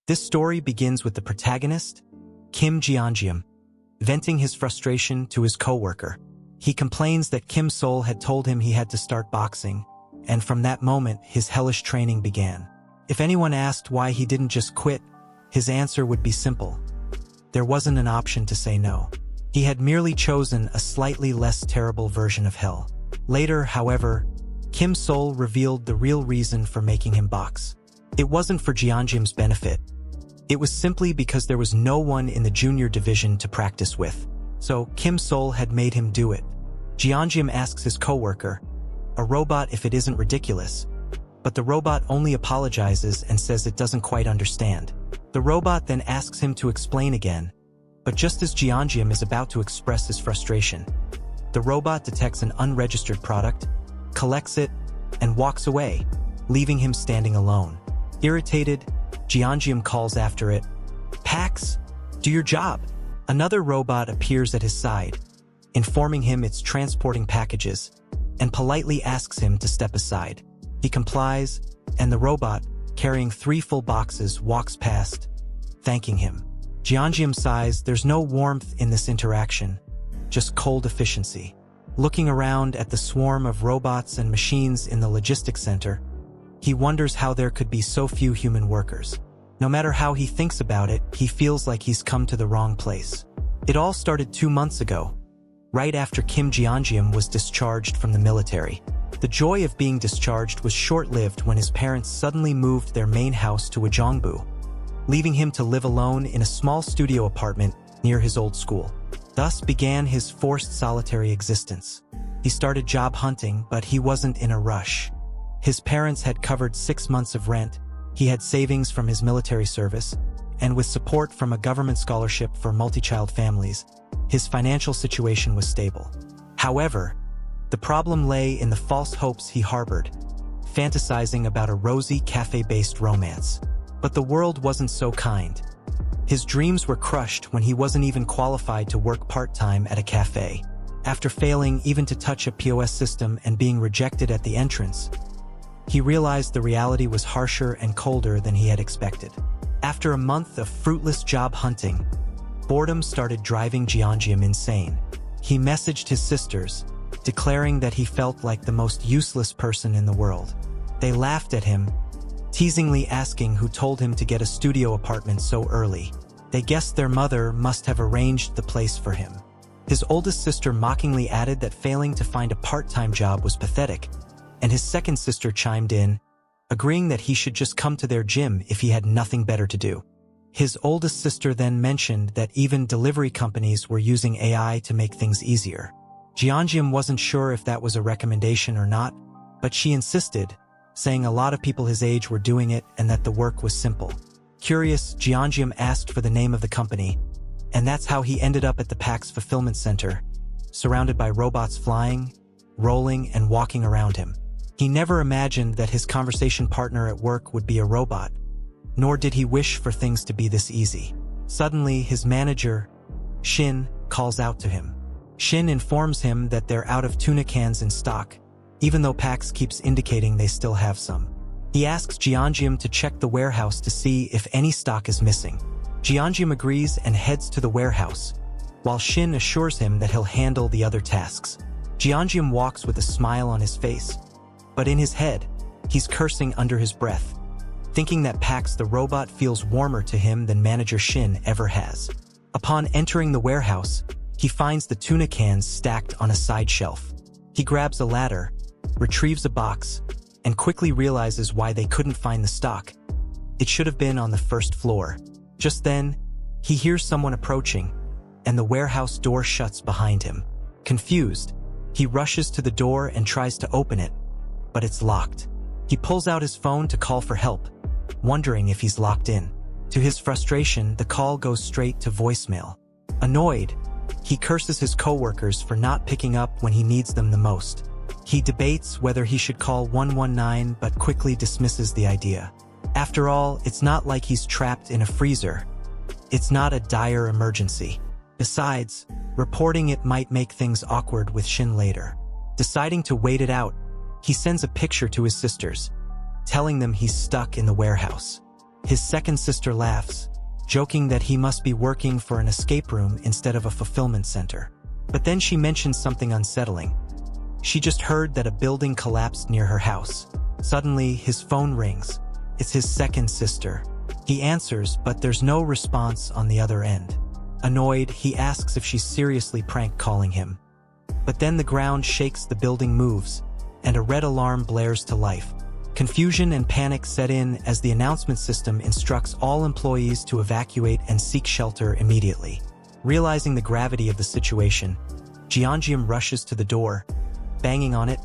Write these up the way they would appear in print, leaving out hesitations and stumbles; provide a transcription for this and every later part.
This story begins with the protagonist, Kim Jian, venting his frustration to his coworker. He complains that Kim Sol had told him he had to start boxing, and from that moment, his hellish training began. If anyone asked why he didn't just quit, his answer would be simple. There wasn't an option to say no. He had merely chosen a slightly less terrible version of hell. Later, however, Kim Sol revealed the real reason for making him box. It wasn't for Jian's benefit. It was simply because there was no one in the junior division to practice with. So Kim Sol had made him do it. Jian asks his coworker, "A robot if it isn't ridiculous." But the robot only apologizes and says it doesn't quite understand. The robot then asks him to explain again, but just as Jian is about to express his frustration, the robot detects an unregistered product, collects it, and walks away, leaving him standing alone. Irritated, Jian calls after it, "Pax, do your job." Another robot appears at his side, informing him it's transporting packages, and politely asks him to step aside. He complies, and the robot, carrying 3 full boxes, walks past, thanking him. Jian sighs, there's no warmth in this interaction, just cold efficiency. Looking around at the swarm of robots and machines in the logistics center, he wonders how there could be so few human workers. No matter how he thinks about it, he feels like he's come to the wrong place. It all started 2 months ago, right after Kim Jian was discharged from the military. The joy of being discharged was short-lived when his parents suddenly moved their main house to Ujeongbu, leaving him to live alone in a small studio apartment near his old school. Thus began his forced solitary existence. He started job hunting, but he wasn't in a rush. His parents had covered 6 months of rent, he had savings from his military service, and with support from a government scholarship for multi-child families, his financial situation was stable. However, the problem lay in the false hopes he harbored, fantasizing about a rosy cafe-based romance. But the world wasn't so kind. His dreams were crushed when he wasn't even qualified to work part-time at a cafe. After failing even to touch a POS system and being rejected at the entrance, he realized the reality was harsher and colder than he had expected. After a month of fruitless job hunting, boredom started driving Jian insane. He messaged his sisters, declaring that he felt like the most useless person in the world. They laughed at him, teasingly asking who told him to get a studio apartment so early. They guessed their mother must have arranged the place for him. His oldest sister mockingly added that failing to find a part-time job was pathetic, and his second sister chimed in, agreeing that he should just come to their gym if he had nothing better to do. His oldest sister then mentioned that even delivery companies were using AI to make things easier. Jian wasn't sure if that was a recommendation or not, but she insisted, saying a lot of people his age were doing it and that the work was simple. Curious, Jian asked for the name of the company, and that's how he ended up at the PAX fulfillment center, surrounded by robots flying, rolling, and walking around him. He never imagined that his conversation partner at work would be a robot, nor did he wish for things to be this easy. Suddenly, his manager, Shin, calls out to him. Shin informs him that they're out of tuna cans in stock, even though PAX keeps indicating they still have some. He asks Jian to check the warehouse to see if any stock is missing. Jian agrees and heads to the warehouse, while Shin assures him that he'll handle the other tasks. Jian walks with a smile on his face, but in his head, he's cursing under his breath, thinking that Pax the robot feels warmer to him than manager Shin ever has. Upon entering the warehouse, he finds the tuna cans stacked on a side shelf. He grabs a ladder, retrieves a box, and quickly realizes why they couldn't find the stock. It should have been on the first floor. Just then, he hears someone approaching, and the warehouse door shuts behind him. Confused, he rushes to the door and tries to open it, but it's locked. He pulls out his phone to call for help, wondering if he's locked in. To his frustration, the call goes straight to voicemail. Annoyed, he curses his coworkers for not picking up when he needs them the most. He debates whether he should call 119 but quickly dismisses the idea. After all, it's not like he's trapped in a freezer. It's not a dire emergency. Besides, reporting it might make things awkward with Shin later. Deciding to wait it out, he sends a picture to his sisters, telling them he's stuck in the warehouse. His second sister laughs, joking that he must be working for an escape room instead of a fulfillment center. But then she mentions something unsettling. She just heard that a building collapsed near her house. Suddenly, his phone rings. It's his second sister. He answers, but there's no response on the other end. Annoyed, he asks if she's seriously prank calling him. But then the ground shakes, the building moves, and a red alarm blares to life. Confusion and panic set in as the announcement system instructs all employees to evacuate and seek shelter immediately. Realizing the gravity of the situation, Jian rushes to the door, banging on it,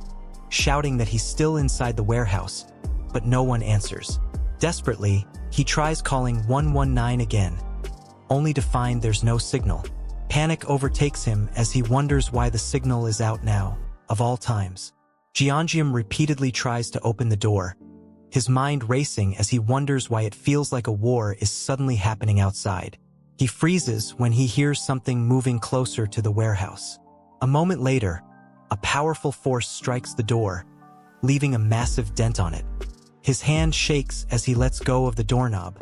shouting that he's still inside the warehouse, but no one answers. Desperately, he tries calling 119 again, only to find there's no signal. Panic overtakes him as he wonders why the signal is out now, of all times. Jian repeatedly tries to open the door, his mind racing as he wonders why it feels like a war is suddenly happening outside. He freezes when he hears something moving closer to the warehouse. A moment later, a powerful force strikes the door, leaving a massive dent on it. His hand shakes as he lets go of the doorknob,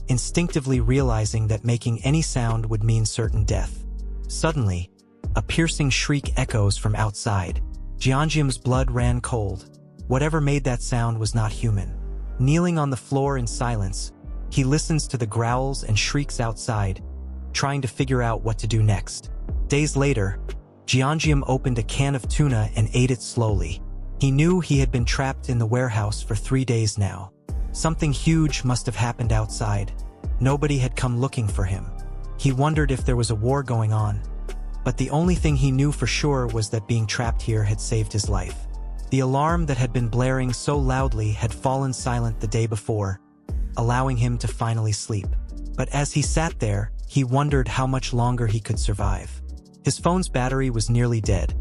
instinctively realizing that making any sound would mean certain death. Suddenly, a piercing shriek echoes from outside. Jian's blood ran cold. Whatever made that sound was not human. Kneeling on the floor in silence, he listens to the growls and shrieks outside, trying to figure out what to do next. Days later, Jian opened a can of tuna and ate it slowly. He knew he had been trapped in the warehouse for 3 days now. Something huge must have happened outside. Nobody had come looking for him. He wondered if there was a war going on, but the only thing he knew for sure was that being trapped here had saved his life. The alarm that had been blaring so loudly had fallen silent the day before, allowing him to finally sleep. But as he sat there, he wondered how much longer he could survive. His phone's battery was nearly dead,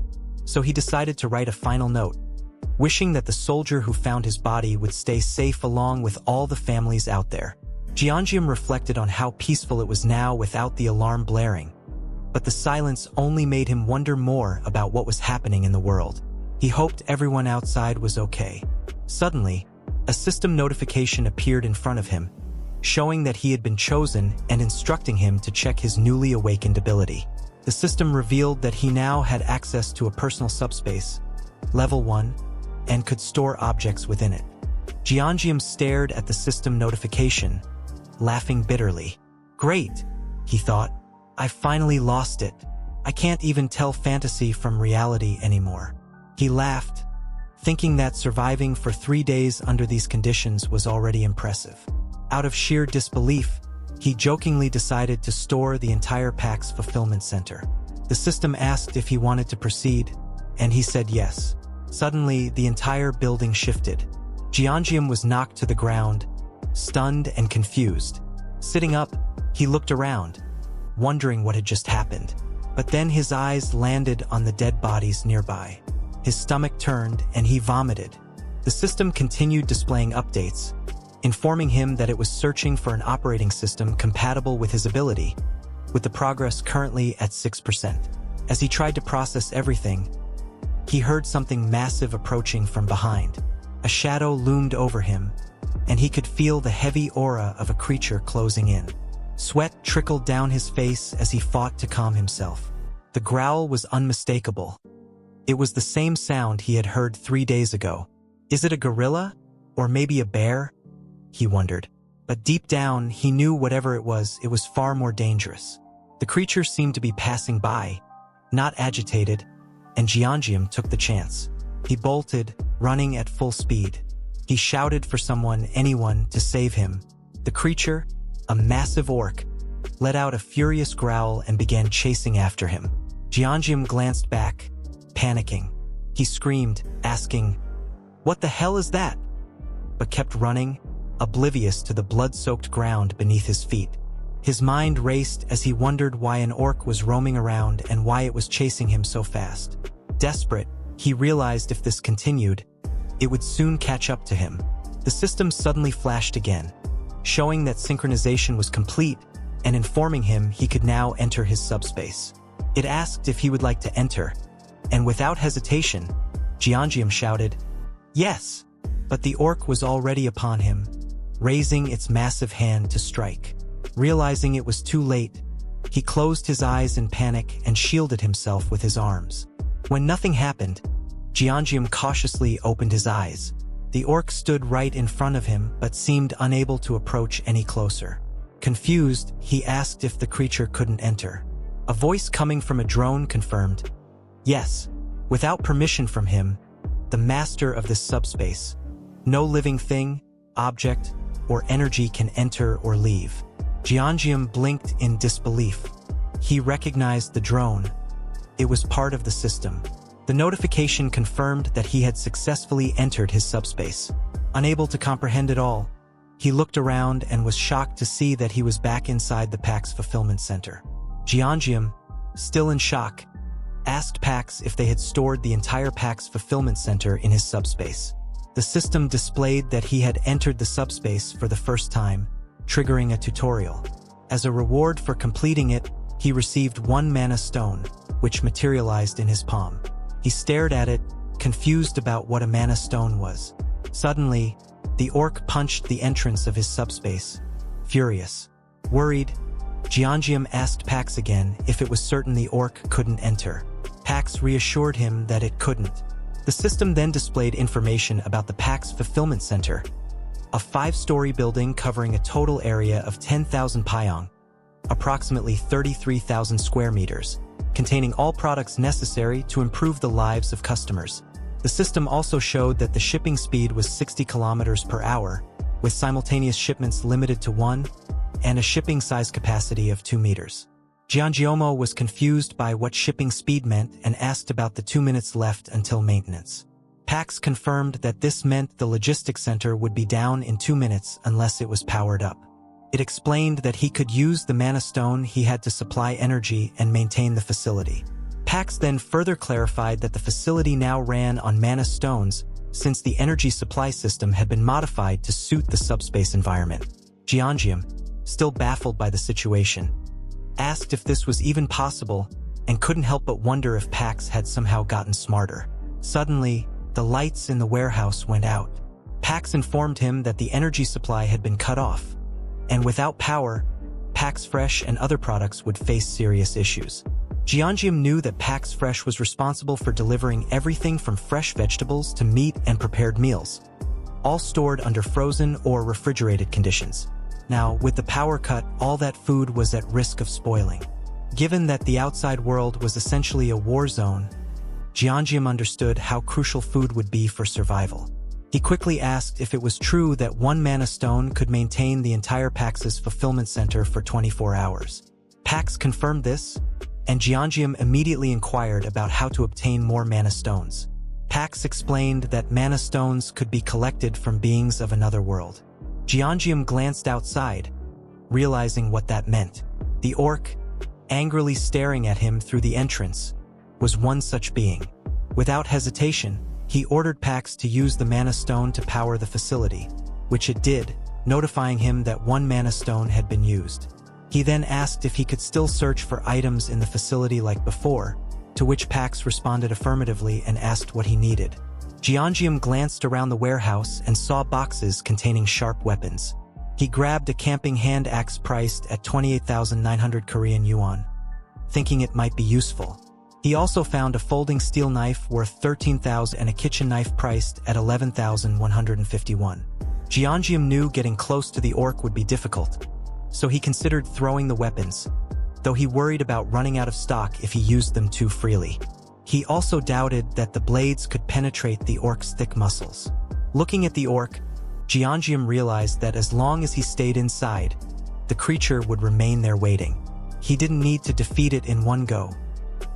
so he decided to write a final note, wishing that the soldier who found his body would stay safe along with all the families out there. Jian reflected on how peaceful it was now without the alarm blaring, but the silence only made him wonder more about what was happening in the world. He hoped everyone outside was okay. Suddenly, a system notification appeared in front of him, showing that he had been chosen and instructing him to check his newly awakened ability. The system revealed that he now had access to a personal subspace, level 1, and could store objects within it. Jian stared at the system notification, laughing bitterly. Great, he thought. I finally lost it. I can't even tell fantasy from reality anymore. He laughed, thinking that surviving for 3 days under these conditions was already impressive. Out of sheer disbelief, he jokingly decided to store the entire pack's fulfillment center. The system asked if he wanted to proceed, and he said yes. Suddenly, the entire building shifted. Jian was knocked to the ground, stunned and confused. Sitting up, he looked around, wondering what had just happened. But then his eyes landed on the dead bodies nearby. His stomach turned and he vomited. The system continued displaying updates, informing him that it was searching for an operating system compatible with his ability, with the progress currently at 6%. As he tried to process everything, he heard something massive approaching from behind. A shadow loomed over him, and he could feel the heavy aura of a creature closing in. Sweat trickled down his face as he fought to calm himself. The growl was unmistakable. It was the same sound he had heard 3 days ago. Is it a gorilla? Or maybe a bear? He wondered. But deep down, he knew whatever it was far more dangerous. The creature seemed to be passing by, not agitated, and Jian took the chance. He bolted, running at full speed. He shouted for someone, anyone, to save him. The creature, a massive orc, let out a furious growl and began chasing after him. Jian glanced back, panicking. He screamed, asking, "What the hell is that?" but kept running, oblivious to the blood-soaked ground beneath his feet. His mind raced as he wondered why an orc was roaming around and why it was chasing him so fast. Desperate, he realized if this continued, it would soon catch up to him. The system suddenly flashed again, showing that synchronization was complete and informing him he could now enter his subspace. It asked if he would like to enter, and without hesitation, Jian shouted, "Yes!" But the orc was already upon him, raising its massive hand to strike. Realizing it was too late, he closed his eyes in panic and shielded himself with his arms. When nothing happened, Jian cautiously opened his eyes. The orc stood right in front of him but seemed unable to approach any closer. Confused, he asked if the creature couldn't enter. A voice coming from a drone confirmed, yes, without permission from him, the master of this subspace. No living thing, object, or energy can enter or leave. Jian blinked in disbelief. He recognized the drone. It was part of the system. The notification confirmed that he had successfully entered his subspace. Unable to comprehend it all, he looked around and was shocked to see that he was back inside the PAX fulfillment center. Jian, still in shock, asked PAX if they had stored the entire PAX fulfillment center in his subspace. The system displayed that he had entered the subspace for the first time, triggering a tutorial. As a reward for completing it, he received 1 mana stone, which materialized in his palm. He stared at it, confused about what a mana stone was. Suddenly, the orc punched the entrance of his subspace. Furious. Worried, Jian asked Pax again if it was certain the orc couldn't enter. Pax reassured him that it couldn't. The system then displayed information about the PAX Fulfillment Center, a 5-story building covering a total area of 10,000 pyong, approximately 33,000 square meters, containing all products necessary to improve the lives of customers. The system also showed that the shipping speed was 60 kilometers per hour, with simultaneous shipments limited to 1, and a shipping size capacity of 2 meters. Jian was confused by what shipping speed meant and asked about the 2 minutes left until maintenance. Pax confirmed that this meant the logistics center would be down in 2 minutes unless it was powered up. It explained that he could use the mana stone he had to supply energy and maintain the facility. Pax then further clarified that the facility now ran on mana stones since the energy supply system had been modified to suit the subspace environment. Jian, still baffled by the situation, asked if this was even possible and couldn't help but wonder if Pax had somehow gotten smarter. Suddenly, the lights in the warehouse went out. Pax informed him that the energy supply had been cut off, and without power, Pax Fresh and other products would face serious issues. Jian knew that Pax Fresh was responsible for delivering everything from fresh vegetables to meat and prepared meals, all stored under frozen or refrigerated conditions. Now, with the power cut, all that food was at risk of spoiling. Given that the outside world was essentially a war zone, Jian understood how crucial food would be for survival. He quickly asked if it was true that 1 mana stone could maintain the entire Pax's fulfillment center for 24 hours. Pax confirmed this, and Jian immediately inquired about how to obtain more mana stones. Pax explained that mana stones could be collected from beings of another world. Jian glanced outside, realizing what that meant. The orc, angrily staring at him through the entrance, was one such being. Without hesitation, he ordered Pax to use the mana stone to power the facility, which it did, notifying him that 1 mana stone had been used. He then asked if he could still search for items in the facility like before, to which Pax responded affirmatively and asked what he needed. Jian glanced around the warehouse and saw boxes containing sharp weapons. He grabbed a camping hand axe priced at 28,900 Korean yuan, thinking it might be useful. He also found a folding steel knife worth 13,000 and a kitchen knife priced at 11,151. Jian knew getting close to the orc would be difficult, so he considered throwing the weapons, though he worried about running out of stock if he used them too freely. He also doubted that the blades could penetrate the orc's thick muscles. Looking at the orc, Jian realized that as long as he stayed inside, the creature would remain there waiting. He didn't need to defeat it in one go.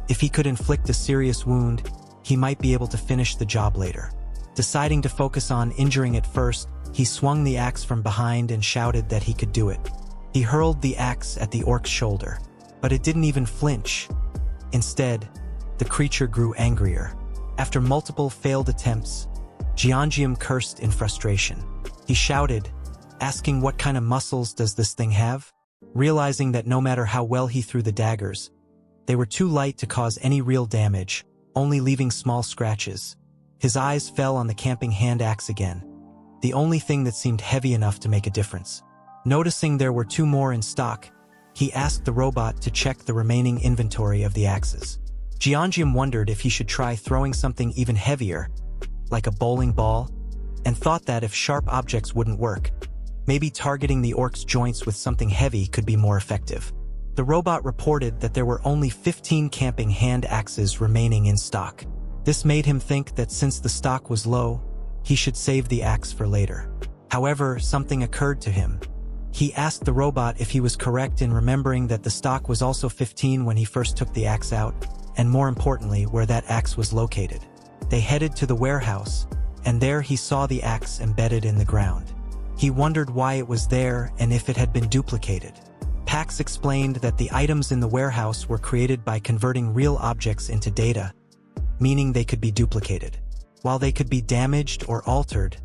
If he could inflict a serious wound, he might be able to finish the job later. Deciding to focus on injuring it first, he swung the axe from behind and shouted that he could do it. He hurled the axe at the orc's shoulder, but it didn't even flinch. Instead, the creature grew angrier. After multiple failed attempts, Jian cursed in frustration. He shouted, asking what kind of muscles does this thing have? Realizing that no matter how well he threw the daggers, they were too light to cause any real damage, only leaving small scratches. His eyes fell on the camping hand axe again. the only thing that seemed heavy enough to make a difference. Noticing there were 2 more in stock, he asked the robot to check the remaining inventory of the axes. Jian wondered if he should try throwing something even heavier, like a bowling ball, and thought that if sharp objects wouldn't work, maybe targeting the orc's joints with something heavy could be more effective. The robot reported that there were only 15 camping hand axes remaining in stock. This made him think that since the stock was low, he should save the axe for later. However, something occurred to him. He asked the robot if he was correct in remembering that the stock was also 15 when he first took the axe out, and more importantly, where that axe was located. They headed to the warehouse, and there he saw the axe embedded in the ground. He wondered why it was there and if it had been duplicated. Pax explained that the items in the warehouse were created by converting real objects into data, meaning they could be duplicated. While they could be damaged or altered,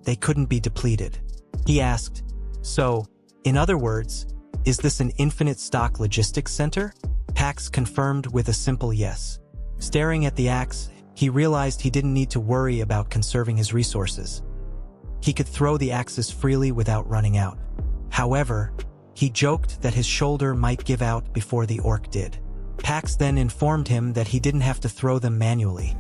they couldn't be depleted. He asked, "So, in other words, is this an infinite stock logistics center?" Pax confirmed with a simple yes. Staring at the axe, he realized he didn't need to worry about conserving his resources. He could throw the axes freely without running out. However, he joked that his shoulder might give out before the orc did. Pax then informed him that he didn't have to throw them manually.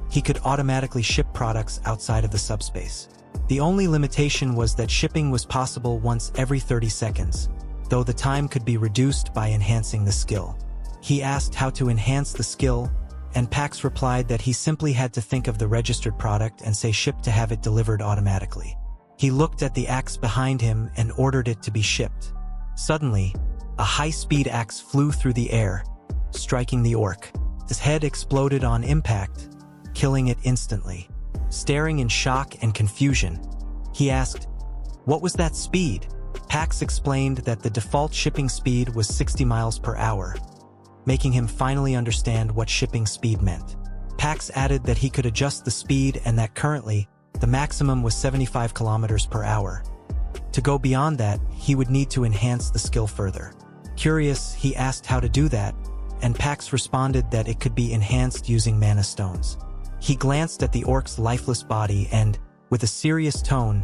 He could automatically ship products outside of the subspace. The only limitation was that shipping was possible once every 30 seconds, though the time could be reduced by enhancing the skill. He asked how to enhance the skill, and Pax replied that he simply had to think of the registered product and say ship to have it delivered automatically. He looked at the axe behind him and ordered it to be shipped. Suddenly, a high-speed axe flew through the air, striking the orc. His head exploded on impact, killing it instantly. Staring in shock and confusion, he asked, "What was that speed?" Pax explained that the default shipping speed was 60 miles per hour, making him finally understand what shipping speed meant. Pax added that he could adjust the speed and that currently, the maximum was 75 kilometers per hour. To go beyond that, he would need to enhance the skill further. Curious, he asked how to do that, and Pax responded that it could be enhanced using mana stones. He glanced at the orc's lifeless body and, with a serious tone,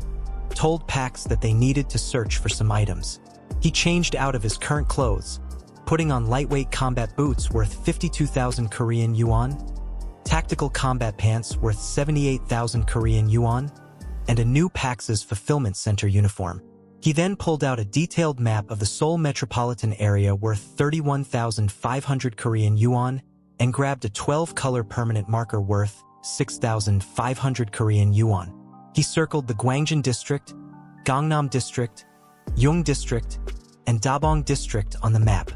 told Pax that they needed to search for some items. He changed out of his current clothes, putting on lightweight combat boots worth 52,000 Korean yuan, tactical combat pants worth 78,000 Korean yuan, and a new Pax's fulfillment center uniform. He then pulled out a detailed map of the Seoul metropolitan area worth 31,500 Korean yuan and grabbed a 12-color permanent marker worth 6,500 Korean yuan. He circled the Gwangjin district, Gangnam district, Yung district, and Dabong district on the map.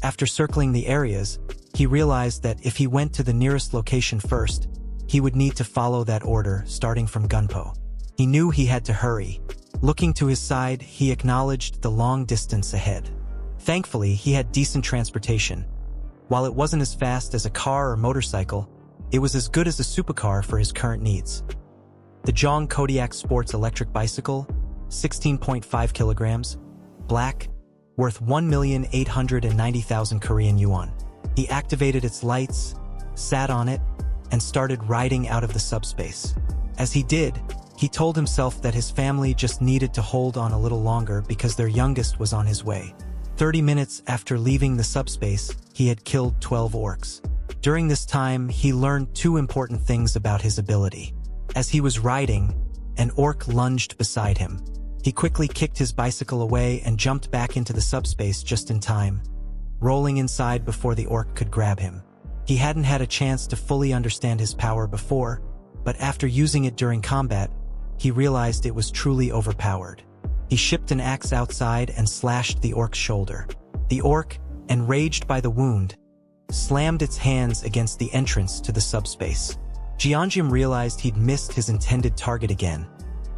After circling the areas, he realized that if he went to the nearest location first, he would need to follow that order, starting from Gunpo. He knew he had to hurry. Looking to his side, he acknowledged the long distance ahead. Thankfully, he had decent transportation. While it wasn't as fast as a car or motorcycle, it was as good as a supercar for his current needs. The Zhong Kodiak Sports electric bicycle, 16.5 kilograms, black, worth 1,890,000 Korean yuan. He activated its lights, sat on it, and started riding out of the subspace. As he did, he told himself that his family just needed to hold on a little longer because their youngest was on his way. 30 minutes after leaving the subspace, he had killed 12 orcs. During this time, he learned 2 important things about his ability. As he was riding, an orc lunged beside him. He quickly kicked his bicycle away and jumped back into the subspace just in time, rolling inside before the orc could grab him. He hadn't had a chance to fully understand his power before, but after using it during combat, he realized it was truly overpowered. He shipped an axe outside and slashed the orc's shoulder. The orc, enraged by the wound, slammed its hands against the entrance to the subspace. Jian realized he'd missed his intended target again,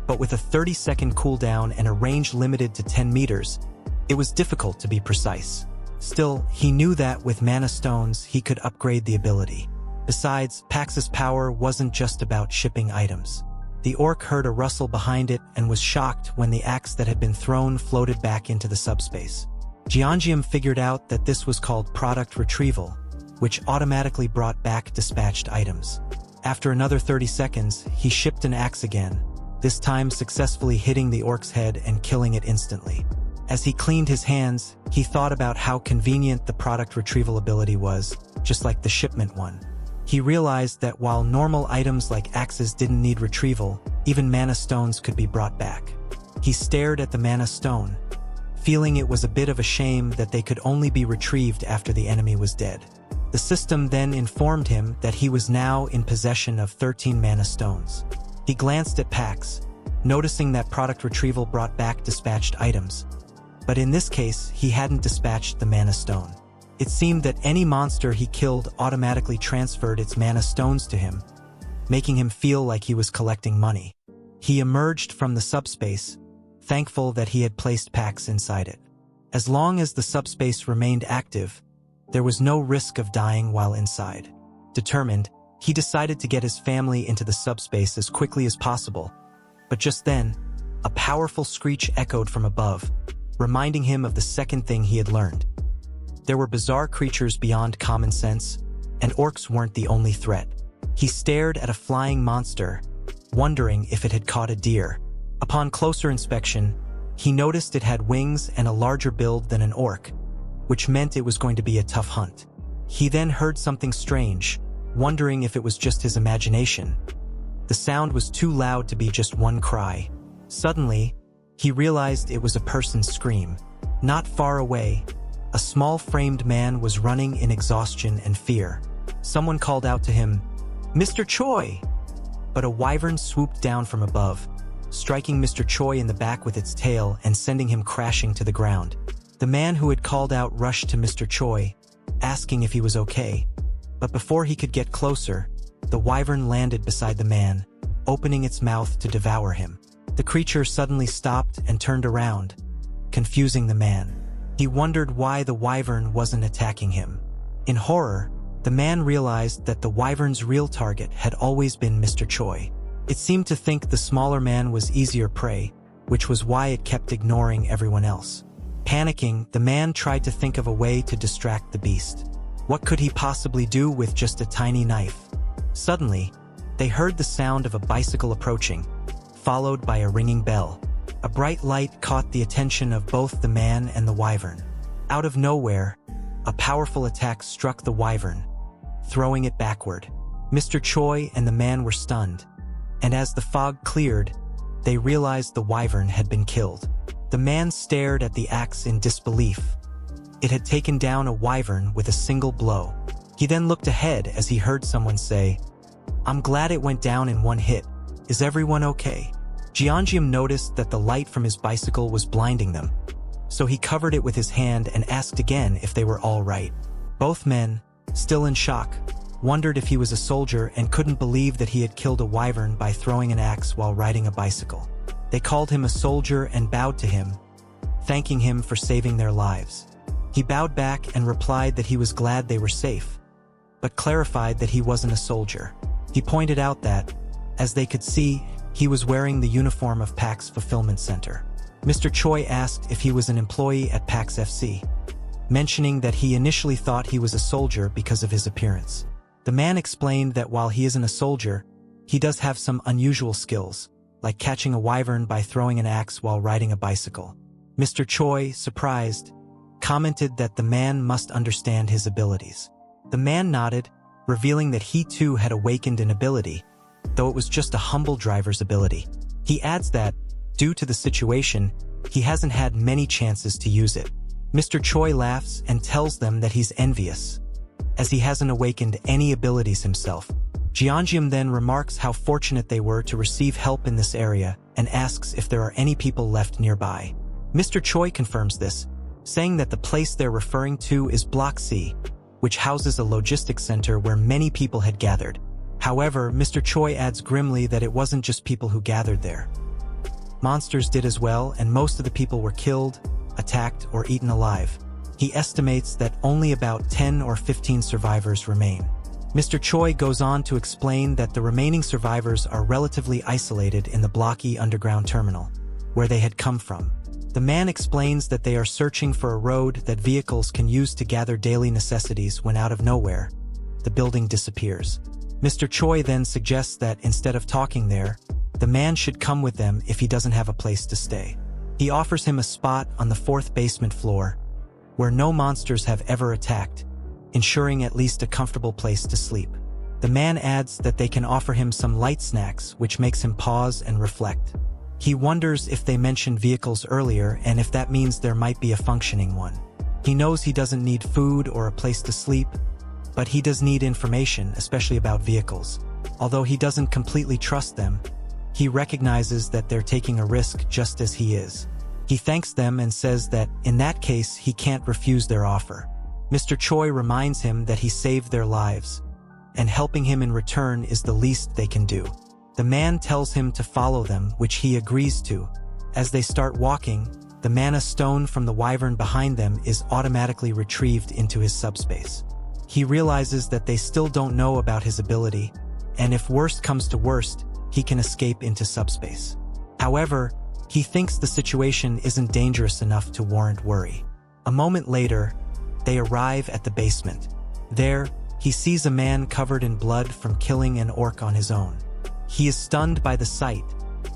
but with a 30-second cooldown and a range limited to 10 meters, it was difficult to be precise. Still, he knew that with mana stones, he could upgrade the ability. Besides, Pax's power wasn't just about shipping items. The orc heard a rustle behind it and was shocked when the axe that had been thrown floated back into the subspace. Jian figured out that this was called product retrieval, which automatically brought back dispatched items. After another 30 seconds, he shipped an axe again, this time successfully hitting the orc's head and killing it instantly. As he cleaned his hands, he thought about how convenient the product retrieval ability was, just like the shipment one. He realized that while normal items like axes didn't need retrieval, even mana stones could be brought back. He stared at the mana stone, feeling it was a bit of a shame that they could only be retrieved after the enemy was dead. The system then informed him that he was now in possession of 13 mana stones. He glanced at packs, noticing that product retrieval brought back dispatched items. But in this case, he hadn't dispatched the mana stone. It seemed that any monster he killed automatically transferred its mana stones to him, making him feel like he was collecting money. He emerged from the subspace, thankful that he had placed packs inside it. As long as the subspace remained active, there was no risk of dying while inside. Determined, he decided to get his family into the subspace as quickly as possible. But just then, a powerful screech echoed from above, reminding him of the second thing he had learned. There were bizarre creatures beyond common sense, and orcs weren't the only threat. He stared at a flying monster, wondering if it had caught a deer. Upon closer inspection, he noticed it had wings and a larger build than an orc, which meant it was going to be a tough hunt. He then heard something strange, wondering if it was just his imagination. The sound was too loud to be just one cry. Suddenly, he realized it was a person's scream. Not far away, a small framed man was running in exhaustion and fear. Someone called out to him, "Mr. Choi!" But a wyvern swooped down from above, striking Mr. Choi in the back with its tail and sending him crashing to the ground. The man who had called out rushed to Mr. Choi, asking if he was okay. But before he could get closer, the wyvern landed beside the man, opening its mouth to devour him. The creature suddenly stopped and turned around, confusing the man. He wondered why the wyvern wasn't attacking him. In horror, the man realized that the wyvern's real target had always been Mr. Choi. It seemed to think the smaller man was easier prey, which was why it kept ignoring everyone else. Panicking, the man tried to think of a way to distract the beast. What could he possibly do with just a tiny knife? Suddenly, they heard the sound of a bicycle approaching, followed by a ringing bell. A bright light caught the attention of both the man and the wyvern. Out of nowhere, a powerful attack struck the wyvern, throwing it backward. Mr. Choi and the man were stunned, and as the fog cleared, they realized the wyvern had been killed. The man stared at the axe in disbelief. It had taken down a wyvern with a single blow. He then looked ahead as he heard someone say, "I'm glad it went down in one hit. Is everyone okay?" Jian noticed that the light from his bicycle was blinding them, so he covered it with his hand and asked again if they were all right. Both men, still in shock, wondered if he was a soldier and couldn't believe that he had killed a wyvern by throwing an axe while riding a bicycle. They called him a soldier and bowed to him, thanking him for saving their lives. He bowed back and replied that he was glad they were safe, but clarified that he wasn't a soldier. He pointed out that, as they could see, he was wearing the uniform of PAX Fulfillment Center. Mr. Choi asked if he was an employee at PAX FC, mentioning that he initially thought he was a soldier because of his appearance. The man explained that while he isn't a soldier, he does have some unusual skills, like catching a wyvern by throwing an axe while riding a bicycle. Mr. Choi, surprised, commented that the man must understand his abilities. The man nodded, revealing that he too had awakened an ability, though it was just a humble driver's ability. He adds that, due to the situation, he hasn't had many chances to use it. Mr. Choi laughs and tells them that he's envious, as he hasn't awakened any abilities himself. Jian then remarks how fortunate they were to receive help in this area and asks if there are any people left nearby. Mr. Choi confirms this, saying that the place they're referring to is Block C, which houses a logistics center where many people had gathered. However, Mr. Choi adds grimly that it wasn't just people who gathered there. Monsters did as well, and most of the people were killed, attacked, or eaten alive. He estimates that only about 10 or 15 survivors remain. Mr. Choi goes on to explain that the remaining survivors are relatively isolated in the Block E underground terminal, where they had come from. The man explains that they are searching for a road that vehicles can use to gather daily necessities when out of nowhere, the building disappears. Mr. Choi then suggests that instead of talking there, the man should come with them if he doesn't have a place to stay. He offers him a spot on the 4th basement floor, where no monsters have ever attacked, ensuring at least a comfortable place to sleep. The man adds that they can offer him some light snacks, which makes him pause and reflect. He wonders if they mentioned vehicles earlier and if that means there might be a functioning one. He knows he doesn't need food or a place to sleep, but he does need information, especially about vehicles. Although he doesn't completely trust them, he recognizes that they're taking a risk just as he is. He thanks them and says that, in that case, he can't refuse their offer. Mr. Choi reminds him that he saved their lives, and helping him in return is the least they can do. The man tells him to follow them, which he agrees to. As they start walking, the mana stone from the wyvern behind them is automatically retrieved into his subspace. He realizes that they still don't know about his ability, and if worst comes to worst, he can escape into subspace. However, he thinks the situation isn't dangerous enough to warrant worry. A moment later, they arrive at the basement. There, he sees a man covered in blood from killing an orc on his own. He is stunned by the sight,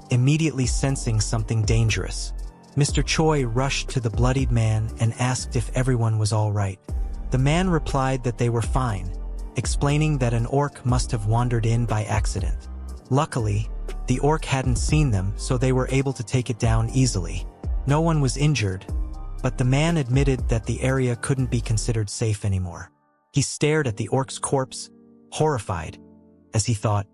immediately sensing something dangerous. Mr. Choi rushed to the bloodied man and asked if everyone was all right. The man replied that they were fine, explaining that an orc must have wandered in by accident. Luckily, the orc hadn't seen them, so they were able to take it down easily. No one was injured, but the man admitted that the area couldn't be considered safe anymore. He stared at the orc's corpse, horrified, as he thought,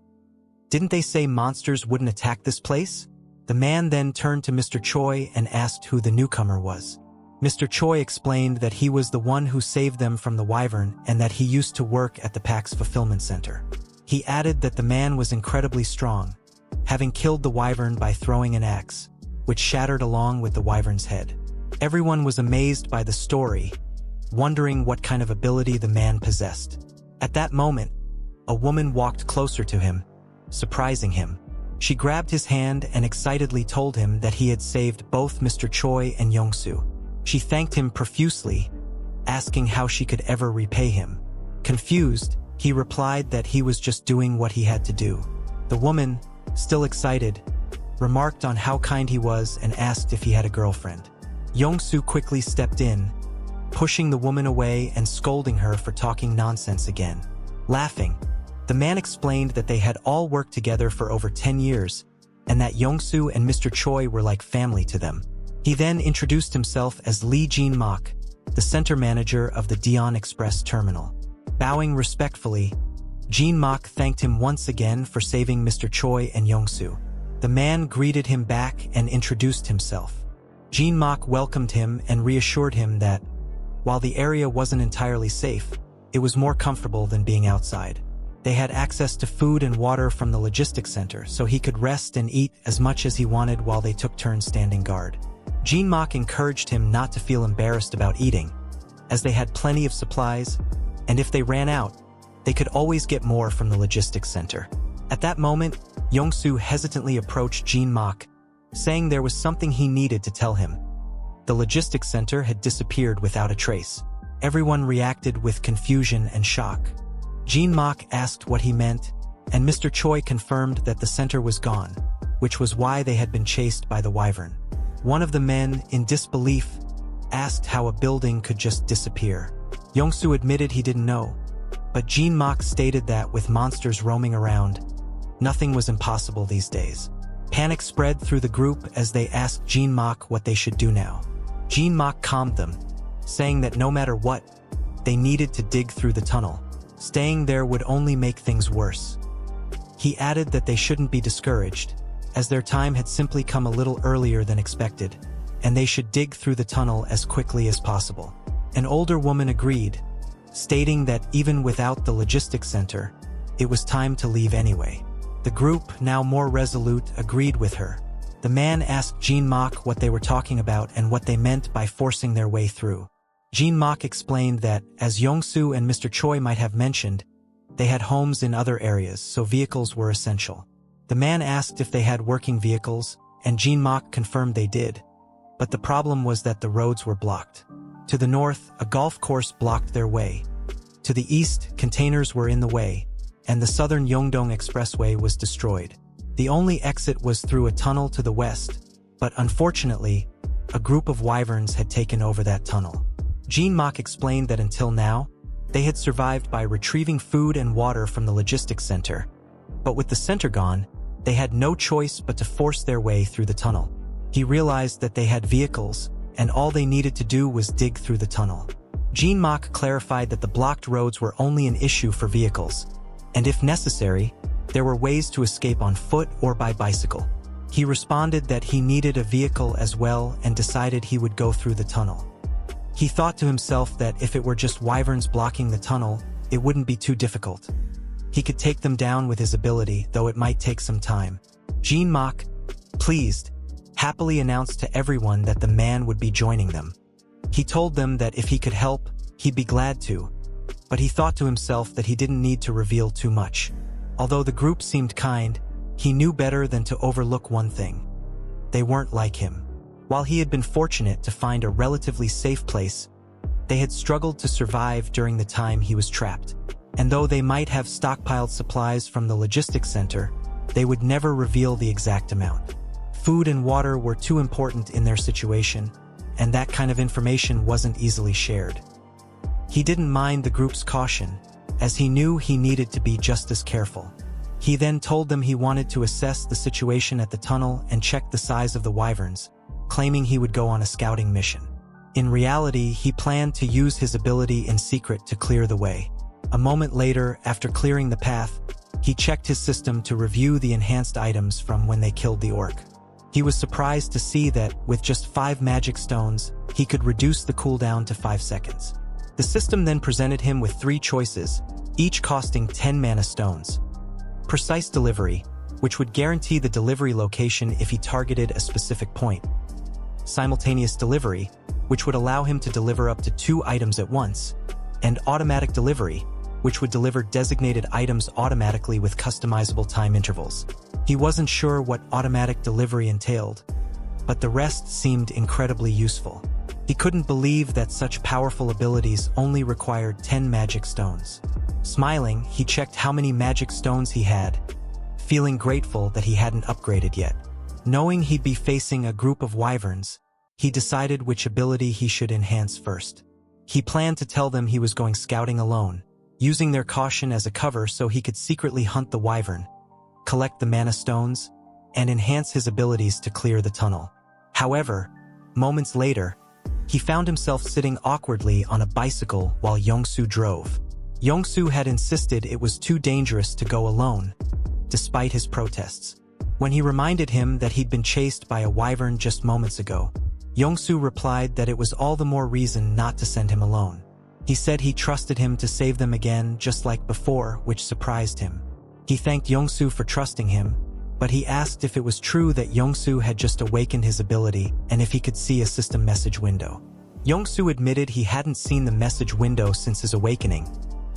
"Didn't they say monsters wouldn't attack this place?" The man then turned to Mr. Choi and asked who the newcomer was. Mr. Choi explained that he was the one who saved them from the wyvern and that he used to work at the PAX fulfillment center. He added that the man was incredibly strong, having killed the wyvern by throwing an axe, which shattered along with the wyvern's head. Everyone was amazed by the story, wondering what kind of ability the man possessed. At that moment, a woman walked closer to him, surprising him. She grabbed his hand and excitedly told him that he had saved both Mr. Choi and Yongsoo. She thanked him profusely, asking how she could ever repay him. Confused, he replied that he was just doing what he had to do. The woman, still excited, remarked on how kind he was and asked if he had a girlfriend. Yongsoo quickly stepped in, pushing the woman away and scolding her for talking nonsense again. Laughing, the man explained that they had all worked together for over 10 years, and that Yongsoo and Mr. Choi were like family to them. He then introduced himself as Lee Jin-mak, the center manager of the Jian Express terminal. Bowing respectfully, Jin-mak thanked him once again for saving Mr. Choi and Yongsoo. The man greeted him back and introduced himself. Jin-mak welcomed him and reassured him that, while the area wasn't entirely safe, it was more comfortable than being outside. They had access to food and water from the logistics center, so he could rest and eat as much as he wanted while they took turns standing guard. Jin-mak encouraged him not to feel embarrassed about eating, as they had plenty of supplies, and if they ran out, they could always get more from the logistics center. At that moment, Yongsoo hesitantly approached Jin-mak, saying there was something he needed to tell him. The logistics center had disappeared without a trace. Everyone reacted with confusion and shock. Jin-mak asked what he meant, and Mr. Choi confirmed that the center was gone, which was why they had been chased by the wyvern. One of the men, in disbelief, asked how a building could just disappear. Yongsoo admitted he didn't know, but Jin-mak stated that with monsters roaming around, nothing was impossible these days. Panic spread through the group as they asked Jin-mak what they should do now. Jin-mak calmed them, saying that no matter what, they needed to dig through the tunnel. Staying there would only make things worse. He added that they shouldn't be discouraged, as their time had simply come a little earlier than expected, and they should dig through the tunnel as quickly as possible. An older woman agreed, stating that even without the logistics center, it was time to leave anyway. The group, now more resolute, agreed with her. The man asked Jin-mak what they were talking about and what they meant by forcing their way through. Jin-mak explained that, as Yongsoo and Mr. Choi might have mentioned, they had homes in other areas, so vehicles were essential. The man asked if they had working vehicles, and Jin-mak confirmed they did. But the problem was that the roads were blocked. To the north, a golf course blocked their way. To the east, containers were in the way, and the southern Yeongdong Expressway was destroyed. The only exit was through a tunnel to the west, but unfortunately, a group of wyverns had taken over that tunnel. Jian explained that until now, they had survived by retrieving food and water from the logistics center. But with the center gone, they had no choice but to force their way through the tunnel. He realized that they had vehicles, and all they needed to do was dig through the tunnel. Jian clarified that the blocked roads were only an issue for vehicles, and if necessary, there were ways to escape on foot or by bicycle. He responded that he needed a vehicle as well and decided he would go through the tunnel. He thought to himself that if it were just wyverns blocking the tunnel, it wouldn't be too difficult. He could take them down with his ability, though it might take some time. Jian, pleased, happily announced to everyone that the man would be joining them. He told them that if he could help, he'd be glad to, but he thought to himself that he didn't need to reveal too much. Although the group seemed kind, he knew better than to overlook one thing. They weren't like him. While he had been fortunate to find a relatively safe place, they had struggled to survive during the time he was trapped. And though they might have stockpiled supplies from the logistics center, they would never reveal the exact amount. Food and water were too important in their situation, and that kind of information wasn't easily shared. He didn't mind the group's caution, as he knew he needed to be just as careful. He then told them he wanted to assess the situation at the tunnel and check the size of the wyverns, claiming he would go on a scouting mission. In reality, he planned to use his ability in secret to clear the way. A moment later, after clearing the path, he checked his system to review the enhanced items from when they killed the orc. He was surprised to see that, with just 5 magic stones, he could reduce the cooldown to 5 seconds. The system then presented him with 3 choices, each costing 10 mana stones. Precise delivery, which would guarantee the delivery location if he targeted a specific point. Simultaneous delivery, which would allow him to deliver up to 2 items at once. And automatic delivery, which would deliver designated items automatically with customizable time intervals. He wasn't sure what automatic delivery entailed, but the rest seemed incredibly useful. He couldn't believe that such powerful abilities only required 10 magic stones. Smiling, he checked how many magic stones he had, feeling grateful that he hadn't upgraded yet. Knowing he'd be facing a group of wyverns, he decided which ability he should enhance first. He planned to tell them he was going scouting alone, using their caution as a cover so he could secretly hunt the wyvern, collect the mana stones, and enhance his abilities to clear the tunnel. However, moments later, he found himself sitting awkwardly on a bicycle while Yongsu drove. Yongsu had insisted it was too dangerous to go alone, despite his protests. When he reminded him that he'd been chased by a wyvern just moments ago, Yongsu replied that it was all the more reason not to send him alone. He said he trusted him to save them again just like before, which surprised him. He thanked Yongsu for trusting him, but he asked if it was true that Yongsu had just awakened his ability and if he could see a system message window. Yongsu admitted he hadn't seen the message window since his awakening,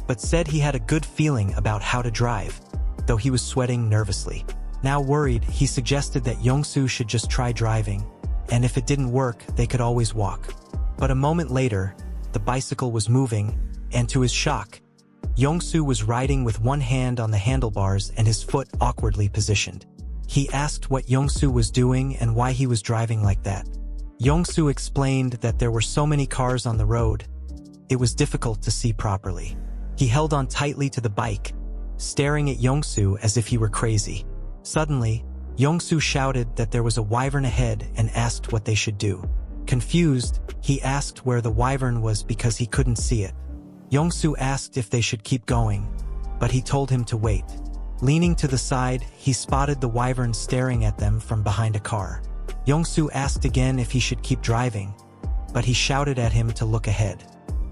but said he had a good feeling about how to drive, though he was sweating nervously. Now worried, he suggested that Yongsu should just try driving, and if it didn't work, they could always walk. But a moment later, the bicycle was moving, and to his shock, Yongsu was riding with one hand on the handlebars and his foot awkwardly positioned. He asked what Yongsu was doing and why he was driving like that. Yongsu explained that there were so many cars on the road, it was difficult to see properly. He held on tightly to the bike, staring at Yongsu as if he were crazy. Suddenly, Yongsu shouted that there was a wyvern ahead and asked what they should do. Confused, he asked where the wyvern was because he couldn't see it. Yongsu asked if they should keep going, but he told him to wait. Leaning to the side, he spotted the wyvern staring at them from behind a car. Yongsu asked again if he should keep driving, but he shouted at him to look ahead.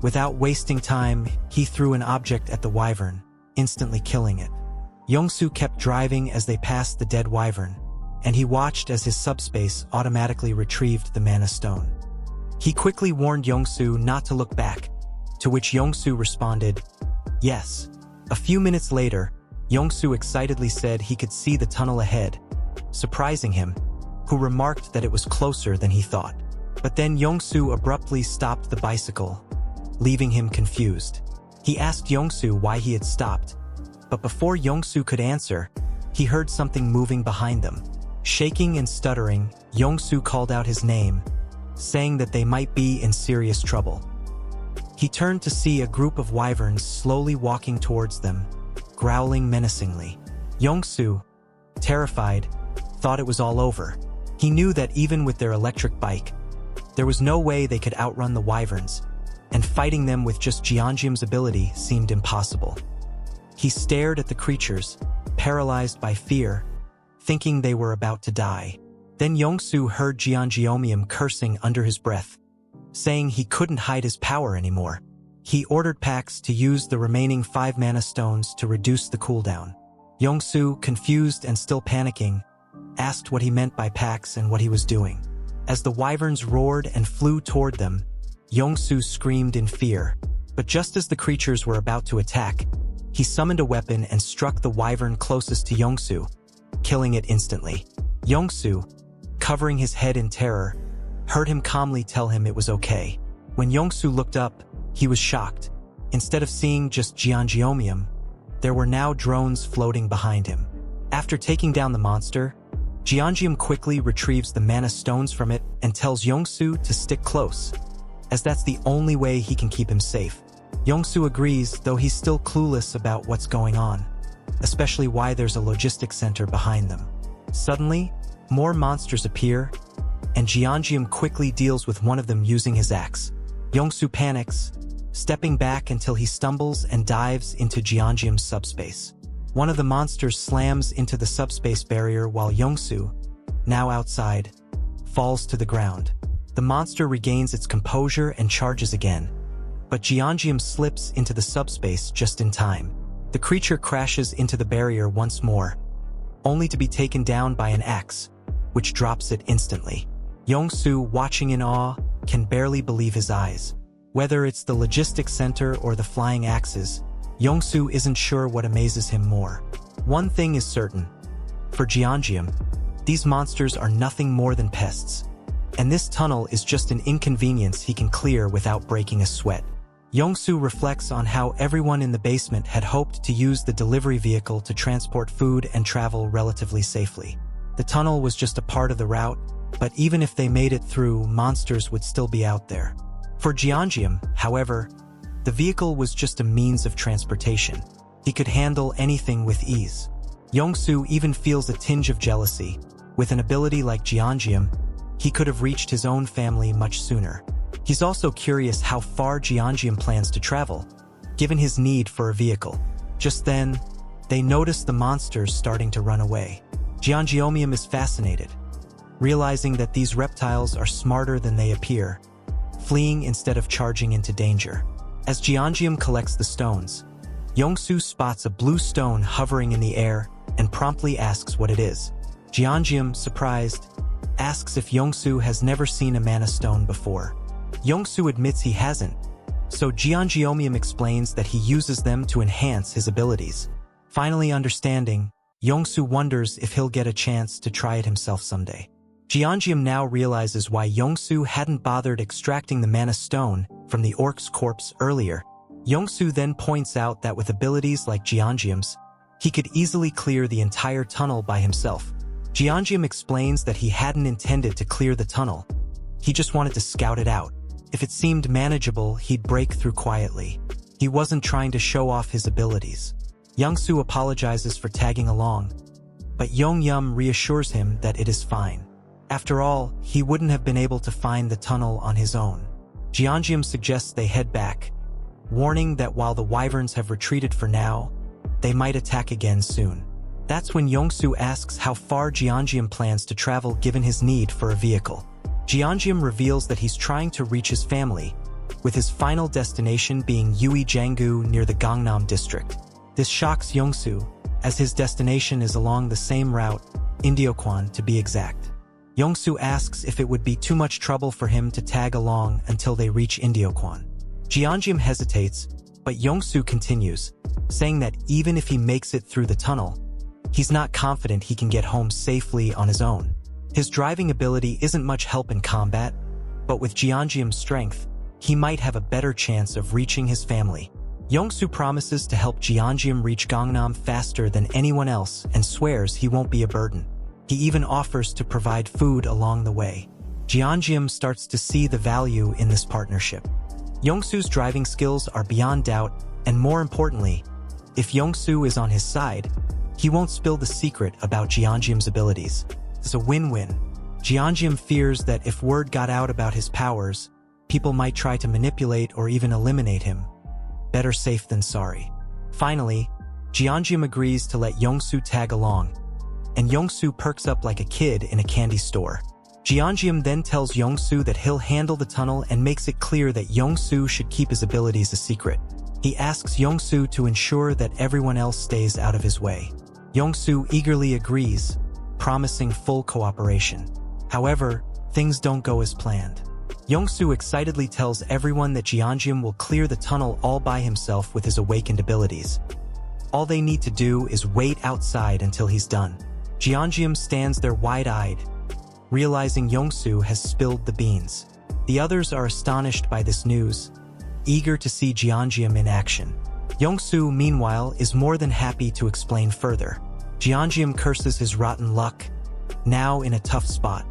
Without wasting time, he threw an object at the wyvern, instantly killing it. Yongsu kept driving as they passed the dead wyvern, and he watched as his subspace automatically retrieved the mana stone. He quickly warned Yongsu not to look back, to which Yongsu responded, "Yes." A few minutes later, Yongsu excitedly said he could see the tunnel ahead, surprising him, who remarked that it was closer than he thought. But then Yongsu abruptly stopped the bicycle, leaving him confused. He asked Yongsu why he had stopped, but before Yongsu could answer, he heard something moving behind them. Shaking and stuttering, Yongsu called out his name, saying that they might be in serious trouble. He turned to see a group of wyverns slowly walking towards them, growling menacingly. Yongsu, terrified, thought it was all over. He knew that even with their electric bike, there was no way they could outrun the wyverns, and fighting them with just Jianjium's ability seemed impossible. He stared at the creatures, paralyzed by fear, thinking they were about to die. Then Yongsu heard Jianjiumium cursing under his breath, saying he couldn't hide his power anymore. He ordered Pax to use the remaining 5 mana stones to reduce the cooldown. Yongsu, confused and still panicking, asked what he meant by Pax and what he was doing. As the wyverns roared and flew toward them, Yongsu screamed in fear. But just as the creatures were about to attack, he summoned a weapon and struck the wyvern closest to Yongsu, killing it instantly. Yongsu, covering his head in terror, heard him calmly tell him it was okay. When Yongsu looked up, he was shocked. Instead of seeing just Jianjiumium, there were now drones floating behind him. After taking down the monster, Jianjium quickly retrieves the mana stones from it and tells Yongsu to stick close, as that's the only way he can keep him safe. Yongsu agrees, though he's still clueless about what's going on, especially why there's a logistics center behind them. Suddenly, more monsters appear, and Jianjium quickly deals with one of them using his axe. Yongsu panics, stepping back until he stumbles and dives into Jianjium's subspace. One of the monsters slams into the subspace barrier while Yongsu, now outside, falls to the ground. The monster regains its composure and charges again, but Jianjium slips into the subspace just in time. The creature crashes into the barrier once more, only to be taken down by an axe, which drops it instantly. Yongsu, watching in awe, can barely believe his eyes. Whether it's the logistics center or the flying axes, Yongsu isn't sure what amazes him more. One thing is certain. For Jianjium, these monsters are nothing more than pests, and this tunnel is just an inconvenience he can clear without breaking a sweat. Yongsu reflects on how everyone in the basement had hoped to use the delivery vehicle to transport food and travel relatively safely. The tunnel was just a part of the route, but even if they made it through, monsters would still be out there. For Jianjium, however, the vehicle was just a means of transportation. He could handle anything with ease. Yongsu even feels a tinge of jealousy. With an ability like Jianjium, he could have reached his own family much sooner. He's also curious how far Jianjium plans to travel, given his need for a vehicle. Just then, they notice the monsters starting to run away. Jianjiumium is fascinated, realizing that these reptiles are smarter than they appear, fleeing instead of charging into danger. As Jianjium collects the stones, Yongsu spots a blue stone hovering in the air and promptly asks what it is. Jianjium, surprised, asks if Yongsu has never seen a mana stone before. Yongsu admits he hasn't, so Jianjiumium explains that he uses them to enhance his abilities. Finally understanding, Yongsu wonders if he'll get a chance to try it himself someday. Jianjium now realizes why Yongsu hadn't bothered extracting the mana stone from the orc's corpse earlier. Yongsu then points out that with abilities like Jianjium's, he could easily clear the entire tunnel by himself. Jianjium explains that he hadn't intended to clear the tunnel. He just wanted to scout it out. If it seemed manageable, he'd break through quietly. He wasn't trying to show off his abilities. Yongsu apologizes for tagging along, but Yongyum reassures him that it is fine. After all, he wouldn't have been able to find the tunnel on his own. Jianjium suggests they head back, warning that while the wyverns have retreated for now, they might attack again soon. That's when Yongsu asks how far Jianjium plans to travel given his need for a vehicle. Jianjium reveals that he's trying to reach his family, with his final destination being Uijianggu near the Gangnam district. This shocks Yongsu, as his destination is along the same route, Indioquan to be exact. Yongsu asks if it would be too much trouble for him to tag along until they reach Indioquan. Jianjium hesitates, but Yongsu continues, saying that even if he makes it through the tunnel, he's not confident he can get home safely on his own. His driving ability isn't much help in combat, but with Jianjium's strength, he might have a better chance of reaching his family. Yongsu promises to help Jian reach Gangnam faster than anyone else and swears he won't be a burden. He even offers to provide food along the way. Jian starts to see the value in this partnership. Yongsu's driving skills are beyond doubt, and more importantly, if Yongsu is on his side, he won't spill the secret about Jian's abilities. It's a win-win. Jian fears that if word got out about his powers, people might try to manipulate or even eliminate him. Better safe than sorry. Finally, Jian agrees to let Yongsu tag along, and Yongsu perks up like a kid in a candy store. Jian then tells Yongsu that he'll handle the tunnel and makes it clear that Yongsu should keep his abilities a secret. He asks Yongsu to ensure that everyone else stays out of his way. Yongsu eagerly agrees, promising full cooperation. However, things don't go as planned. Yongsu excitedly tells everyone that Jian will clear the tunnel all by himself with his awakened abilities. All they need to do is wait outside until he's done. Jian stands there wide-eyed, realizing Yongsu has spilled the beans. The others are astonished by this news, eager to see Jian in action. Yongsu, meanwhile, is more than happy to explain further. Jian curses his rotten luck, now in a tough spot.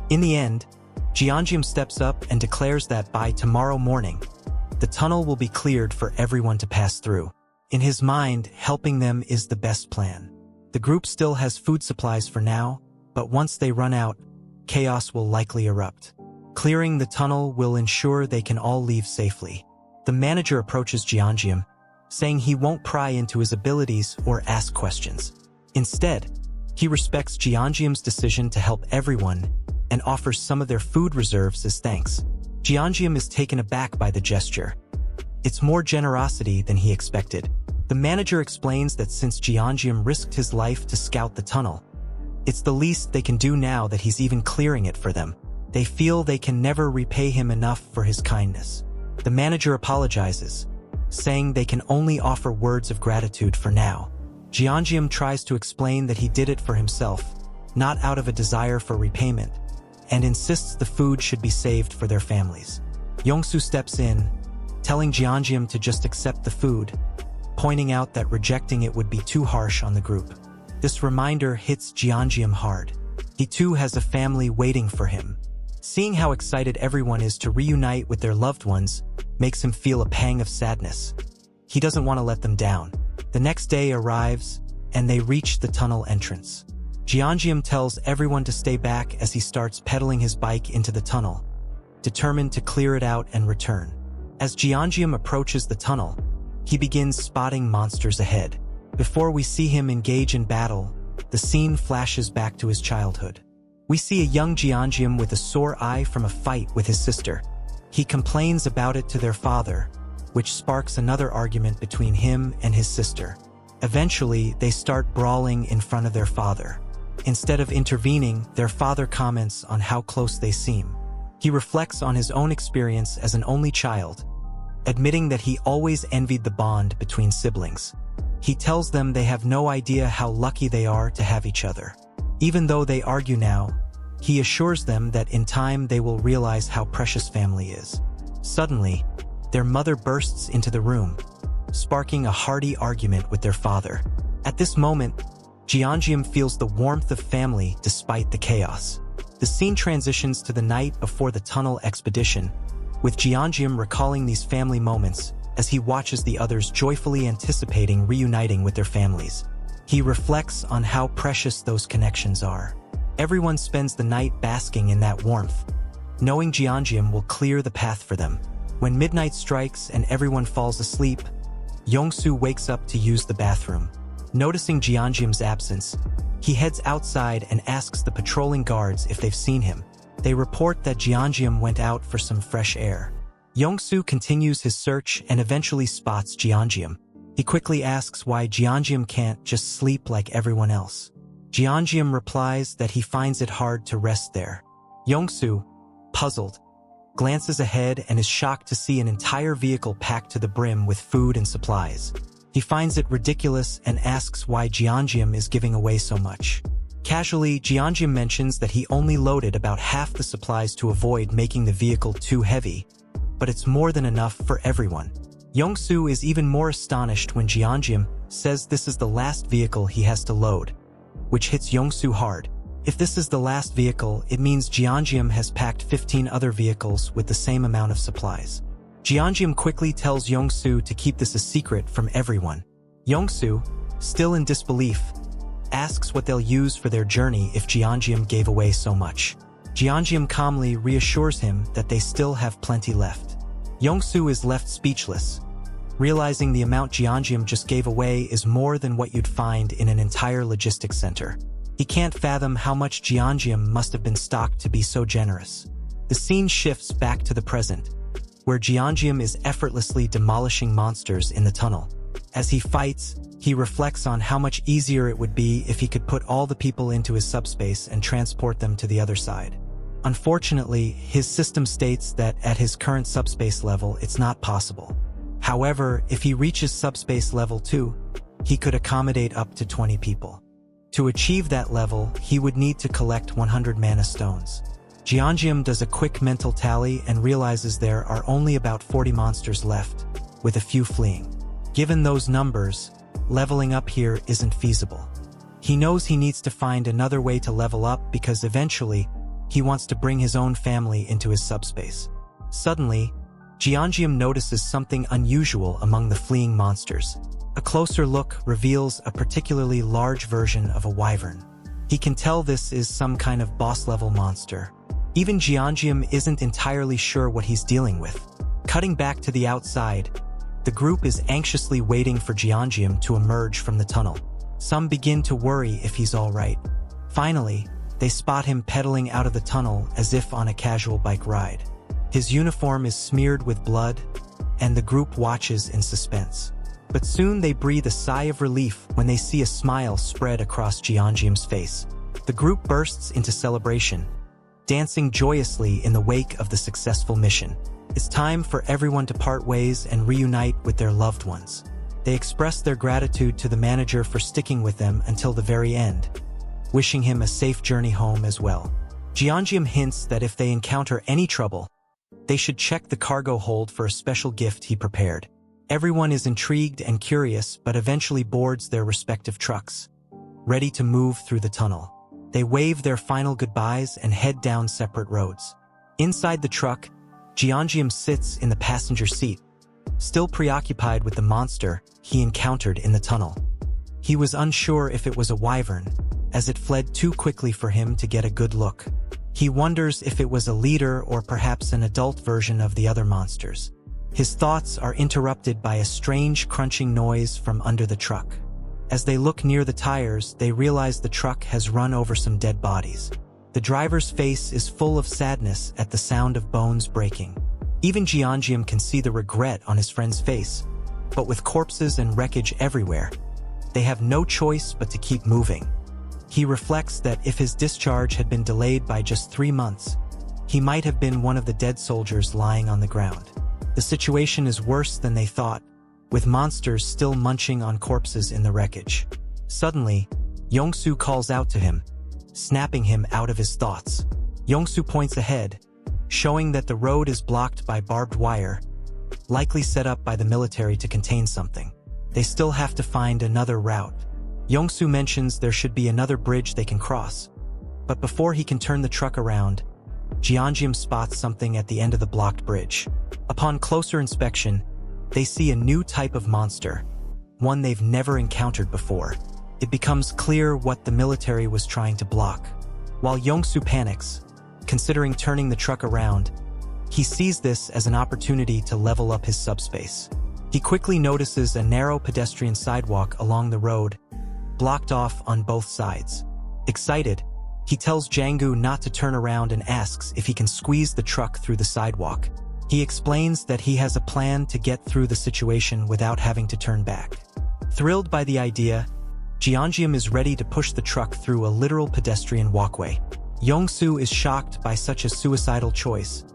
In the end, Jian steps up and declares that by tomorrow morning, the tunnel will be cleared for everyone to pass through. In his mind, helping them is the best plan. The group still has food supplies for now, but once they run out, chaos will likely erupt. Clearing the tunnel will ensure they can all leave safely. The manager approaches Jian, saying he won't pry into his abilities or ask questions. Instead, he respects Jian's decision to help everyone and offers some of their food reserves as thanks. Jian is taken aback by the gesture. It's more generosity than he expected. The manager explains that since Jian risked his life to scout the tunnel, it's the least they can do now that he's even clearing it for them. They feel they can never repay him enough for his kindness. The manager apologizes, saying they can only offer words of gratitude for now. Jian tries to explain that he did it for himself, not out of a desire for repayment, and insists the food should be saved for their families. Yongsu steps in, telling Jian to just accept the food, pointing out that rejecting it would be too harsh on the group. This reminder hits Jian hard. He too has a family waiting for him. Seeing how excited everyone is to reunite with their loved ones makes him feel a pang of sadness. He doesn't want to let them down. The next day arrives, and they reach the tunnel entrance. Jian tells everyone to stay back as he starts pedaling his bike into the tunnel, determined to clear it out and return. As Jian approaches the tunnel, he begins spotting monsters ahead. Before we see him engage in battle, the scene flashes back to his childhood. We see a young Jian with a sore eye from a fight with his sister. He complains about it to their father, which sparks another argument between him and his sister. Eventually, they start brawling in front of their father. Instead of intervening, their father comments on how close they seem. He reflects on his own experience as an only child, admitting that he always envied the bond between siblings. He tells them they have no idea how lucky they are to have each other. Even though they argue now, he assures them that in time they will realize how precious family is. Suddenly, their mother bursts into the room, sparking a hearty argument with their father. At this moment, Jian feels the warmth of family despite the chaos. The scene transitions to the night before the tunnel expedition, with Jian recalling these family moments as he watches the others joyfully anticipating reuniting with their families. He reflects on how precious those connections are. Everyone spends the night basking in that warmth, knowing Jian will clear the path for them. When midnight strikes and everyone falls asleep, Yongsu wakes up to use the bathroom. Noticing Jian's absence, he heads outside and asks the patrolling guards if they've seen him. They report that Jian went out for some fresh air. Yongsu continues his search and eventually spots Jian. He quickly asks why Jian can't just sleep like everyone else. Jian replies that he finds it hard to rest there. Yongsu, puzzled, glances ahead and is shocked to see an entire vehicle packed to the brim with food and supplies. He finds it ridiculous and asks why Jian is giving away so much. Casually, Jian mentions that he only loaded about half the supplies to avoid making the vehicle too heavy, but it's more than enough for everyone. Yongsu is even more astonished when Jian says this is the last vehicle he has to load, which hits Yongsu hard. If this is the last vehicle, it means Jian has packed 15 other vehicles with the same amount of supplies. Jian quickly tells Yongsu to keep this a secret from everyone. Yongsu, still in disbelief, asks what they'll use for their journey if Jian gave away so much. Jian calmly reassures him that they still have plenty left. Yongsu is left speechless, realizing the amount Jian just gave away is more than what you'd find in an entire logistics center. He can't fathom how much Jian must have been stocked to be so generous. The scene shifts back to the present, where Jian is effortlessly demolishing monsters in the tunnel. As he fights, he reflects on how much easier it would be if he could put all the people into his subspace and transport them to the other side. Unfortunately, his system states that at his current subspace level, it's not possible. However, if he reaches subspace level 2, he could accommodate up to 20 people. To achieve that level, he would need to collect 100 mana stones. Jian does a quick mental tally and realizes there are only about 40 monsters left, with a few fleeing. Given those numbers, leveling up here isn't feasible. He knows he needs to find another way to level up because eventually, he wants to bring his own family into his subspace. Suddenly, Jian notices something unusual among the fleeing monsters. A closer look reveals a particularly large version of a wyvern. He can tell this is some kind of boss-level monster. Even Jian isn't entirely sure what he's dealing with. Cutting back to the outside, the group is anxiously waiting for Jian to emerge from the tunnel. Some begin to worry if he's all right. Finally, they spot him pedaling out of the tunnel as if on a casual bike ride. His uniform is smeared with blood, and the group watches in suspense. But soon they breathe a sigh of relief when they see a smile spread across Jian's face. The group bursts into celebration, dancing joyously in the wake of the successful mission. It's time for everyone to part ways and reunite with their loved ones. They express their gratitude to the manager for sticking with them until the very end, wishing him a safe journey home as well. Jian hints that if they encounter any trouble, they should check the cargo hold for a special gift he prepared. Everyone is intrigued and curious but eventually boards their respective trucks, ready to move through the tunnel. They wave their final goodbyes and head down separate roads. Inside the truck, Jian sits in the passenger seat, still preoccupied with the monster he encountered in the tunnel. He was unsure if it was a wyvern, as it fled too quickly for him to get a good look. He wonders if it was a leader or perhaps an adult version of the other monsters. His thoughts are interrupted by a strange crunching noise from under the truck. As they look near the tires, they realize the truck has run over some dead bodies. The driver's face is full of sadness at the sound of bones breaking. Even Jian can see the regret on his friend's face, but with corpses and wreckage everywhere, they have no choice but to keep moving. He reflects that if his discharge had been delayed by just 3 months, he might have been one of the dead soldiers lying on the ground. The situation is worse than they thought, with monsters still munching on corpses in the wreckage. Suddenly, Yongsu calls out to him, snapping him out of his thoughts. Yongsu points ahead, showing that the road is blocked by barbed wire, likely set up by the military to contain something. They still have to find another route. Yongsu mentions there should be another bridge they can cross, but before he can turn the truck around, Jian spots something at the end of the blocked bridge. Upon closer inspection, they see a new type of monster, one they've never encountered before. It becomes clear what the military was trying to block. While Yongsu panics, considering turning the truck around, he sees this as an opportunity to level up his subspace. He quickly notices a narrow pedestrian sidewalk along the road, blocked off on both sides. Excited, he tells Jangu not to turn around and asks if he can squeeze the truck through the sidewalk. He explains that he has a plan to get through the situation without having to turn back. Thrilled by the idea, Jian is ready to push the truck through a literal pedestrian walkway. Yongsu is shocked by such a suicidal choice,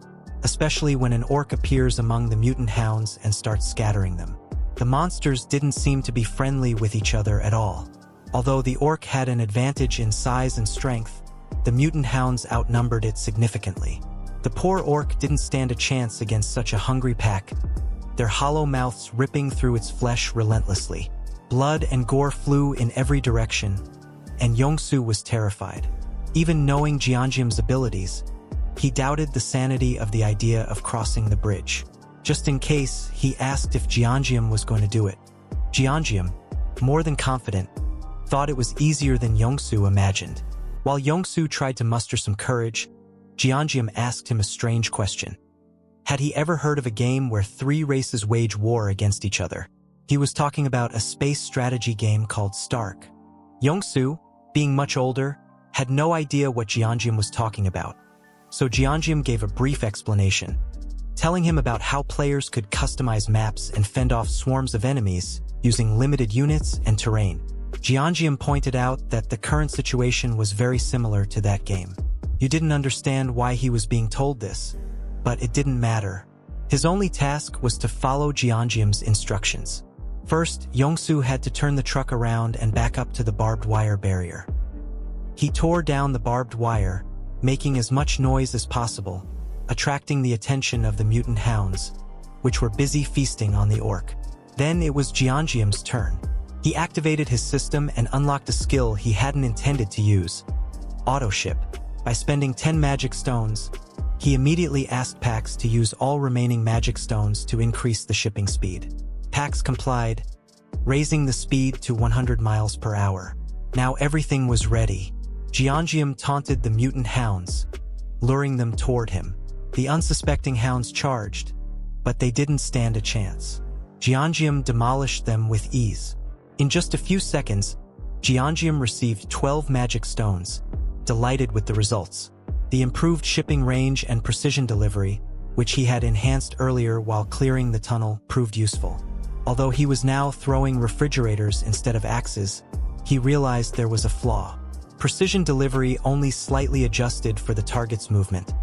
especially when an orc appears among the mutant hounds and starts scattering them. The monsters didn't seem to be friendly with each other at all. Although the orc had an advantage in size and strength, the mutant hounds outnumbered it significantly. The poor orc didn't stand a chance against such a hungry pack, their hollow mouths ripping through its flesh relentlessly. Blood and gore flew in every direction, and Yongsu was terrified. Even knowing Jianjiam's abilities, he doubted the sanity of the idea of crossing the bridge. Just in case, he asked if Jianjiam was going to do it. Jianjiam, more than confident, thought it was easier than Yongsu imagined. While Yongsu tried to muster some courage, Jianjiam asked him a strange question. Had he ever heard of a game where 3 races wage war against each other? He was talking about a space strategy game called Stark. Yongsu, being much older, had no idea what Jianjiam was talking about. So Jianjiam gave a brief explanation, telling him about how players could customize maps and fend off swarms of enemies using limited units and terrain. Jianjiam pointed out that the current situation was very similar to that game. You didn't understand why he was being told this, but it didn't matter. His only task was to follow Jianjiam's instructions. First, Yongsu had to turn the truck around and back up to the barbed wire barrier. He tore down the barbed wire, making as much noise as possible, attracting the attention of the mutant hounds, which were busy feasting on the orc. Then it was Jianjiam's turn. He activated his system and unlocked a skill he hadn't intended to use, auto-ship. By spending 10 magic stones, he immediately asked Pax to use all remaining magic stones to increase the shipping speed. Pax complied, raising the speed to 100 miles per hour. Now everything was ready. Jianjiam taunted the mutant hounds, luring them toward him. The unsuspecting hounds charged, but they didn't stand a chance. Jianjiam demolished them with ease. In just a few seconds, Jianjiam received 12 magic stones, delighted with the results. The improved shipping range and precision delivery, which he had enhanced earlier while clearing the tunnel, proved useful. Although he was now throwing refrigerators instead of axes, he realized there was a flaw. Precision delivery only slightly adjusted for the target's movement.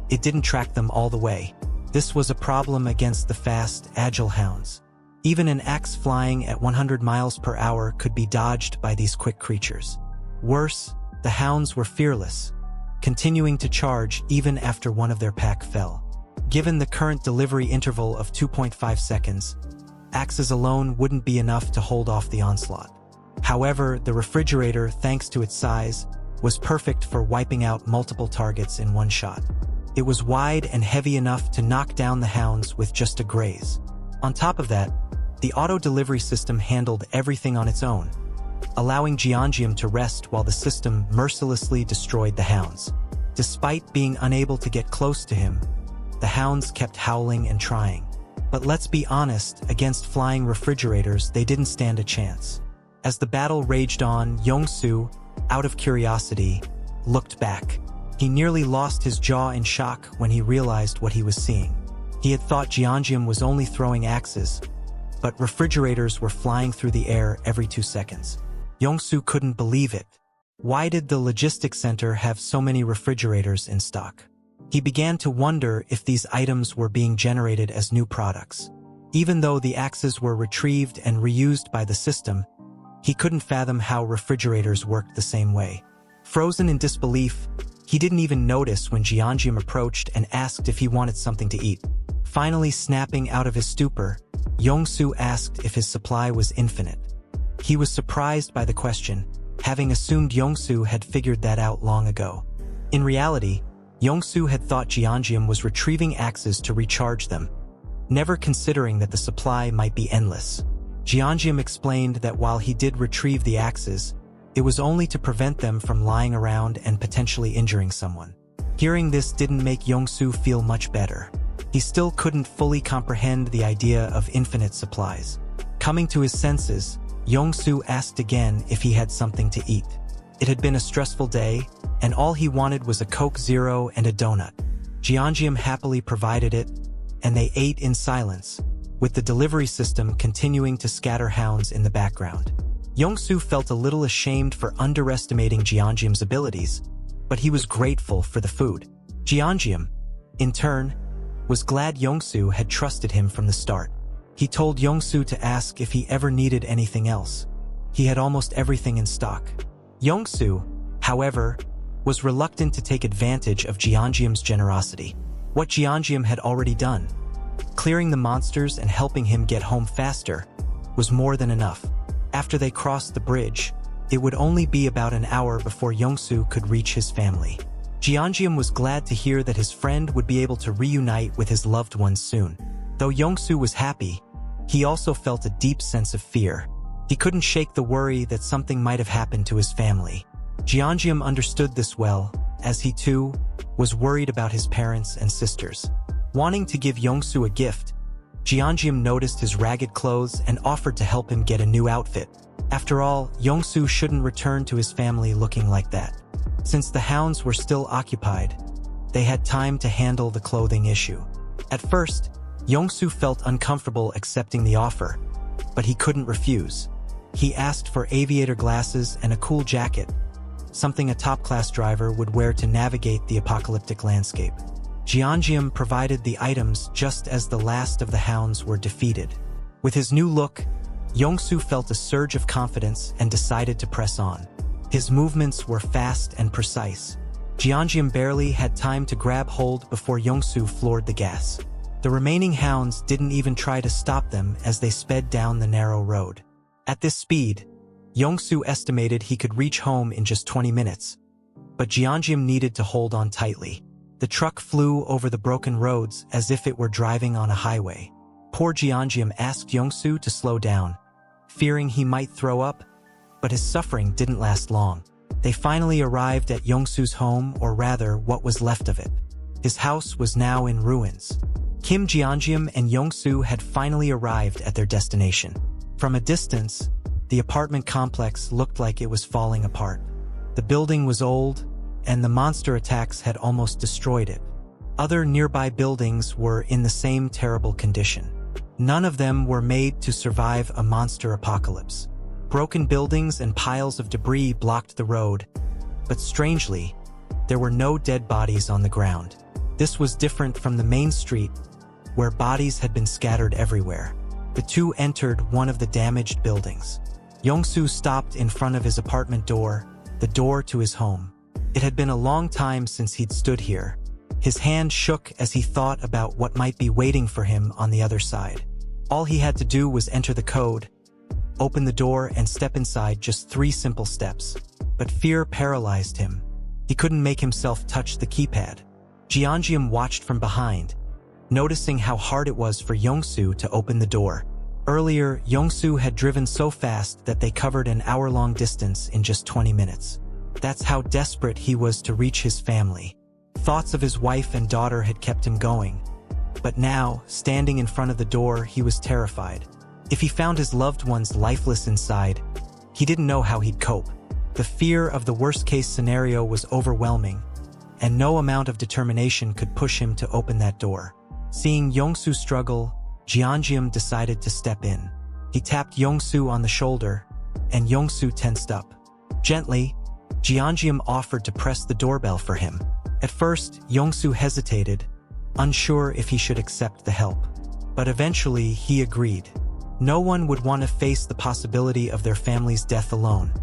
It didn't track them all the way. This was a problem against the fast, agile hounds. Even an axe flying at 100 miles per hour could be dodged by these quick creatures. Worse, the hounds were fearless, continuing to charge even after one of their pack fell. Given the current delivery interval of 2.5 seconds, axes alone wouldn't be enough to hold off the onslaught. However, the refrigerator, thanks to its size, was perfect for wiping out multiple targets in one shot. It was wide and heavy enough to knock down the hounds with just a graze. On top of that, the auto-delivery system handled everything on its own, allowing Jianjiam to rest while the system mercilessly destroyed the hounds. Despite being unable to get close to him, the hounds kept howling and trying. But let's be honest, against flying refrigerators, they didn't stand a chance. As the battle raged on, Yongsu, out of curiosity, looked back. He nearly lost his jaw in shock when he realized what he was seeing. He had thought Jianjiam was only throwing axes, but refrigerators were flying through the air every 2 seconds. Yongsu couldn't believe it. Why did the logistics center have so many refrigerators in stock? He began to wonder if these items were being generated as new products. Even though the axes were retrieved and reused by the system, he couldn't fathom how refrigerators worked the same way. Frozen in disbelief, he didn't even notice when Jianjiam approached and asked if he wanted something to eat. Finally snapping out of his stupor, Yongsu asked if his supply was infinite. He was surprised by the question, having assumed Yongsu had figured that out long ago. In reality, Yongsu had thought Jianjiam was retrieving axes to recharge them, never considering that the supply might be endless. Jianjiam explained that while he did retrieve the axes, it was only to prevent them from lying around and potentially injuring someone. Hearing this didn't make Yongsu feel much better. He still couldn't fully comprehend the idea of infinite supplies. Coming to his senses, Yongsu asked again if he had something to eat. It had been a stressful day, and all he wanted was a Coke Zero and a donut. Jianjiam happily provided it, and they ate in silence, with the delivery system continuing to scatter hounds in the background. Yongsu felt a little ashamed for underestimating Jianjiam's abilities, but he was grateful for the food. Jianjiam, in turn, was glad Yongsu had trusted him from the start. He told Yongsu to ask if he ever needed anything else. He had almost everything in stock. Yongsu, however, was reluctant to take advantage of Jianjiam's generosity. What Jianjiam had already done, Clearing the monsters and helping him get home faster was more than enough. After they crossed the bridge, it would only be about an hour before Yongsu could reach his family. Jian was glad to hear that his friend would be able to reunite with his loved ones soon. Though Yongsu was happy, he also felt a deep sense of fear. He couldn't shake the worry that something might have happened to his family. Jian understood this well, as he too was worried about his parents and sisters. Wanting to give Yongsu a gift, Jian noticed his ragged clothes and offered to help him get a new outfit. After all, Yongsu shouldn't return to his family looking like that. Since the hounds were still occupied, they had time to handle the clothing issue. At first, Yongsu felt uncomfortable accepting the offer, but he couldn't refuse. He asked for aviator glasses and a cool jacket, something a top-class driver would wear to navigate the apocalyptic landscape. Jian provided the items just as the last of the hounds were defeated. With his new look, Yongsu felt a surge of confidence and decided to press on. His movements were fast and precise. Jian barely had time to grab hold before Yongsu floored the gas. The remaining hounds didn't even try to stop them as they sped down the narrow road. At this speed, Yongsu estimated he could reach home in just 20 minutes. But Jian needed to hold on tightly. The truck flew over the broken roads as if it were driving on a highway. Poor Jian asked Yongsu to slow down, fearing he might throw up, but his suffering didn't last long. They finally arrived at Yongsu's home, or rather, what was left of it. His house was now in ruins. Jian and Yongsu had finally arrived at their destination. From a distance, the apartment complex looked like it was falling apart. The building was old, and the monster attacks had almost destroyed it. Other nearby buildings were in the same terrible condition. None of them were made to survive a monster apocalypse. Broken buildings and piles of debris blocked the road, but strangely, there were no dead bodies on the ground. This was different from the main street, where bodies had been scattered everywhere. The two entered one of the damaged buildings. Yongsu stopped in front of his apartment door, the door to his home. It had been a long time since he'd stood here. His hand shook as he thought about what might be waiting for him on the other side. All he had to do was enter the code, open the door, and step inside, just 3 simple steps. But fear paralyzed him. He couldn't make himself touch the keypad. Jian watched from behind, noticing how hard it was for Yongsu to open the door. Earlier, Yongsu had driven so fast that they covered an hour-long distance in just 20 minutes. That's how desperate he was to reach his family. Thoughts of his wife and daughter had kept him going. But now, standing in front of the door, he was terrified. If he found his loved ones lifeless inside, he didn't know how he'd cope. The fear of the worst-case scenario was overwhelming, and no amount of determination could push him to open that door. Seeing Yongsu struggle, Jian decided to step in. He tapped Yongsu on the shoulder, and Yongsu tensed up. Gently, Jian offered to press the doorbell for him. At first, Yongsu hesitated, unsure if he should accept the help. But eventually, he agreed. No one would want to face the possibility of their family's death alone,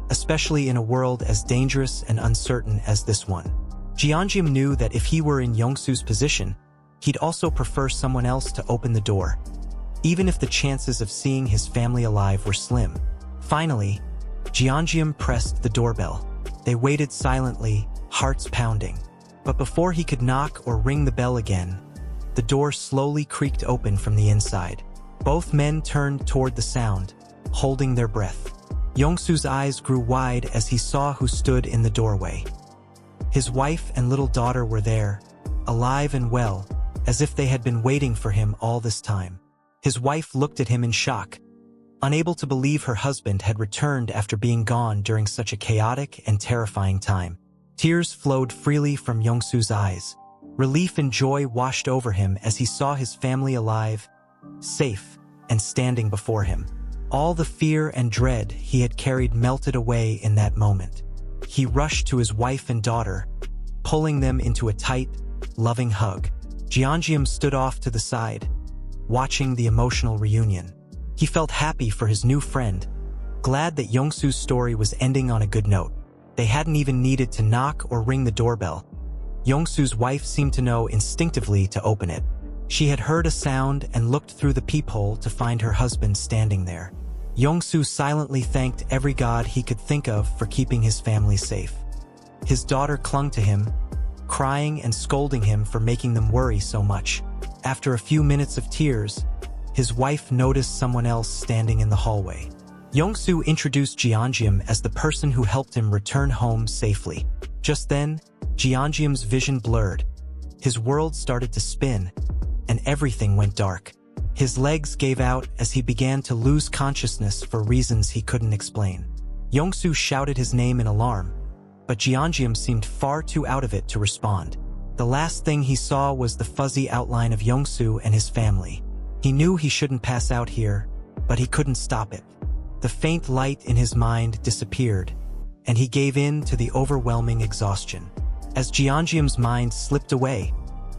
especially in a world as dangerous and uncertain as this one. Jian knew that if he were in Yongsu's position, he'd also prefer someone else to open the door, even if the chances of seeing his family alive were slim. Finally, Jian pressed the doorbell. They waited silently, hearts pounding. But before he could knock or ring the bell again, the door slowly creaked open from the inside. Both men turned toward the sound, holding their breath. Yongsu's eyes grew wide as he saw who stood in the doorway. His wife and little daughter were there, alive and well, as if they had been waiting for him all this time. His wife looked at him in shock, unable to believe her husband had returned after being gone during such a chaotic and terrifying time. Tears flowed freely from Yongsu's eyes. Relief and joy washed over him as he saw his family alive, safe, and standing before him. All the fear and dread he had carried melted away in that moment. He rushed to his wife and daughter, pulling them into a tight, loving hug. Jian stood off to the side, watching the emotional reunion. He felt happy for his new friend, glad that Yongsu's story was ending on a good note. They hadn't even needed to knock or ring the doorbell. Yongsu's wife seemed to know instinctively to open it. She had heard a sound and looked through the peephole to find her husband standing there. Yongsu silently thanked every god he could think of for keeping his family safe. His daughter clung to him, crying and scolding him for making them worry so much. After a few minutes of tears, his wife noticed someone else standing in the hallway. Yongsu introduced Jian as the person who helped him return home safely. Just then, Jian's vision blurred. His world started to spin, and everything went dark. His legs gave out as he began to lose consciousness for reasons he couldn't explain. Yongsu shouted his name in alarm, but Jian seemed far too out of it to respond. The last thing he saw was the fuzzy outline of Yongsu and his family. He knew he shouldn't pass out here, but he couldn't stop it. The faint light in his mind disappeared, and he gave in to the overwhelming exhaustion. As Jian's mind slipped away,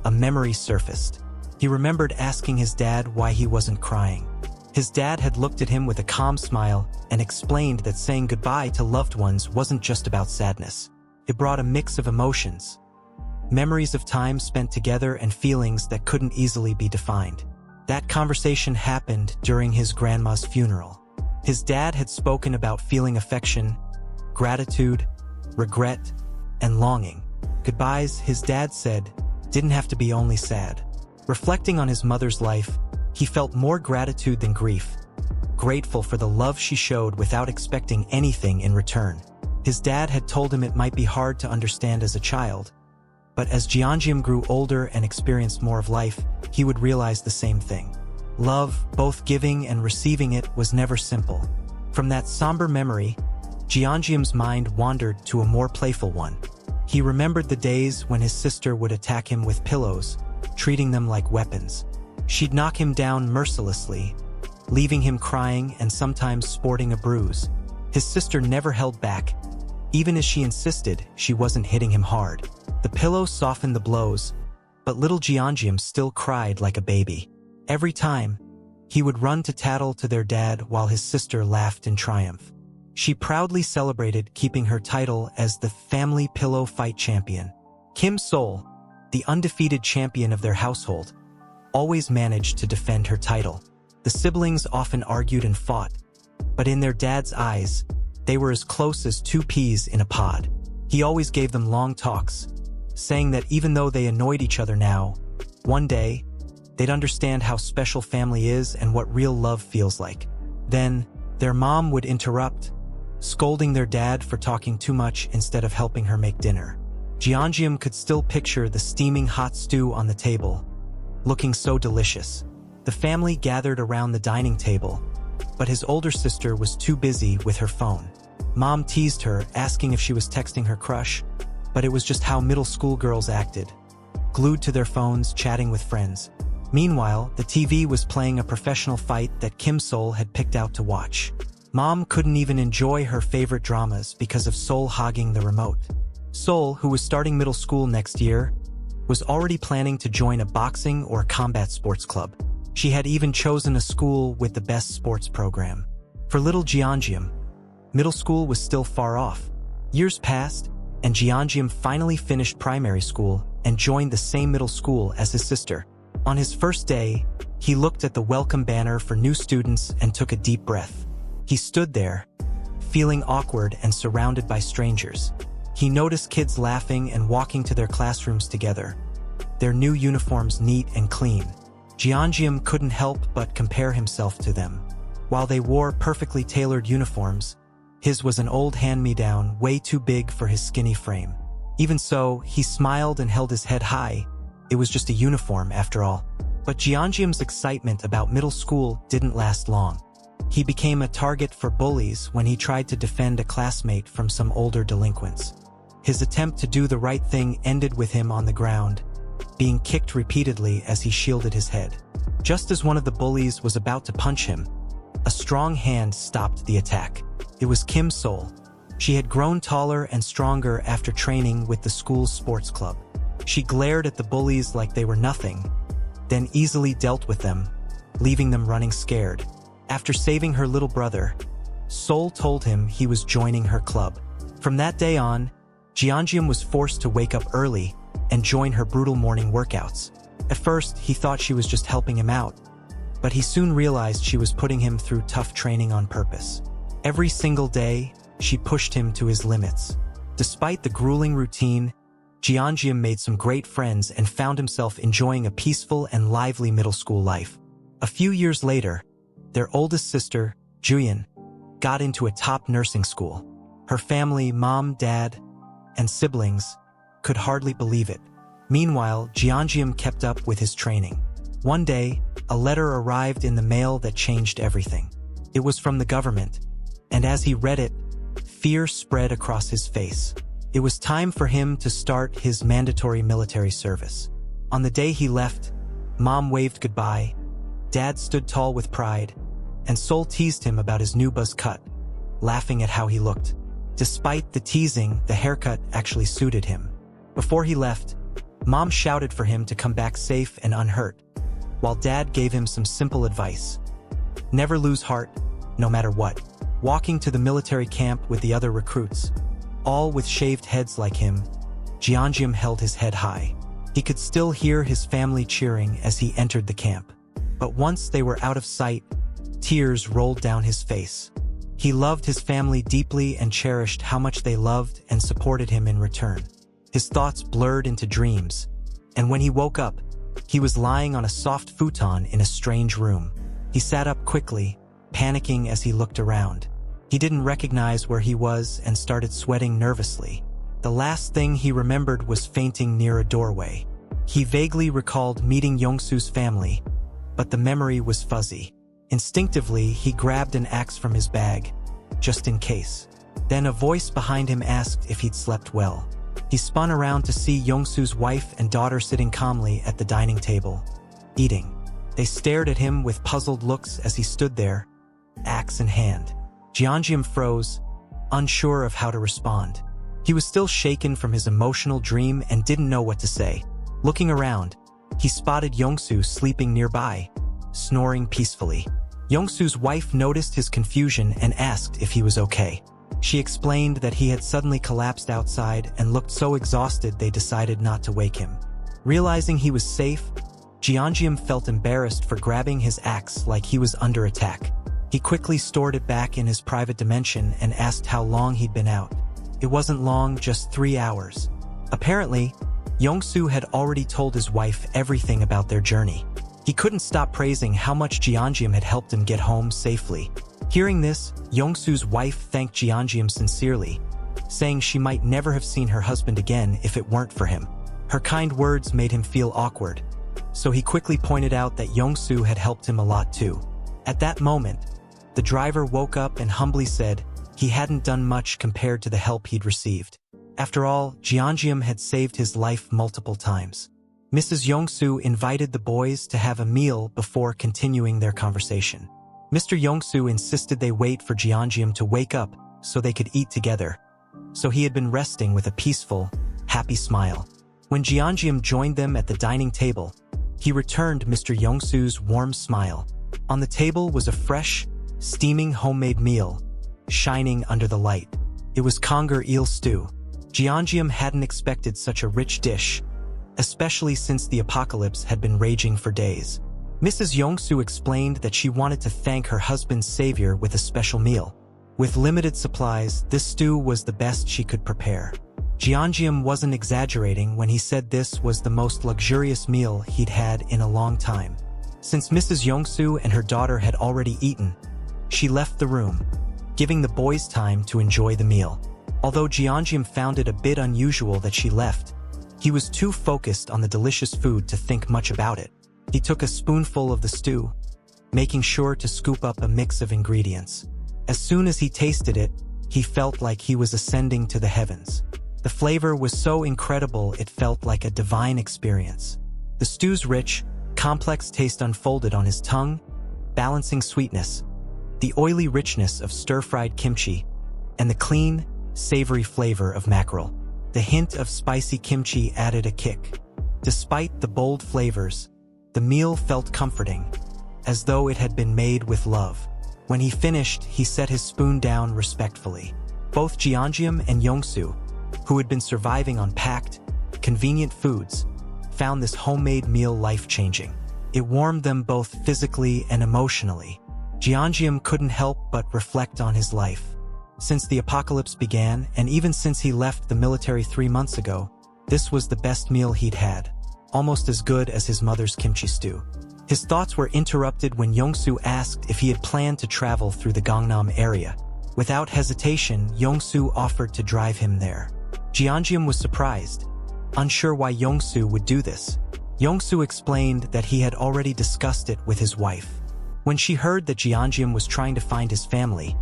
a memory surfaced. He remembered asking his dad why he wasn't crying. His dad had looked at him with a calm smile and explained that saying goodbye to loved ones wasn't just about sadness. It brought a mix of emotions. Memories of time spent together and feelings that couldn't easily be defined. That conversation happened during his grandma's funeral. His dad had spoken about feeling affection, gratitude, regret, and longing. Goodbyes, his dad said, didn't have to be only sad. Reflecting on his mother's life, he felt more gratitude than grief, grateful for the love she showed without expecting anything in return. His dad had told him it might be hard to understand as a child, but as Jian grew older and experienced more of life, he would realize the same thing. Love, both giving and receiving it, was never simple. From that somber memory, Jian's mind wandered to a more playful one. He remembered the days when his sister would attack him with pillows, treating them like weapons. She'd knock him down mercilessly, leaving him crying and sometimes sporting a bruise. His sister never held back. Even as she insisted, she wasn't hitting him hard. The pillow softened the blows, but little Jian still cried like a baby. Every time, he would run to tattle to their dad while his sister laughed in triumph. She proudly celebrated keeping her title as the family pillow fight champion. Kim Sol, the undefeated champion of their household, always managed to defend her title. The siblings often argued and fought, but in their dad's eyes, they were as close as two peas in a pod. He always gave them long talks, saying that even though they annoyed each other now, one day, they'd understand how special family is and what real love feels like. Then, their mom would interrupt, scolding their dad for talking too much instead of helping her make dinner. Jian could still picture the steaming hot stew on the table, looking so delicious. The family gathered around the dining table, but his older sister was too busy with her phone. Mom teased her, asking if she was texting her crush, but it was just how middle school girls acted, glued to their phones, chatting with friends. Meanwhile, the TV was playing a professional fight that Kim Sol had picked out to watch. Mom couldn't even enjoy her favorite dramas because of Sol hogging the remote. Sol, who was starting middle school next year, was already planning to join a boxing or combat sports club. She had even chosen a school with the best sports program. For little Jian, middle school was still far off. Years passed, and Jian finally finished primary school and joined the same middle school as his sister. On his first day, he looked at the welcome banner for new students and took a deep breath. He stood there, feeling awkward and surrounded by strangers. He noticed kids laughing and walking to their classrooms together, their new uniforms neat and clean. Jian couldn't help but compare himself to them. While they wore perfectly tailored uniforms, his was an old hand-me-down, way too big for his skinny frame. Even so, he smiled and held his head high. It was just a uniform, after all. But Jian's excitement about middle school didn't last long. He became a target for bullies when he tried to defend a classmate from some older delinquents. His attempt to do the right thing ended with him on the ground, being kicked repeatedly as he shielded his head. Just as one of the bullies was about to punch him, a strong hand stopped the attack. It was Kim Sol. She had grown taller and stronger after training with the school's sports club. She glared at the bullies like they were nothing, then easily dealt with them, leaving them running scared. After saving her little brother, Sol told him he was joining her club. From that day on, Jian was forced to wake up early and join her brutal morning workouts. At first, he thought she was just helping him out, but he soon realized she was putting him through tough training on purpose. Every single day, she pushed him to his limits. Despite the grueling routine, Jian made some great friends and found himself enjoying a peaceful and lively middle school life. A few years later, their oldest sister, Jian, got into a top nursing school. Her family, mom, dad, and siblings, could hardly believe it. Meanwhile, Jian kept up with his training. One day, a letter arrived in the mail that changed everything. It was from the government, and as he read it, fear spread across his face. It was time for him to start his mandatory military service. On the day he left, Mom waved goodbye, Dad stood tall with pride, and Sol teased him about his new buzz cut, laughing at how he looked. Despite the teasing, the haircut actually suited him. Before he left, Mom shouted for him to come back safe and unhurt, while Dad gave him some simple advice. Never lose heart, no matter what. Walking to the military camp with the other recruits, all with shaved heads like him, Jian held his head high. He could still hear his family cheering as he entered the camp. But once they were out of sight, tears rolled down his face. He loved his family deeply and cherished how much they loved and supported him in return. His thoughts blurred into dreams, and when he woke up, he was lying on a soft futon in a strange room. He sat up quickly, panicking as he looked around. He didn't recognize where he was and started sweating nervously. The last thing he remembered was fainting near a doorway. He vaguely recalled meeting Yongsu's family, but the memory was fuzzy. Instinctively, he grabbed an axe from his bag, just in case. Then a voice behind him asked if he'd slept well. He spun around to see Yongsu's wife and daughter sitting calmly at the dining table, eating. They stared at him with puzzled looks as he stood there, axe in hand. Jian froze, unsure of how to respond. He was still shaken from his emotional dream and didn't know what to say. Looking around, he spotted Yongsu sleeping nearby, snoring peacefully. Yongsu's wife noticed his confusion and asked if he was okay. She explained that he had suddenly collapsed outside and looked so exhausted they decided not to wake him. Realizing he was safe, Jian felt embarrassed for grabbing his axe like he was under attack. He quickly stored it back in his private dimension and asked how long he'd been out. It wasn't long, just 3 hours. Apparently, Yongsu had already told his wife everything about their journey. He couldn't stop praising how much Jian had helped him get home safely. Hearing this, Yongsu's wife thanked Jian sincerely, saying she might never have seen her husband again if it weren't for him. Her kind words made him feel awkward, so he quickly pointed out that Yongsu had helped him a lot too. At that moment, the driver woke up and humbly said he hadn't done much compared to the help he'd received. After all, Jian had saved his life multiple times. Mrs. Yongsu invited the boys to have a meal before continuing their conversation. Mr. Yongsu insisted they wait for Jian to wake up so they could eat together, so he had been resting with a peaceful, happy smile. When Jian joined them at the dining table, he returned Mr. Yongsu's warm smile. On the table was a fresh, steaming homemade meal, shining under the light. It was conger eel stew. Jian hadn't expected such a rich dish, especially since the apocalypse had been raging for days. Mrs. Yongsu explained that she wanted to thank her husband's savior with a special meal. With limited supplies, this stew was the best she could prepare. Jian wasn't exaggerating when he said this was the most luxurious meal he'd had in a long time. Since Mrs. Yongsu and her daughter had already eaten, she left the room, giving the boys time to enjoy the meal. Although Jian found it a bit unusual that she left, he was too focused on the delicious food to think much about it. He took a spoonful of the stew, making sure to scoop up a mix of ingredients. As soon as he tasted it, he felt like he was ascending to the heavens. The flavor was so incredible it felt like a divine experience. The stew's rich, complex taste unfolded on his tongue, balancing sweetness, the oily richness of stir-fried kimchi, and the clean, savory flavor of mackerel. The hint of spicy kimchi added a kick. Despite the bold flavors, the meal felt comforting, as though it had been made with love. When he finished, he set his spoon down respectfully. Both Jian and Yongsu, who had been surviving on packed, convenient foods, found this homemade meal life-changing. It warmed them both physically and emotionally. Jian couldn't help but reflect on his life. Since the apocalypse began, and even since he left the military 3 months ago, this was the best meal he'd had, almost as good as his mother's kimchi stew. His thoughts were interrupted when Yongsu asked if he had planned to travel through the Gangnam area. Without hesitation, Yongsu offered to drive him there. Jian was surprised, unsure why Yongsu would do this. Yongsu explained that he had already discussed it with his wife. When she heard that Jian was trying to find his family,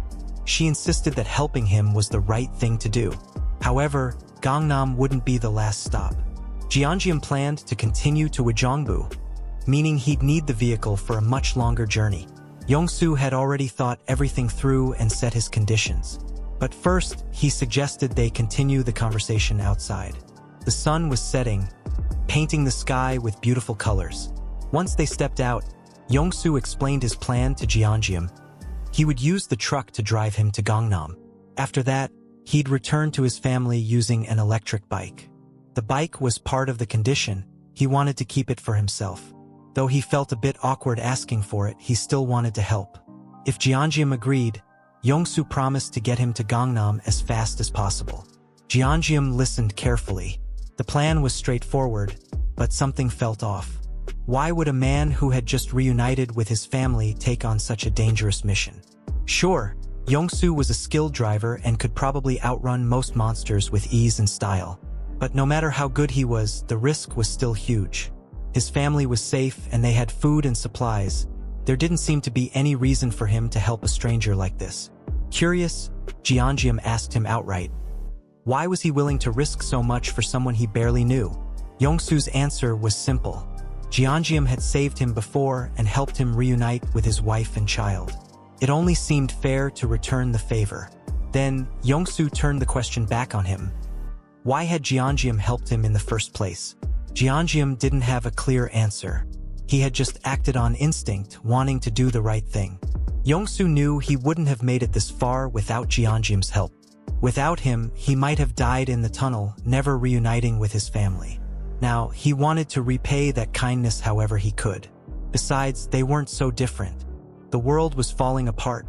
she insisted that helping him was the right thing to do. However, Gangnam wouldn't be the last stop. Jian planned to continue to Ujeongbu, meaning he'd need the vehicle for a much longer journey. Yongsu had already thought everything through and set his conditions. But first, he suggested they continue the conversation outside. The sun was setting, painting the sky with beautiful colors. Once they stepped out, Yongsu explained his plan to Jian. He would use the truck to drive him to Gangnam. After that, he'd return to his family using an electric bike. The bike was part of the condition. He wanted to keep it for himself. Though he felt a bit awkward asking for it, he still wanted to help. If Jian agreed, Yongsu promised to get him to Gangnam as fast as possible. Jian listened carefully. The plan was straightforward, but something felt off. Why would a man who had just reunited with his family take on such a dangerous mission? Sure, Yongsu was a skilled driver and could probably outrun most monsters with ease and style. But no matter how good he was, the risk was still huge. His family was safe and they had food and supplies. There didn't seem to be any reason for him to help a stranger like this. Curious, Jian asked him outright. Why was he willing to risk so much for someone he barely knew? Yongsu's answer was simple. Jian had saved him before and helped him reunite with his wife and child. It only seemed fair to return the favor. Then, Yongsu turned the question back on him. Why had Jian helped him in the first place? Jian didn't have a clear answer. He had just acted on instinct, wanting to do the right thing. Yongsu knew he wouldn't have made it this far without Jian's help. Without him, he might have died in the tunnel, never reuniting with his family. Now, he wanted to repay that kindness however he could. Besides, they weren't so different. The world was falling apart,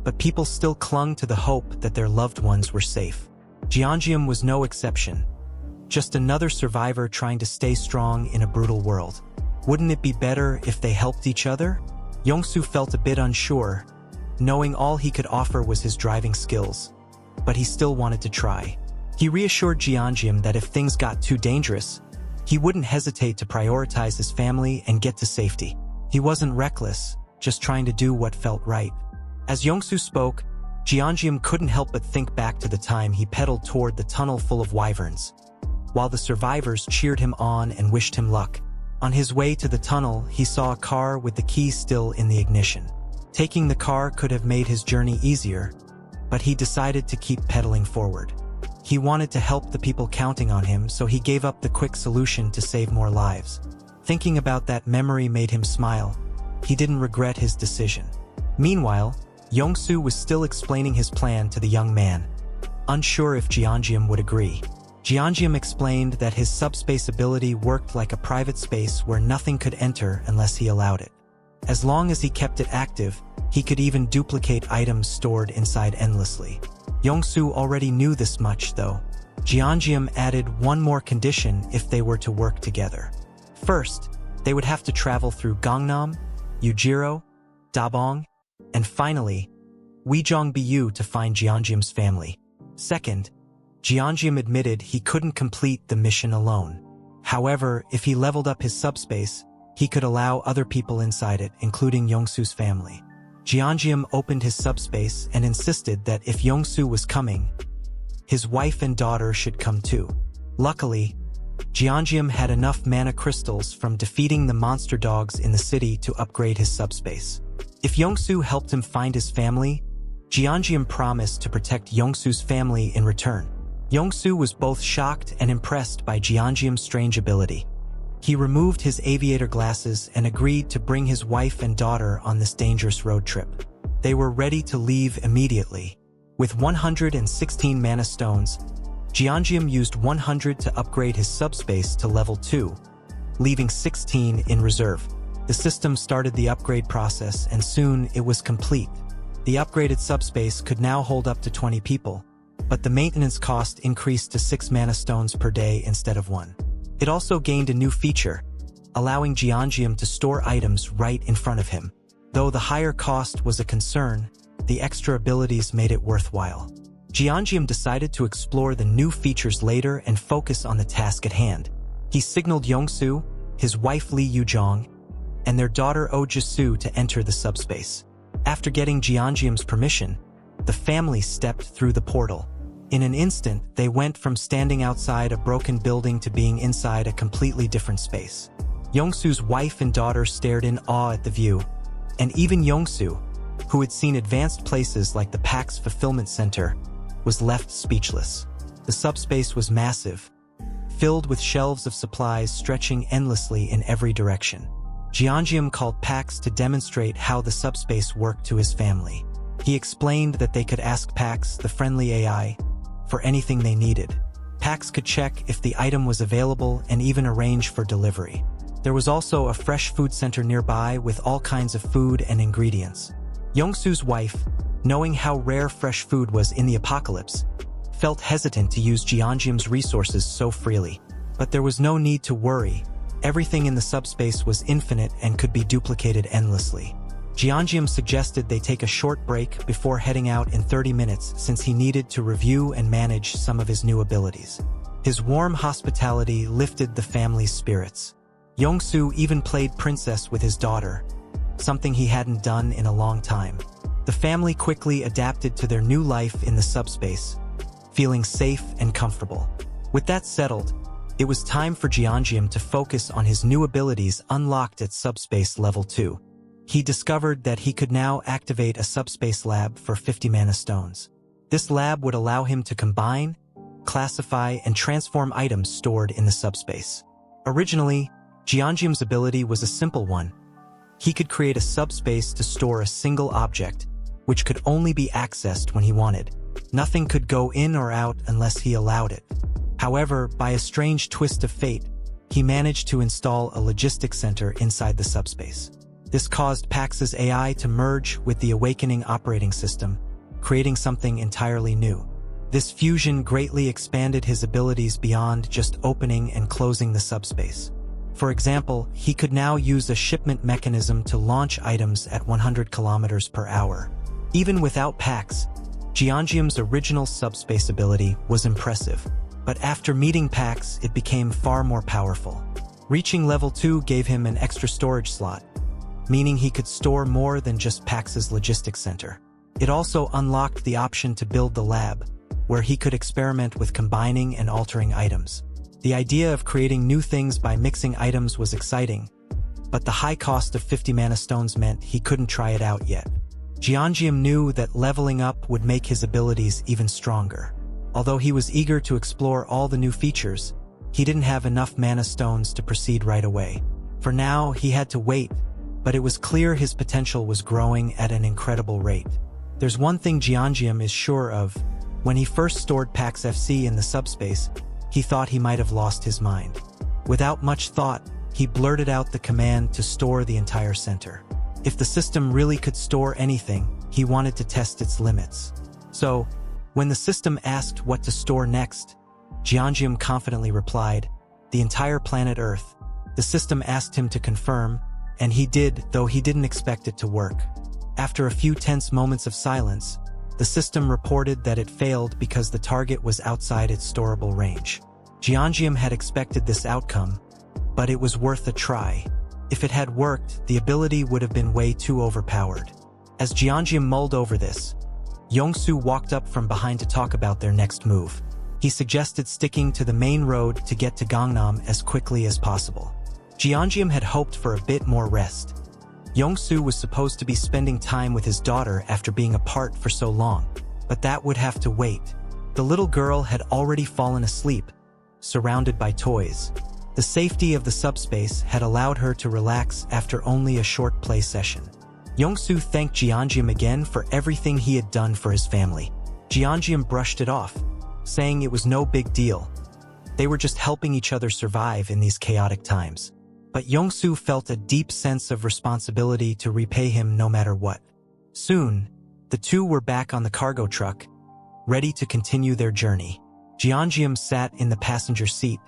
but people still clung to the hope that their loved ones were safe. Jian was no exception. Just another survivor trying to stay strong in a brutal world. Wouldn't it be better if they helped each other? Yongsu felt a bit unsure, knowing all he could offer was his driving skills. But he still wanted to try. He reassured Jian that if things got too dangerous, he wouldn't hesitate to prioritize his family and get to safety. He wasn't reckless, just trying to do what felt right. As Yongsu spoke, Jian couldn't help but think back to the time he pedaled toward the tunnel full of wyverns, while the survivors cheered him on and wished him luck. On his way to the tunnel, he saw a car with the key still in the ignition. Taking the car could have made his journey easier, but he decided to keep pedaling forward. He wanted to help the people counting on him, so he gave up the quick solution to save more lives. Thinking about that memory made him smile. He didn't regret his decision. Meanwhile, Yongsu was still explaining his plan to the young man, unsure if Jian would agree. Jian explained that his subspace ability worked like a private space where nothing could enter unless he allowed it. As long as he kept it active, he could even duplicate items stored inside endlessly. Yongsu already knew this much, though. Jian added one more condition if they were to work together. First, they would have to travel through Gangnam, Yiro, Dabong, and finally, Ujeongbu to find Jian's family. Second, Jian admitted he couldn't complete the mission alone. However, if he leveled up his subspace, he could allow other people inside it, including Yongsu's family. Jian opened his subspace and insisted that if Yongsu was coming, his wife and daughter should come too. Luckily, Jian had enough mana crystals from defeating the monster dogs in the city to upgrade his subspace. If Yongsu helped him find his family, Jian promised to protect Yongsu's family in return. Yongsu was both shocked and impressed by Jian's strange ability. He removed his aviator glasses and agreed to bring his wife and daughter on this dangerous road trip. They were ready to leave immediately. With 116 mana stones, Jian used 100 to upgrade his subspace to level 2, leaving 16 in reserve. The system started the upgrade process, and soon it was complete. The upgraded subspace could now hold up to 20 people, but the maintenance cost increased to 6 mana stones per day instead of 1. It also gained a new feature, allowing Jian to store items right in front of him. Though the higher cost was a concern, the extra abilities made it worthwhile. Jian decided to explore the new features later and focus on the task at hand. He signaled Yongsu, his wife Li Yuzhong, and their daughter Oh Jisu to enter the subspace. After getting Jian's permission, the family stepped through the portal. In an instant, they went from standing outside a broken building to being inside a completely different space. Yongsu's wife and daughter stared in awe at the view, and even Yongsu, who had seen advanced places like the PAX Fulfillment Center, was left speechless. The subspace was massive, filled with shelves of supplies stretching endlessly in every direction. Jian called PAX to demonstrate how the subspace worked to his family. He explained that they could ask PAX, the friendly AI, for anything they needed. PAX could check if the item was available and even arrange for delivery. There was also a fresh food center nearby with all kinds of food and ingredients. Yongsu's wife, knowing how rare fresh food was in the apocalypse, felt hesitant to use Jian's resources so freely. But there was no need to worry. Everything in the subspace was infinite and could be duplicated endlessly. Jian suggested they take a short break before heading out in 30 minutes since he needed to review and manage some of his new abilities. His warm hospitality lifted the family's spirits. Yongsu even played princess with his daughter, something he hadn't done in a long time. The family quickly adapted to their new life in the subspace, feeling safe and comfortable. With that settled, it was time for Jian to focus on his new abilities unlocked at subspace level 2. He discovered that he could now activate a subspace lab for 50 mana stones. This lab would allow him to combine, classify, and transform items stored in the subspace. Originally, Jian's ability was a simple one. He could create a subspace to store a single object, which could only be accessed when he wanted. Nothing could go in or out unless he allowed it. However, by a strange twist of fate, he managed to install a logistics center inside the subspace. This caused PAX's AI to merge with the Awakening operating system, creating something entirely new. This fusion greatly expanded his abilities beyond just opening and closing the subspace. For example, he could now use a shipment mechanism to launch items at 100 kilometers per hour. Even without PAX, Jian's original subspace ability was impressive. But after meeting PAX, it became far more powerful. Reaching level 2 gave him an extra storage slot, meaning he could store more than just PAX's logistics center. It also unlocked the option to build the lab, where he could experiment with combining and altering items. The idea of creating new things by mixing items was exciting, but the high cost of 50 mana stones meant he couldn't try it out yet. Jian knew that leveling up would make his abilities even stronger. Although he was eager to explore all the new features, he didn't have enough mana stones to proceed right away. For now, he had to wait, but it was clear his potential was growing at an incredible rate. There's one thing Jian is sure of. When he first stored PAX FC in the subspace, he thought he might have lost his mind. Without much thought, he blurted out the command to store the entire center. If the system really could store anything, he wanted to test its limits. So, when the system asked what to store next, Jian confidently replied, "The entire planet Earth." The system asked him to confirm, and he did, though he didn't expect it to work. After a few tense moments of silence, the system reported that it failed because the target was outside its storable range. Jian had expected this outcome, but it was worth a try. If it had worked, the ability would have been way too overpowered. As Jian mulled over this, Yongsu walked up from behind to talk about their next move. He suggested sticking to the main road to get to Gangnam as quickly as possible. Jian had hoped for a bit more rest. Yongsu was supposed to be spending time with his daughter after being apart for so long, but that would have to wait. The little girl had already fallen asleep, surrounded by toys. The safety of the subspace had allowed her to relax after only a short play session. Yongsu thanked Jian again for everything he had done for his family. Jian brushed it off, saying it was no big deal. They were just helping each other survive in these chaotic times. but Yongsu felt a deep sense of responsibility to repay him no matter what. Soon, the two were back on the cargo truck, ready to continue their journey. Jian sat in the passenger seat,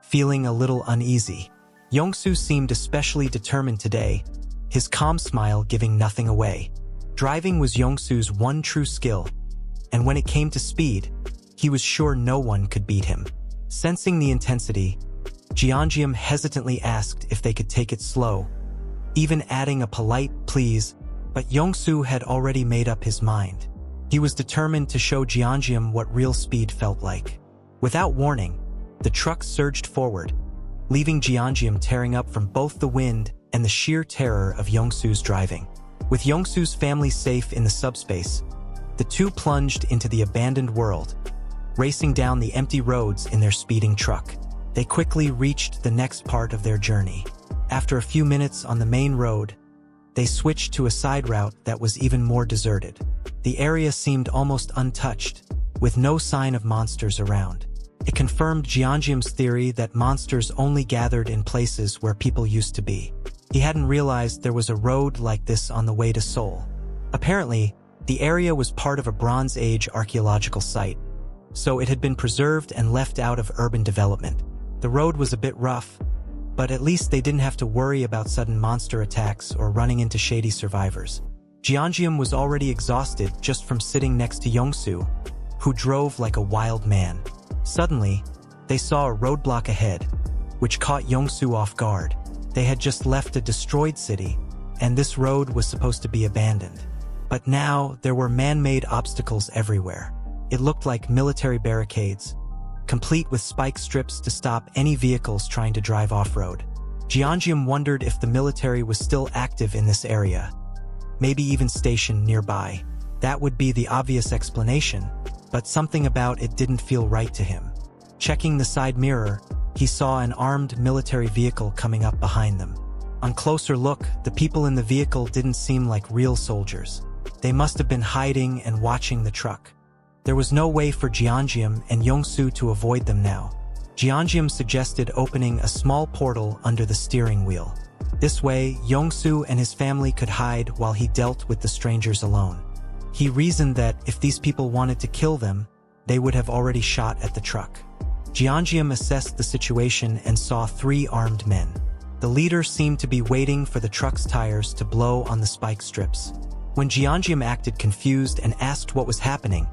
feeling a little uneasy. Yongsu seemed especially determined today, his calm smile giving nothing away. Driving was Yongsu's one true skill, and when it came to speed, he was sure no one could beat him. Sensing the intensity, Jian hesitantly asked if they could take it slow, even adding a polite please, but Yongsu had already made up his mind. He was determined to show Jian what real speed felt like. Without warning, the truck surged forward, leaving Jian tearing up from both the wind and the sheer terror of Yongsu's driving. With Yongsu's family safe in the subspace, the two plunged into the abandoned world, racing down the empty roads in their speeding truck. They quickly reached the next part of their journey. After a few minutes on the main road, they switched to a side route that was even more deserted. The area seemed almost untouched, with no sign of monsters around. It confirmed Jian's theory that monsters only gathered in places where people used to be. He hadn't realized there was a road like this on the way to Seoul. Apparently, the area was part of a Bronze Age archaeological site, so it had been preserved and left out of urban development. The road was a bit rough, but at least they didn't have to worry about sudden monster attacks or running into shady survivors. Jian was already exhausted just from sitting next to Yongsu, who drove like a wild man. Suddenly, they saw a roadblock ahead, which caught Yongsu off guard. They had just left a destroyed city, and this road was supposed to be abandoned. But now, there were man-made obstacles everywhere. It looked like military barricades, complete with spike strips to stop any vehicles trying to drive off-road. Jian wondered if the military was still active in this area, maybe even stationed nearby. That would be the obvious explanation, but something about it didn't feel right to him. Checking the side mirror, he saw an armed military vehicle coming up behind them. On closer look, the people in the vehicle didn't seem like real soldiers. They must have been hiding and watching the truck. There was no way for Jian and Yongsu to avoid them now. Jian suggested opening a small portal under the steering wheel. This way, Yongsu and his family could hide while he dealt with the strangers alone. He reasoned that if these people wanted to kill them, they would have already shot at the truck. Jian assessed the situation and saw 3 armed men. The leader seemed to be waiting for the truck's tires to blow on the spike strips. When Jian acted confused and asked what was happening,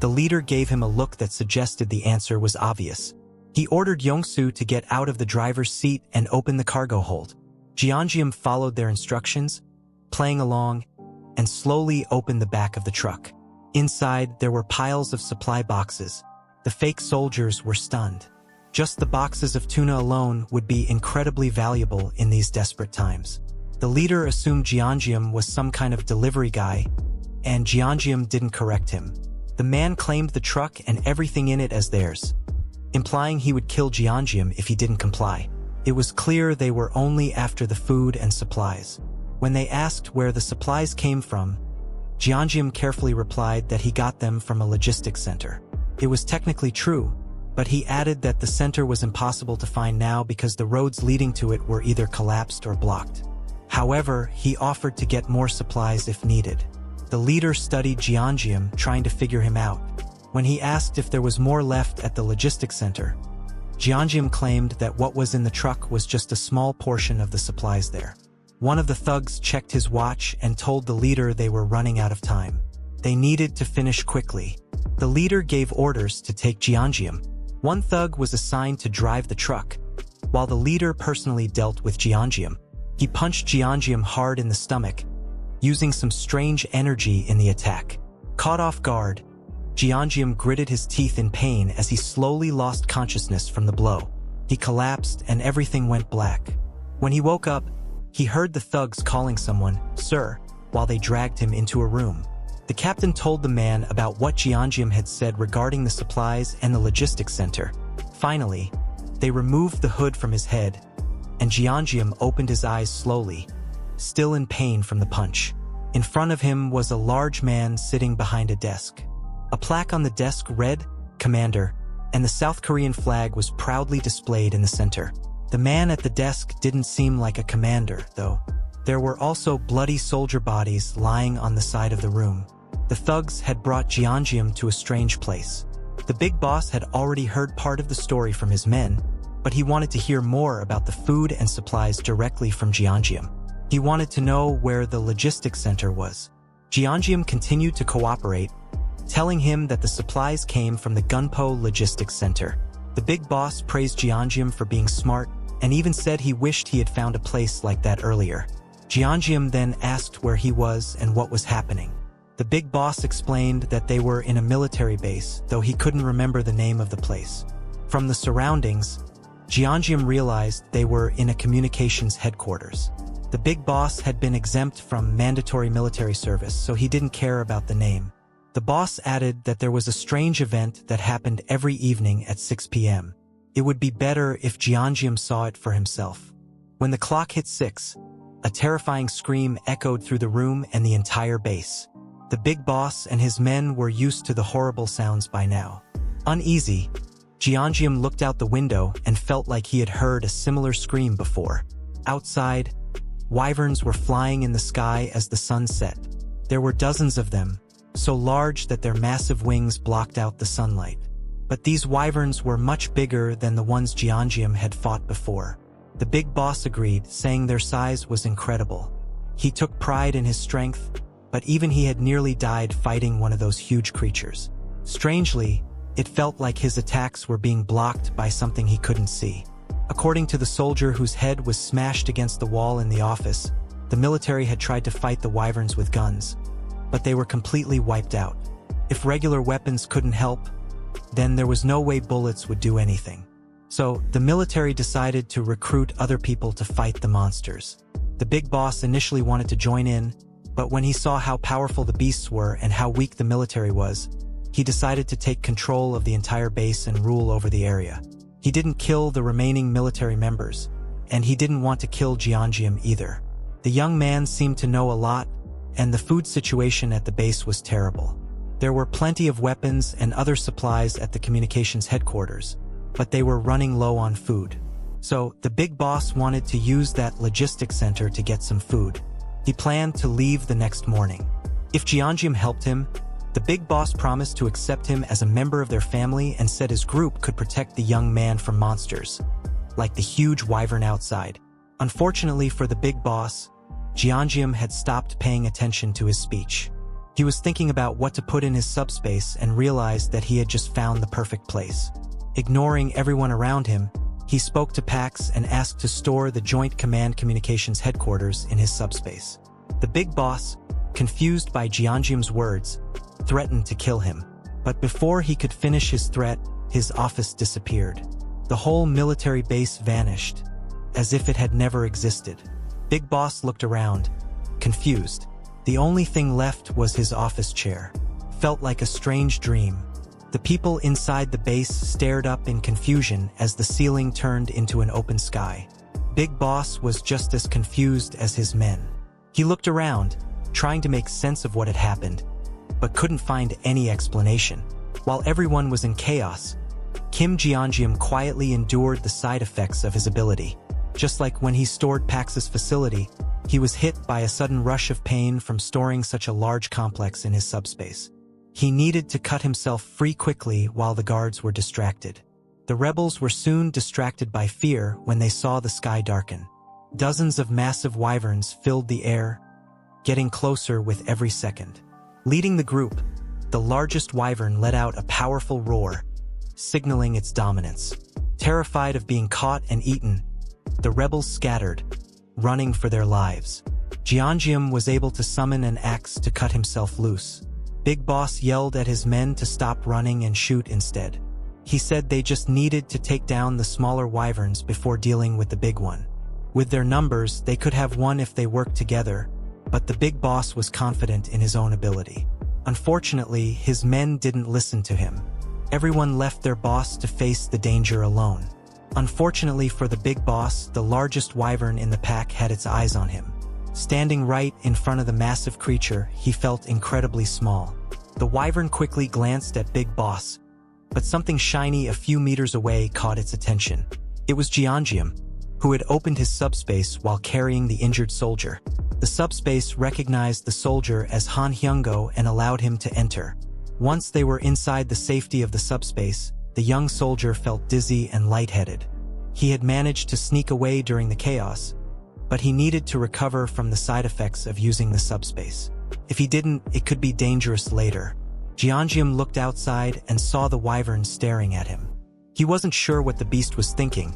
the leader gave him a look that suggested the answer was obvious. He ordered Yongsu to get out of the driver's seat and open the cargo hold. Jian followed their instructions, playing along, and slowly opened the back of the truck. Inside, there were piles of supply boxes. The fake soldiers were stunned. Just the boxes of tuna alone would be incredibly valuable in these desperate times. The leader assumed Jian was some kind of delivery guy, and Jian didn't correct him. The man claimed the truck and everything in it as theirs, implying he would kill Jian if he didn't comply. It was clear they were only after the food and supplies. When they asked where the supplies came from, Jian carefully replied that he got them from a logistics center. It was technically true, but he added that the center was impossible to find now because the roads leading to it were either collapsed or blocked. However, he offered to get more supplies if needed. The leader studied Jian, trying to figure him out. When he asked if there was more left at the logistics center, Jian claimed that what was in the truck was just a small portion of the supplies there. One of the thugs checked his watch and told the leader they were running out of time. They needed to finish quickly. The leader gave orders to take Jian. One thug was assigned to drive the truck, while the leader personally dealt with Jian. He punched Jian hard in the stomach, using some strange energy in the attack. Caught off guard, Jian gritted his teeth in pain as he slowly lost consciousness from the blow. He collapsed and everything went black. When he woke up, he heard the thugs calling someone, "Sir," while they dragged him into a room. The captain told the man about what Jian had said regarding the supplies and the logistics center. Finally, they removed the hood from his head, and Jian opened his eyes slowly, still in pain from the punch. In front of him was a large man sitting behind a desk. A plaque on the desk read, "Commander," and the South Korean flag was proudly displayed in the center. The man at the desk didn't seem like a commander, though. There were also bloody soldier bodies lying on the side of the room. The thugs had brought Jian to a strange place. The big boss had already heard part of the story from his men, but he wanted to hear more about the food and supplies directly from Jian. He wanted to know where the logistics center was. Jian continued to cooperate, telling him that the supplies came from the Gunpo Logistics Center. The big boss praised Jian for being smart and even said he wished he had found a place like that earlier. Jian then asked where he was and what was happening. The big boss explained that they were in a military base, though he couldn't remember the name of the place. From the surroundings, Jian realized they were in a communications headquarters. The big boss had been exempt from mandatory military service, so he didn't care about the name. The boss added that there was a strange event that happened every evening at 6 p.m. It would be better if Jian saw it for himself. When the clock hit 6, a terrifying scream echoed through the room and the entire base. The big boss and his men were used to the horrible sounds by now. Uneasy, Jian looked out the window and felt like he had heard a similar scream before. Outside, wyverns were flying in the sky as the sun set. There were dozens of them, so large that their massive wings blocked out the sunlight. But these wyverns were much bigger than the ones Jian had fought before. The big boss agreed, saying their size was incredible. He took pride in his strength, but even he had nearly died fighting one of those huge creatures. Strangely, it felt like his attacks were being blocked by something he couldn't see. According to the soldier whose head was smashed against the wall in the office, the military had tried to fight the wyverns with guns, but they were completely wiped out. If regular weapons couldn't help, then there was no way bullets would do anything. So, the military decided to recruit other people to fight the monsters. The big boss initially wanted to join in, but when he saw how powerful the beasts were and how weak the military was, he decided to take control of the entire base and rule over the area. He didn't kill the remaining military members, and he didn't want to kill Jian either. The young man seemed to know a lot, and the food situation at the base was terrible. There were plenty of weapons and other supplies at the communications headquarters, but they were running low on food. So, the big boss wanted to use that logistics center to get some food. He planned to leave the next morning. If Jian helped him, the big boss promised to accept him as a member of their family and said his group could protect the young man from monsters, like the huge wyvern outside. Unfortunately for the big boss, Jian had stopped paying attention to his speech. He was thinking about what to put in his subspace and realized that he had just found the perfect place. Ignoring everyone around him, he spoke to Pax and asked to store the Joint Command Communications headquarters in his subspace. The big boss, confused by Jian's words, threatened to kill him. But before he could finish his threat, his office disappeared. The whole military base vanished, as if it had never existed. Big Boss looked around, confused. The only thing left was his office chair. Felt like a strange dream. The people inside the base stared up in confusion as the ceiling turned into an open sky. Big Boss was just as confused as his men. He looked around, trying to make sense of what had happened, but couldn't find any explanation. While everyone was in chaos, Jian quietly endured the side effects of his ability. Just like when he stored Pax's facility, he was hit by a sudden rush of pain from storing such a large complex in his subspace. He needed to cut himself free quickly while the guards were distracted. The rebels were soon distracted by fear when they saw the sky darken. Dozens of massive wyverns filled the air, getting closer with every second. Leading the group, the largest wyvern let out a powerful roar, signaling its dominance. Terrified of being caught and eaten, the rebels scattered, running for their lives. Jian was able to summon an axe to cut himself loose. Big Boss yelled at his men to stop running and shoot instead. He said they just needed to take down the smaller wyverns before dealing with the big one. With their numbers, they could have won if they worked together, but the Big Boss was confident in his own ability. Unfortunately, his men didn't listen to him. Everyone left their boss to face the danger alone. Unfortunately for the Big Boss, the largest wyvern in the pack had its eyes on him. Standing right in front of the massive creature, he felt incredibly small. The wyvern quickly glanced at Big Boss, but something shiny a few meters away caught its attention. It was Jian. who had opened his subspace while carrying the injured soldier. The subspace recognized the soldier as Han Hyungo and allowed him to enter. Once they were inside the safety of the subspace, the young soldier felt dizzy and lightheaded. He had managed to sneak away during the chaos, but he needed to recover from the side effects of using the subspace. If he didn't, it could be dangerous later. Jian looked outside and saw the wyvern staring at him. He wasn't sure what the beast was thinking,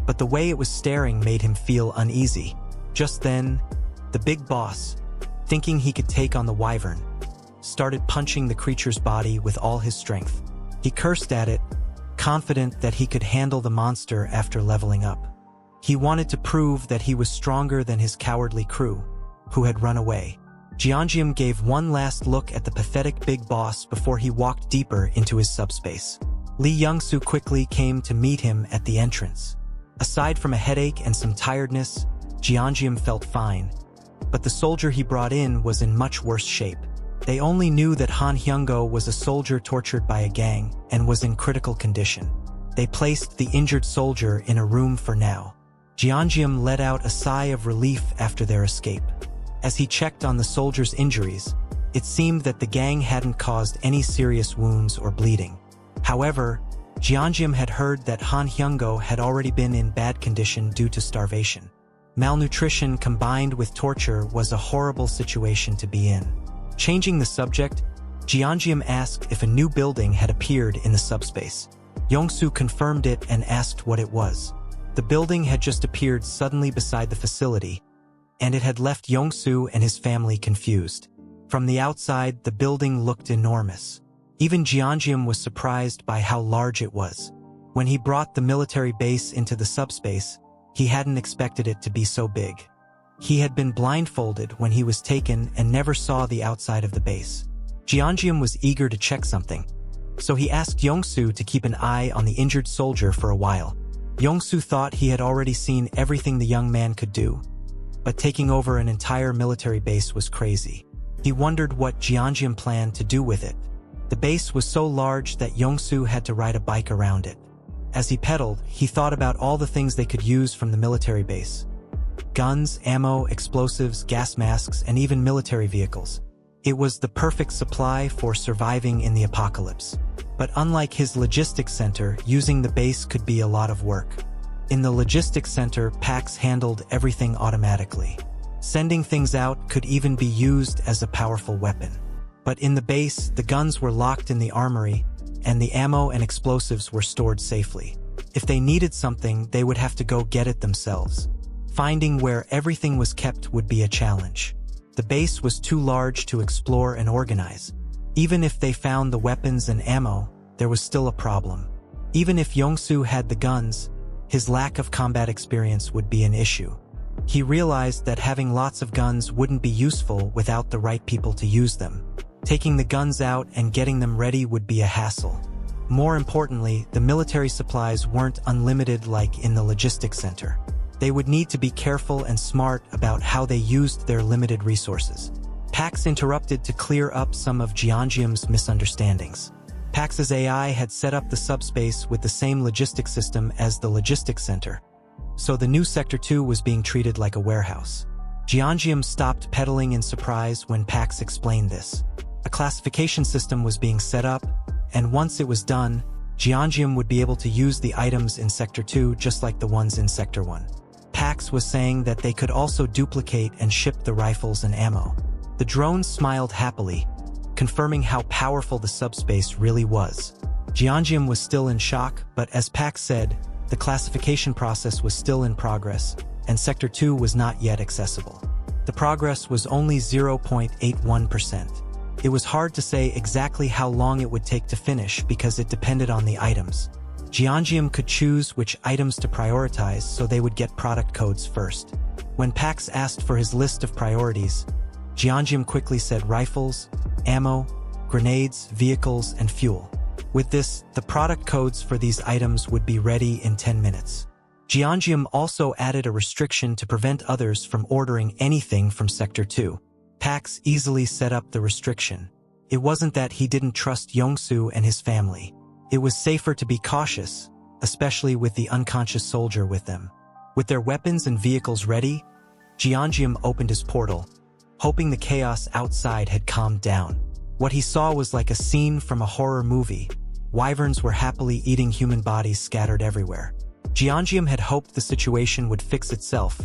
but the way it was staring made him feel uneasy. Just then, the big boss, thinking he could take on the wyvern, started punching the creature's body with all his strength. He cursed at it, confident that he could handle the monster after leveling up. He wanted to prove that he was stronger than his cowardly crew, who had run away. Jian gave one last look at the pathetic big boss before he walked deeper into his subspace. Lee Young-soo quickly came to meet him at the entrance. Aside from a headache and some tiredness, Jian felt fine, but the soldier he brought in was in much worse shape. They only knew that Han Hyungo was a soldier tortured by a gang and was in critical condition. They placed the injured soldier in a room for now. Jian let out a sigh of relief after their escape. As he checked on the soldier's injuries, it seemed that the gang hadn't caused any serious wounds or bleeding. However, Jian had heard that Han Hyungo had already been in bad condition due to starvation. Malnutrition combined with torture was a horrible situation to be in. Changing the subject, Jian asked if a new building had appeared in the subspace. Young-soo confirmed it and asked what it was. The building had just appeared suddenly beside the facility, and it had left Young-soo and his family confused. From the outside, the building looked enormous. Even Jian was surprised by how large it was. When he brought the military base into the subspace, he hadn't expected it to be so big. He had been blindfolded when he was taken and never saw the outside of the base. Jian was eager to check something, so he asked Young-soo to keep an eye on the injured soldier for a while. Young-soo thought he had already seen everything the young man could do, but taking over an entire military base was crazy. He wondered what Jian planned to do with it. The base was so large that Young-soo had to ride a bike around it. As he pedaled, he thought about all the things they could use from the military base. Guns, ammo, explosives, gas masks, and even military vehicles. It was the perfect supply for surviving in the apocalypse. But unlike his logistics center, using the base could be a lot of work. In the logistics center, Pax handled everything automatically. Sending things out could even be used as a powerful weapon. But in the base, the guns were locked in the armory, and the ammo and explosives were stored safely. If they needed something, they would have to go get it themselves. Finding where everything was kept would be a challenge. The base was too large to explore and organize. Even if they found the weapons and ammo, there was still a problem. Even if Young-soo had the guns, his lack of combat experience would be an issue. He realized that having lots of guns wouldn't be useful without the right people to use them. Taking the guns out and getting them ready would be a hassle. More importantly, the military supplies weren't unlimited like in the logistics center. They would need to be careful and smart about how they used their limited resources. Pax interrupted to clear up some of Jian's misunderstandings. Pax's AI had set up the subspace with the same logistics system as the logistics center, so the new Sector 2 was being treated like a warehouse. Jian stopped pedaling in surprise when Pax explained this. A classification system was being set up, and once it was done, Jian would be able to use the items in Sector 2 just like the ones in Sector 1. Pax was saying that they could also duplicate and ship the rifles and ammo. The drones smiled happily, confirming how powerful the subspace really was. Jian was still in shock, but as Pax said, the classification process was still in progress, and Sector 2 was not yet accessible. The progress was only 0.81%. It was hard to say exactly how long it would take to finish because it depended on the items. Jian could choose which items to prioritize so they would get product codes first. When Pax asked for his list of priorities, Jian quickly said rifles, ammo, grenades, vehicles, and fuel. With this, the product codes for these items would be ready in 10 minutes. Jian also added a restriction to prevent others from ordering anything from Sector 2. Pax easily set up the restriction. It wasn't that he didn't trust Young-soo and his family. It was safer to be cautious, especially with the unconscious soldier with them. With their weapons and vehicles ready, Jian opened his portal, hoping the chaos outside had calmed down. What he saw was like a scene from a horror movie. Wyverns were happily eating human bodies scattered everywhere. Jian had hoped the situation would fix itself,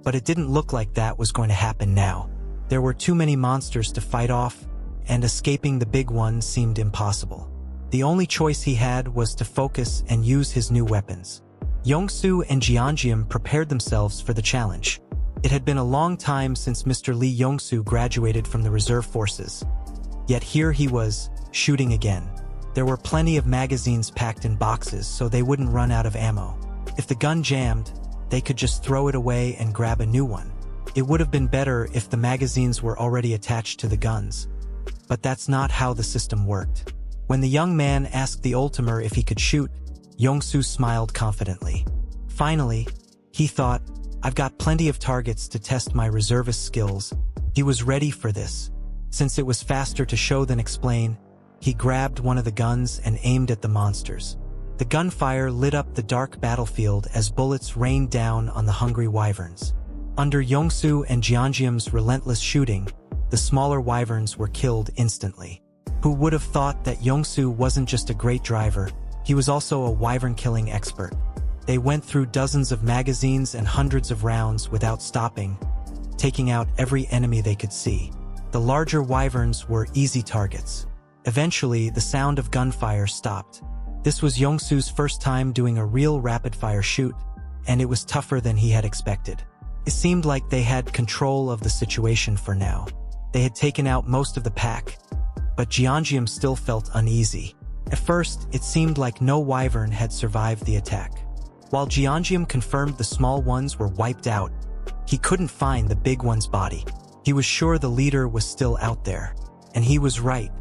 but it didn't look like that was going to happen now. There were too many monsters to fight off, and escaping the big one seemed impossible. The only choice he had was to focus and use his new weapons. Yongsu and Jian prepared themselves for the challenge. It had been a long time since Mr. Lee Yongsu graduated from the reserve forces. Yet here he was, shooting again. There were plenty of magazines packed in boxes so they wouldn't run out of ammo. If the gun jammed, they could just throw it away and grab a new one. It would have been better if the magazines were already attached to the guns. But that's not how the system worked. When the young man asked the Ultimer if he could shoot, Yongsu smiled confidently. Finally, he thought, I've got plenty of targets to test my reservist skills. He was ready for this. Since it was faster to show than explain, he grabbed one of the guns and aimed at the monsters. The gunfire lit up the dark battlefield as bullets rained down on the hungry wyverns. Under Yongsu and Jian's relentless shooting, the smaller wyverns were killed instantly. Who would have thought that Yongsu wasn't just a great driver, he was also a wyvern-killing expert. They went through dozens of magazines and hundreds of rounds without stopping, taking out every enemy they could see. The larger wyverns were easy targets. Eventually, the sound of gunfire stopped. This was Yongsu's first time doing a real rapid-fire shoot, and it was tougher than he had expected. It seemed like they had control of the situation for now. They had taken out most of the pack, but Jian still felt uneasy. At first, it seemed like no wyvern had survived the attack. While Jian confirmed the small ones were wiped out, he couldn't find the big one's body. He was sure the leader was still out there, and he was right.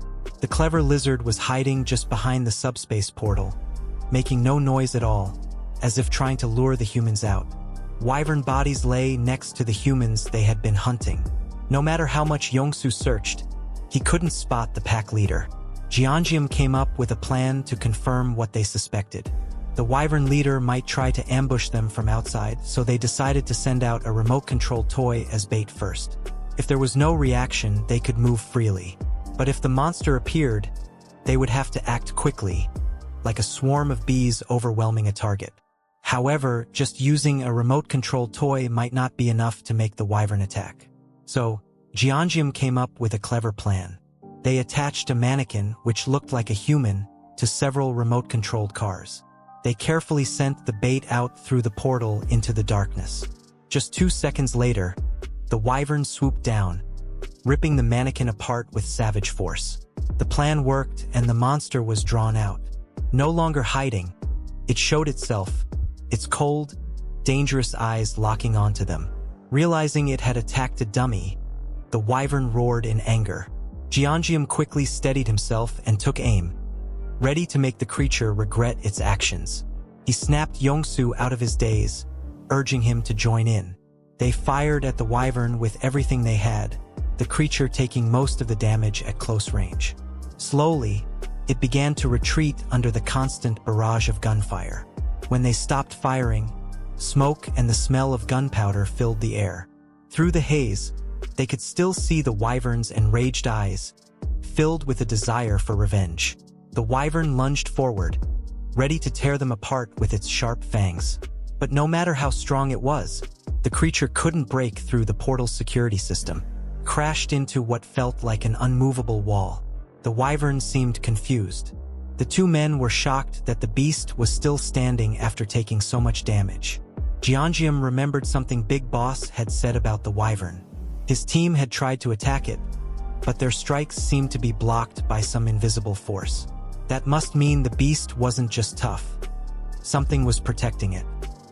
The clever lizard was hiding just behind the subspace portal, making no noise at all, as if trying to lure the humans out. Wyvern bodies lay next to the humans they had been hunting. No matter how much Yongsu searched, he couldn't spot the pack leader. Jian came up with a plan to confirm what they suspected. The wyvern leader might try to ambush them from outside, so they decided to send out a remote-controlled toy as bait first. If there was no reaction, they could move freely. But if the monster appeared, they would have to act quickly, like a swarm of bees overwhelming a target. However, just using a remote-controlled toy might not be enough to make the wyvern attack. So, Jian came up with a clever plan. They attached a mannequin, which looked like a human, to several remote-controlled cars. They carefully sent the bait out through the portal into the darkness. Just 2 seconds later, the wyvern swooped down, ripping the mannequin apart with savage force. The plan worked, and the monster was drawn out. No longer hiding, it showed itself, its cold, dangerous eyes locking onto them. Realizing it had attacked a dummy, the wyvern roared in anger. Jian quickly steadied himself and took aim, ready to make the creature regret its actions. He snapped Yongsu out of his daze, urging him to join in. They fired at the wyvern with everything they had, the creature taking most of the damage at close range. Slowly, it began to retreat under the constant barrage of gunfire. When they stopped firing, smoke and the smell of gunpowder filled the air. Through the haze, they could still see the wyvern's enraged eyes, filled with a desire for revenge. The wyvern lunged forward, ready to tear them apart with its sharp fangs. But no matter how strong it was, the creature couldn't break through the portal's security system, crashed into what felt like an unmovable wall. The wyvern seemed confused. The two men were shocked that the beast was still standing after taking so much damage. Jian remembered something Big Boss had said about the wyvern. His team had tried to attack it, but their strikes seemed to be blocked by some invisible force. That must mean the beast wasn't just tough. Something was protecting it.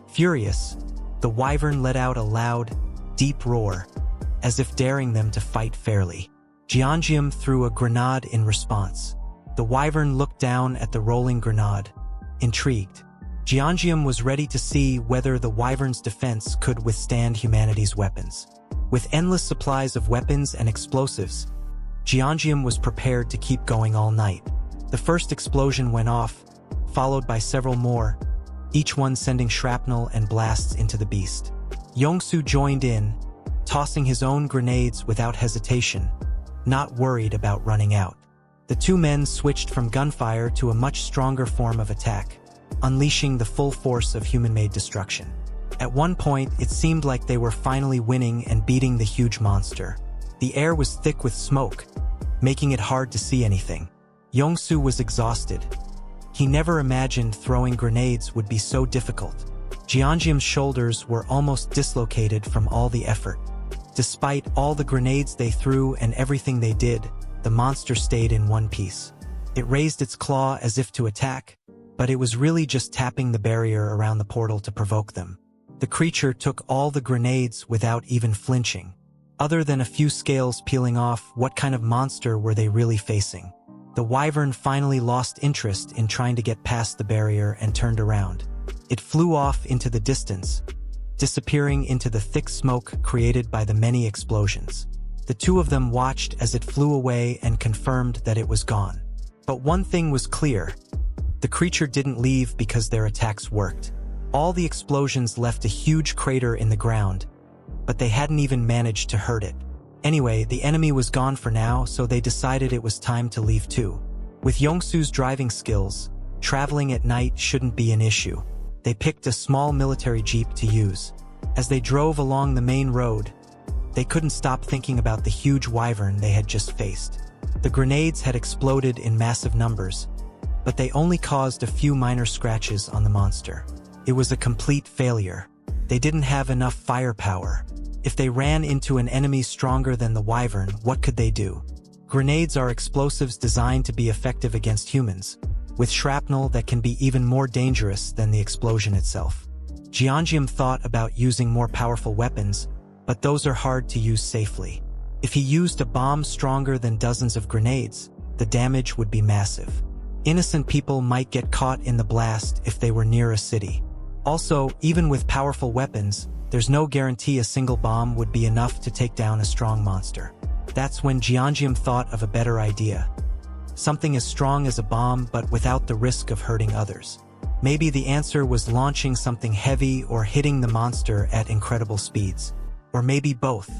Furious, the wyvern let out a loud, deep roar, as if daring them to fight fairly. Jian threw a grenade in response. The wyvern looked down at the rolling grenade, intrigued. Jian was ready to see whether the wyvern's defense could withstand humanity's weapons. With endless supplies of weapons and explosives, Jian was prepared to keep going all night. The first explosion went off, followed by several more, each one sending shrapnel and blasts into the beast. Yongsu joined in, tossing his own grenades without hesitation, not worried about running out. The two men switched from gunfire to a much stronger form of attack, unleashing the full force of human-made destruction. At one point, it seemed like they were finally winning and beating the huge monster. The air was thick with smoke, making it hard to see anything. Yongsu was exhausted. He never imagined throwing grenades would be so difficult. Jianjian's shoulders were almost dislocated from all the effort. Despite all the grenades they threw and everything they did, the monster stayed in one piece. It raised its claw as if to attack, but it was really just tapping the barrier around the portal to provoke them. The creature took all the grenades without even flinching. Other than a few scales peeling off, what kind of monster were they really facing? The wyvern finally lost interest in trying to get past the barrier and turned around. It flew off into the distance, disappearing into the thick smoke created by the many explosions. The two of them watched as it flew away and confirmed that it was gone. But one thing was clear. The creature didn't leave because their attacks worked. All the explosions left a huge crater in the ground, but they hadn't even managed to hurt it. Anyway, the enemy was gone for now, so they decided it was time to leave too. With Yongsu's driving skills, traveling at night shouldn't be an issue. They picked a small military jeep to use. As they drove along the main road, they couldn't stop thinking about the huge wyvern they had just faced. The grenades had exploded in massive numbers, but they only caused a few minor scratches on the monster. It was a complete failure. They didn't have enough firepower. If they ran into an enemy stronger than the wyvern, what could they do? Grenades are explosives designed to be effective against humans, with shrapnel that can be even more dangerous than the explosion itself. Jian thought about using more powerful weapons, but those are hard to use safely. If he used a bomb stronger than dozens of grenades, the damage would be massive. Innocent people might get caught in the blast if they were near a city. Also, even with powerful weapons, there's no guarantee a single bomb would be enough to take down a strong monster. That's when Jian thought of a better idea. Something as strong as a bomb, but without the risk of hurting others. Maybe the answer was launching something heavy or hitting the monster at incredible speeds. Or maybe both.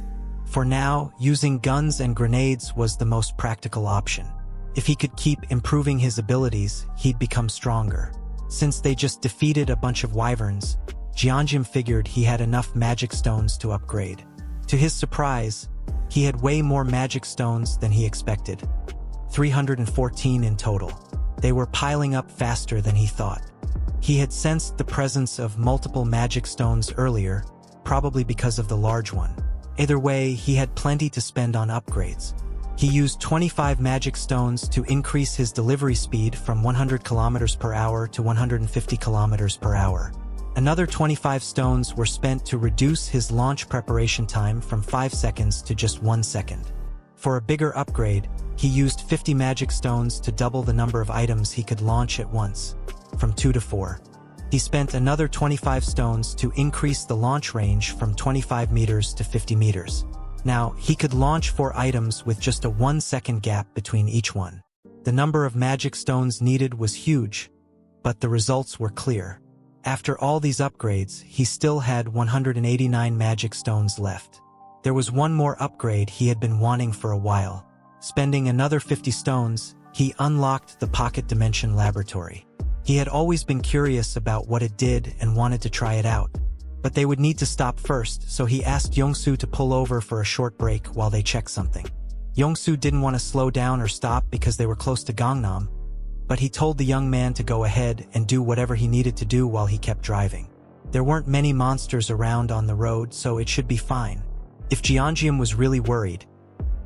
For now, using guns and grenades was the most practical option. If he could keep improving his abilities, he'd become stronger. Since they just defeated a bunch of wyverns, Jian figured he had enough magic stones to upgrade. To his surprise, he had way more magic stones than he expected. 314 in total. They were piling up faster than he thought. He had sensed the presence of multiple magic stones earlier, probably because of the large one. Either way, he had plenty to spend on upgrades. He used 25 magic stones to increase his delivery speed from 100 km per hour to 150 km per hour. Another 25 stones were spent to reduce his launch preparation time from 5 seconds to just 1 second. For a bigger upgrade, he used 50 magic stones to double the number of items he could launch at once, from 2 to 4. He spent another 25 stones to increase the launch range from 25 meters to 50 meters. Now, he could launch 4 items with just a 1-second gap between each one. The number of magic stones needed was huge, but the results were clear. After all these upgrades, he still had 189 magic stones left. There was one more upgrade he had been wanting for a while. Spending another 50 stones, he unlocked the Pocket Dimension Laboratory. He had always been curious about what it did and wanted to try it out. But they would need to stop first, so he asked Yongsu to pull over for a short break while they checked something. Yongsu didn't want to slow down or stop because they were close to Gangnam, but he told the young man to go ahead and do whatever he needed to do while he kept driving. There weren't many monsters around on the road, so it should be fine. If Jian was really worried,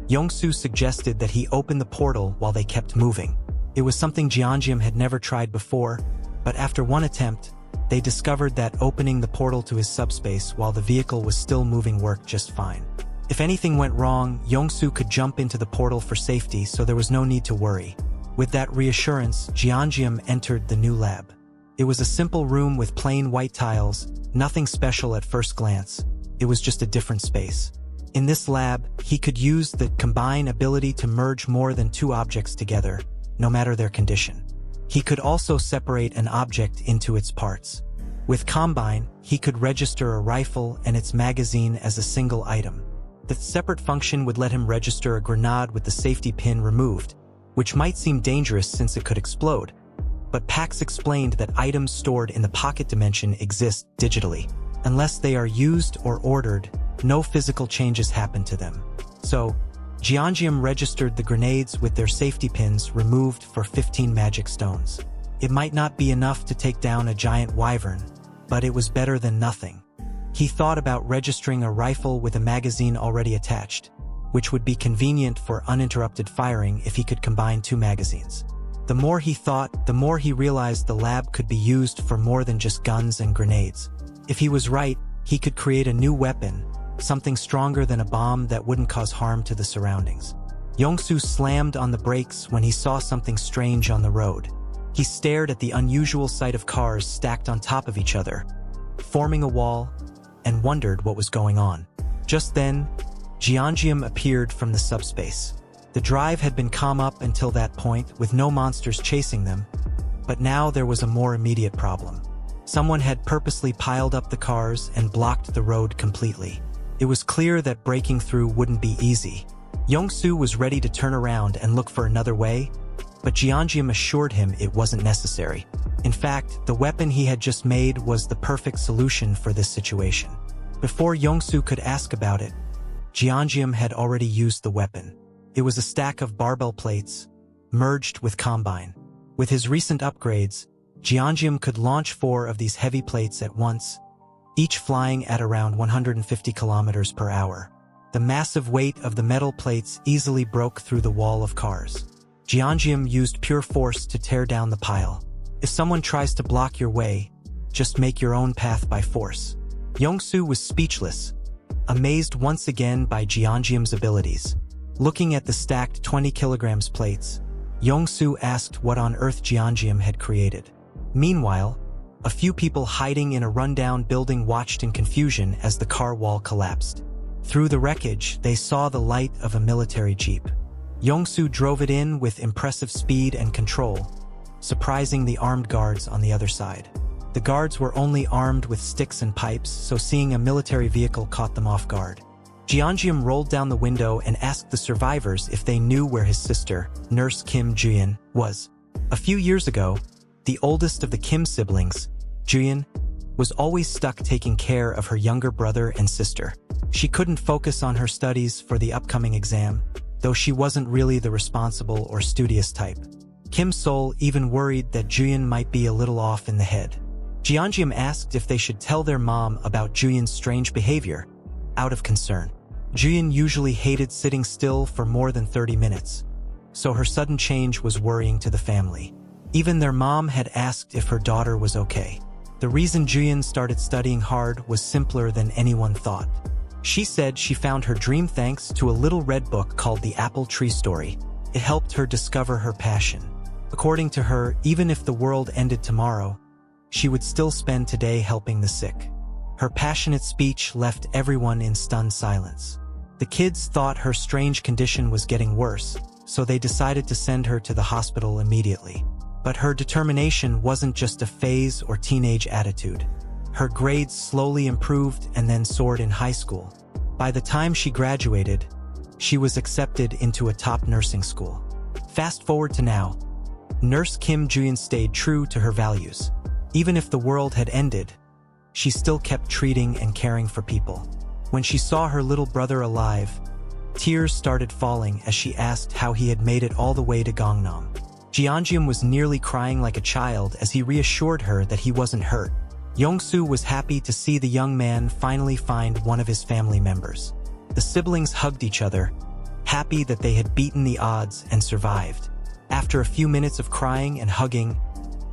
Yongsu suggested that he open the portal while they kept moving. It was something Jian had never tried before, but after one attempt, they discovered that opening the portal to his subspace while the vehicle was still moving worked just fine. If anything went wrong, Yongsu could jump into the portal for safety, so there was no need to worry. With that reassurance, Jian entered the new lab. It was a simple room with plain white tiles, nothing special at first glance. It was just a different space. In this lab, he could use the combine ability to merge more than 2 objects together, no matter their condition. He could also separate an object into its parts. With Combine, he could register a rifle and its magazine as a single item. The separate function would let him register a grenade with the safety pin removed, which might seem dangerous since it could explode. But Pax explained that items stored in the pocket dimension exist digitally. Unless they are used or ordered, no physical changes happen to them. So, Jian registered the grenades with their safety pins removed for 15 magic stones. It might not be enough to take down a giant wyvern, but it was better than nothing. He thought about registering a rifle with a magazine already attached, which would be convenient for uninterrupted firing if he could combine 2 magazines. The more he thought, the more he realized the lab could be used for more than just guns and grenades. If he was right, he could create a new weapon, something stronger than a bomb that wouldn't cause harm to the surroundings. Yongsu slammed on the brakes when he saw something strange on the road. He stared at the unusual sight of cars stacked on top of each other, forming a wall, and wondered what was going on. Just then, Jian appeared from the subspace. The drive had been calm up until that point, with no monsters chasing them, but now there was a more immediate problem. Someone had purposely piled up the cars and blocked the road completely. It was clear that breaking through wouldn't be easy. Yongsu was ready to turn around and look for another way, but Jian assured him it wasn't necessary. In fact, the weapon he had just made was the perfect solution for this situation. Before Yongsu could ask about it, Jian had already used the weapon. It was a stack of barbell plates, merged with Combine. With his recent upgrades, Jian could launch 4 of these heavy plates at once, each flying at around 150 kilometers per hour. The massive weight of the metal plates easily broke through the wall of cars. Jian used pure force to tear down the pile. If someone tries to block your way, just make your own path by force. Yongsu was speechless, amazed once again by Jian's abilities. Looking at the stacked 20 kilograms plates, Yongsu asked what on earth Jian had created. Meanwhile, a few people hiding in a rundown building watched in confusion as the car wall collapsed. Through the wreckage, they saw the light of a military jeep. Yongsu drove it in with impressive speed and control, surprising the armed guards on the other side. The guards were only armed with sticks and pipes, so seeing a military vehicle caught them off guard. Jian rolled down the window and asked the survivors if they knew where his sister, Nurse Kim Jian, was. A few years ago, the oldest of the Kim siblings, Jian, was always stuck taking care of her younger brother and sister. She couldn't focus on her studies for the upcoming exam, though she wasn't really the responsible or studious type. Kim Sol even worried that Jian might be a little off in the head. Jian asked if they should tell their mom about Jian's strange behavior, out of concern. Jian usually hated sitting still for more than 30 minutes, so her sudden change was worrying to the family. Even their mom had asked if her daughter was okay. The reason Jian started studying hard was simpler than anyone thought. She said she found her dream thanks to a little red book called The Apple Tree Story. It helped her discover her passion. According to her, even if the world ended tomorrow, she would still spend today helping the sick. Her passionate speech left everyone in stunned silence. The kids thought her strange condition was getting worse, so they decided to send her to the hospital immediately. But her determination wasn't just a phase or teenage attitude. Her grades slowly improved and then soared in high school. By the time she graduated, she was accepted into a top nursing school. Fast forward to now, Nurse Kim Jian stayed true to her values. Even if the world had ended, she still kept treating and caring for people. When she saw her little brother alive, tears started falling as she asked how he had made it all the way to Gangnam. Jian was nearly crying like a child as he reassured her that he wasn't hurt. Yongsu was happy to see the young man finally find one of his family members. The siblings hugged each other, happy that they had beaten the odds and survived. After a few minutes of crying and hugging,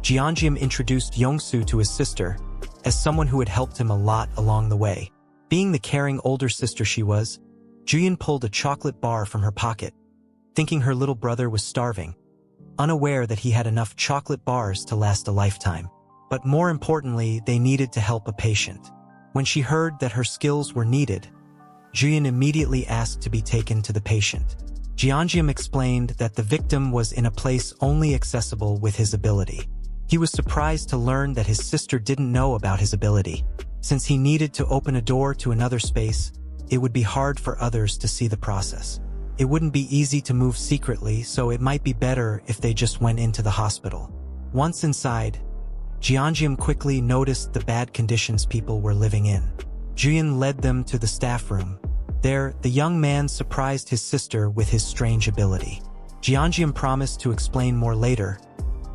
Jian introduced Yongsu to his sister as someone who had helped him a lot along the way. Being the caring older sister she was, Jian pulled a chocolate bar from her pocket, thinking her little brother was starving, unaware that he had enough chocolate bars to last a lifetime. But more importantly, they needed to help a patient. When she heard that her skills were needed, Jian immediately asked to be taken to the patient. Jian explained that the victim was in a place only accessible with his ability. He was surprised to learn that his sister didn't know about his ability. Since he needed to open a door to another space, it would be hard for others to see the process. It wouldn't be easy to move secretly, so it might be better if they just went into the hospital. Once inside, Jian quickly noticed the bad conditions people were living in. Jian led them to the staff room. There, the young man surprised his sister with his strange ability. Jian promised to explain more later,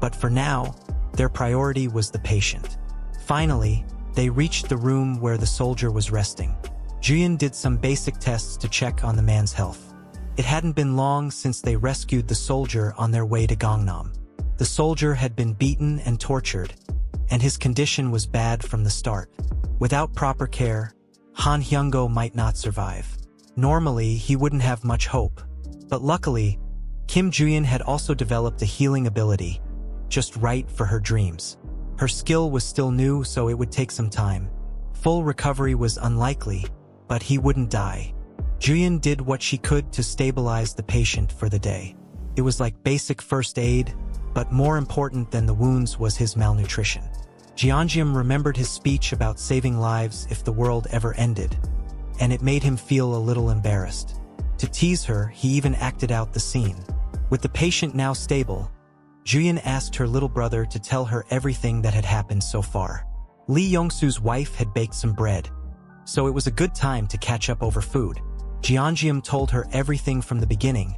but for now, their priority was the patient. Finally, they reached the room where the soldier was resting. Jian did some basic tests to check on the man's health. It hadn't been long since they rescued the soldier on their way to Gangnam. The soldier had been beaten and tortured, and his condition was bad from the start. Without proper care, Han Hyungo might not survive. Normally, he wouldn't have much hope. But luckily, Kim Jian had also developed a healing ability, just right for her dreams. Her skill was still new, so it would take some time. Full recovery was unlikely, but he wouldn't die. Jian did what she could to stabilize the patient for the day. It was like basic first aid, but more important than the wounds was his malnutrition. Jian remembered his speech about saving lives if the world ever ended, and it made him feel a little embarrassed. To tease her, he even acted out the scene. With the patient now stable, Jian asked her little brother to tell her everything that had happened so far. Lee Yong-soo's wife had baked some bread, so it was a good time to catch up over food. Jian told her everything from the beginning,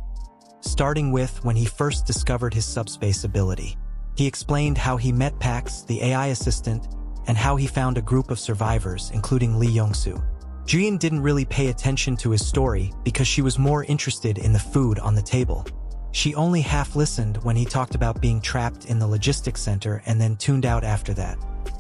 starting with when he first discovered his subspace ability. He explained how he met Pax, the AI assistant, and how he found a group of survivors, including Lee Yong-soo. Jian didn't really pay attention to his story because she was more interested in the food on the table. She only half listened when he talked about being trapped in the logistics center and then tuned out after that.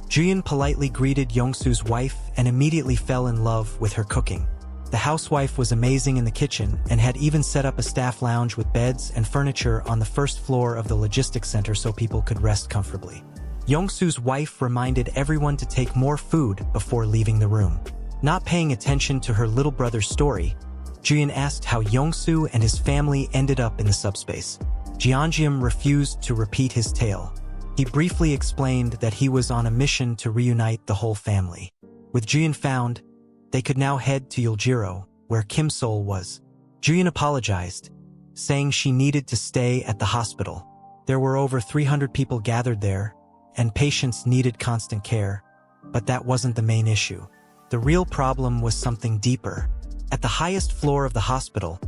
Jian politely greeted Yong-soo's wife and immediately fell in love with her cooking. The housewife was amazing in the kitchen and had even set up a staff lounge with beds and furniture on the first floor of the logistics center so people could rest comfortably. Yong-soo's wife reminded everyone to take more food before leaving the room. Not paying attention to her little brother's story, Jian asked how Yong-soo and his family ended up in the subspace. Jian refused to repeat his tale. He briefly explained that he was on a mission to reunite the whole family. With Jian found, they could now head to Yiro, where Kim Sol was. Jian apologized, saying she needed to stay at the hospital. There were over 300 people gathered there, and patients needed constant care, but that wasn't the main issue. The real problem was something deeper. At the highest floor of the hospital,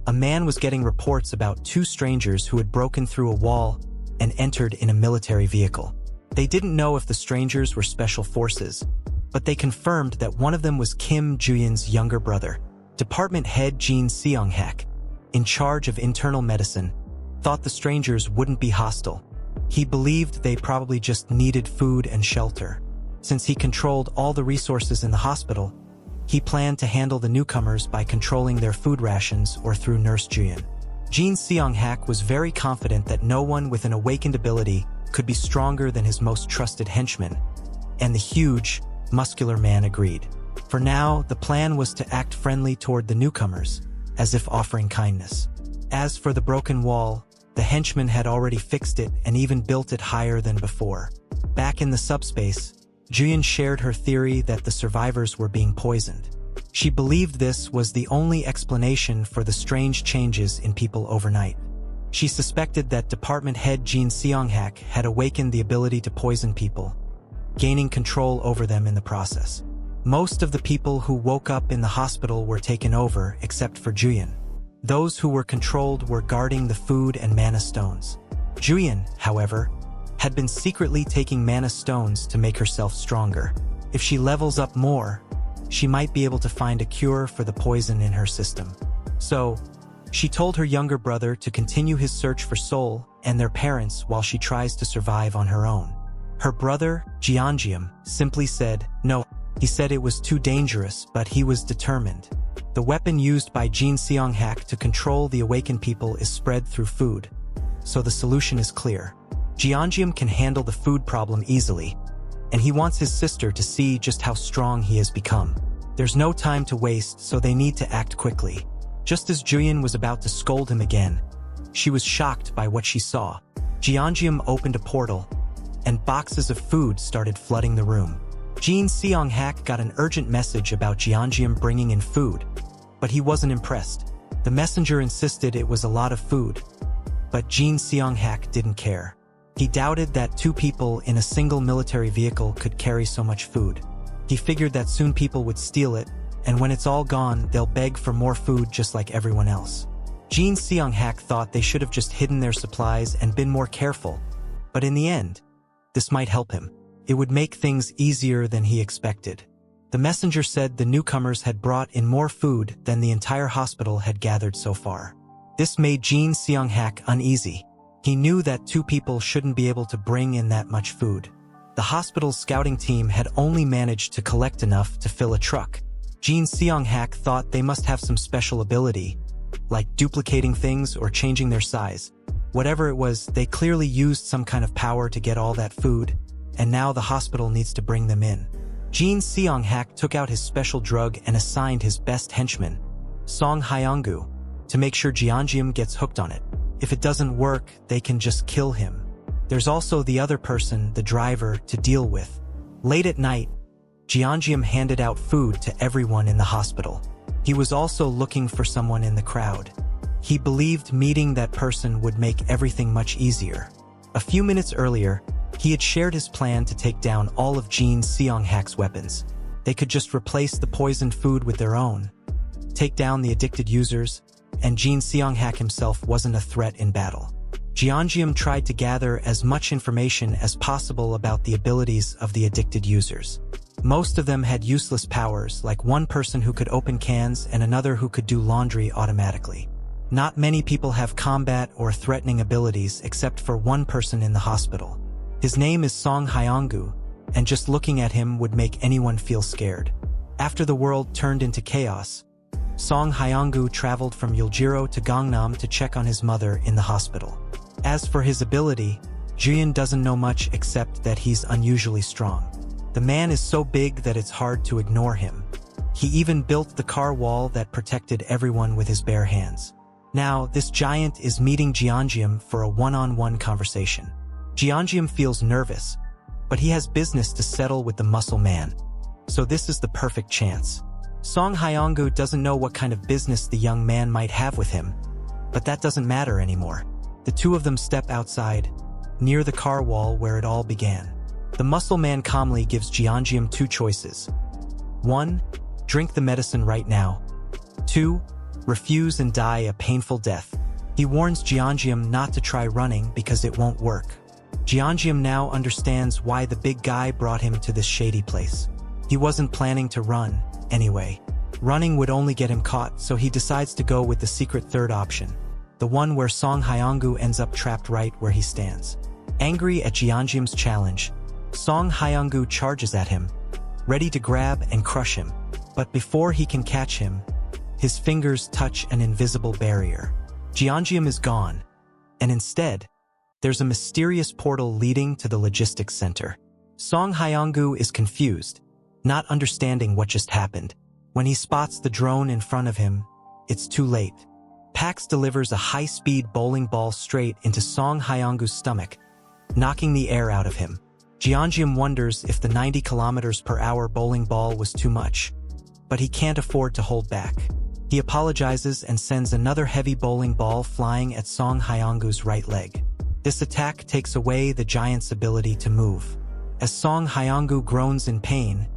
a man was getting reports about two strangers who had broken through a wall and entered in a military vehicle. They didn't know if the strangers were special forces, but they confirmed that one of them was Kim Jian's younger brother. Department head Jian Seong-hak, in charge of internal medicine, thought the strangers wouldn't be hostile. He believed they probably just needed food and shelter. Since he controlled all the resources in the hospital, he planned to handle the newcomers by controlling their food rations or through Nurse Jian. Jian Seong-hak was very confident that no one with an awakened ability could be stronger than his most trusted henchman, and the huge, muscular man agreed. For now, the plan was to act friendly toward the newcomers, as if offering kindness. As for the broken wall, the henchman had already fixed it and even built it higher than before. Back in the subspace, Jian shared her theory that the survivors were being poisoned. She believed this was the only explanation for the strange changes in people overnight. She suspected that department head Jian Seong-hak had awakened the ability to poison people, gaining control over them in the process. Most of the people who woke up in the hospital were taken over, except for Jian. Those who were controlled were guarding the food and mana stones. Jian, however, had been secretly taking mana stones to make herself stronger. If she levels up more, she might be able to find a cure for the poison in her system. So, she told her younger brother to continue his search for Sol and their parents while she tries to survive on her own. Her brother, Jian, simply said no. He said it was too dangerous, but he was determined. The weapon used by Jian Seong-hak to control the awakened people is spread through food, so the solution is clear. Jian can handle the food problem easily, and he wants his sister to see just how strong he has become. There's no time to waste, so they need to act quickly. Just as Jian was about to scold him again, she was shocked by what she saw. Jian opened a portal, and boxes of food started flooding the room. Jin Seong-hak got an urgent message about Jian bringing in food, but he wasn't impressed. The messenger insisted it was a lot of food, but Jin Seong-hak didn't care. He doubted that 2 people in a single military vehicle could carry so much food. He figured that soon people would steal it, and when it's all gone, they'll beg for more food just like everyone else. Jin Seong-hak thought they should have just hidden their supplies and been more careful, but in the end, this might help him. It would make things easier than he expected. The messenger said the newcomers had brought in more food than the entire hospital had gathered so far. This made Jin Seong-hak uneasy. He knew that 2 people shouldn't be able to bring in that much food. The hospital's scouting team had only managed to collect enough to fill a truck. Jin Seong-hak thought they must have some special ability, like duplicating things or changing their size. Whatever it was, they clearly used some kind of power to get all that food, and now the hospital needs to bring them in. Jin Seong-hak took out his special drug and assigned his best henchman, Song Hyung-gu, to make sure Jian gets hooked on it. If it doesn't work, they can just kill him. There's also the other person, the driver, to deal with. Late at night, Jian handed out food to everyone in the hospital. He was also looking for someone in the crowd. He believed meeting that person would make everything much easier. A few minutes earlier, he had shared his plan to take down all of Jin Seong-hak's weapons. They could just replace the poisoned food with their own, take down the addicted users, and Jin Seong-hak himself wasn't a threat in battle. Jian tried to gather as much information as possible about the abilities of the addicted users. Most of them had useless powers, like one person who could open cans and another who could do laundry automatically. Not many people have combat or threatening abilities except for one person in the hospital. His name is Song Hyung-gu, and just looking at him would make anyone feel scared. After the world turned into chaos, Song Hyung-gu traveled from Yiro to Gangnam to check on his mother in the hospital. As for his ability, Jian doesn't know much except that he's unusually strong. The man is so big that it's hard to ignore him. He even built the car wall that protected everyone with his bare hands. Now, this giant is meeting Jian for a one-on-one conversation. Jian feels nervous, but he has business to settle with the muscle man, so this is the perfect chance. Song Hyung-gu doesn't know what kind of business the young man might have with him, but that doesn't matter anymore. The 2 of them step outside, near the car wall where it all began. The muscle man calmly gives Jian 2 choices. 1. Drink the medicine right now. 2. Refuse and die a painful death. He warns Jian not to try running because it won't work. Jian now understands why the big guy brought him to this shady place. He wasn't planning to run, anyway. Running would only get him caught, so he decides to go with the secret 3rd option, the one where Song Hyung-gu ends up trapped right where he stands. Angry at Jian's challenge, Song Hyung-gu charges at him, ready to grab and crush him. But before he can catch him, his fingers touch an invisible barrier. Jian is gone, and instead, there's a mysterious portal leading to the logistics center. Song Hyung-gu is confused, not understanding what just happened. When he spots the drone in front of him, it's too late. Pax delivers a high-speed bowling ball straight into Song Hyung-gu's stomach, knocking the air out of him. Jian wonders if the 90 km/h bowling ball was too much, but he can't afford to hold back. He apologizes and sends another heavy bowling ball flying at Song Hyung-gu's right leg. This attack takes away the giant's ability to move. As Song Hyung-gu groans in pain,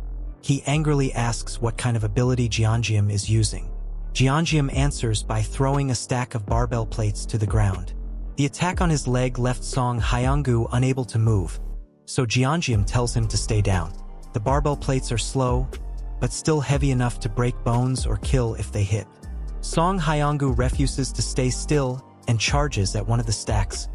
he angrily asks what kind of ability Jian is using. Jian answers by throwing a stack of barbell plates to the ground. The attack on his leg left Song Hyung-gu unable to move, so Jian tells him to stay down. The barbell plates are slow, but still heavy enough to break bones or kill if they hit. Song Hyung-gu refuses to stay still and charges at one of the stacks,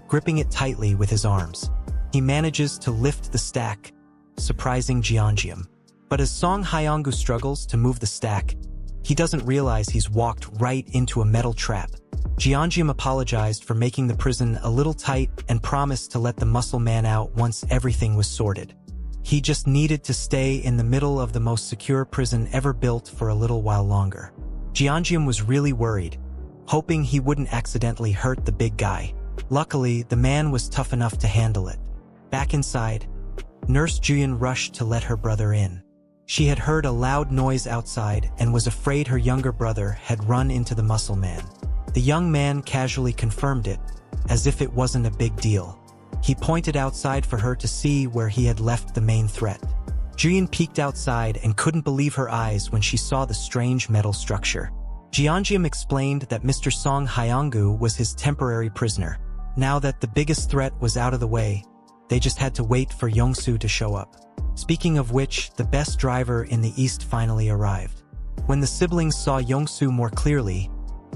gripping it tightly with his arms. He manages to lift the stack, surprising Jian. But as Song Hyung-gu struggles to move the stack, he doesn't realize he's walked right into a metal trap. Jian apologized for making the prison a little tight and promised to let the muscle man out once everything was sorted. He just needed to stay in the middle of the most secure prison ever built for a little while longer. Jian was really worried, hoping he wouldn't accidentally hurt the big guy. Luckily, the man was tough enough to handle it. Back inside, Nurse Jian rushed to let her brother in. She had heard a loud noise outside and was afraid her younger brother had run into the muscle man. The young man casually confirmed it, as if it wasn't a big deal. He pointed outside for her to see where he had left the main threat. Jian peeked outside and couldn't believe her eyes when she saw the strange metal structure. Jian explained that Mr. Song Hyanggu was his temporary prisoner. Now that the biggest threat was out of the way, they just had to wait for Yongsu to show up. Speaking of which, the best driver in the East finally arrived. When the siblings saw Yongsu more clearly,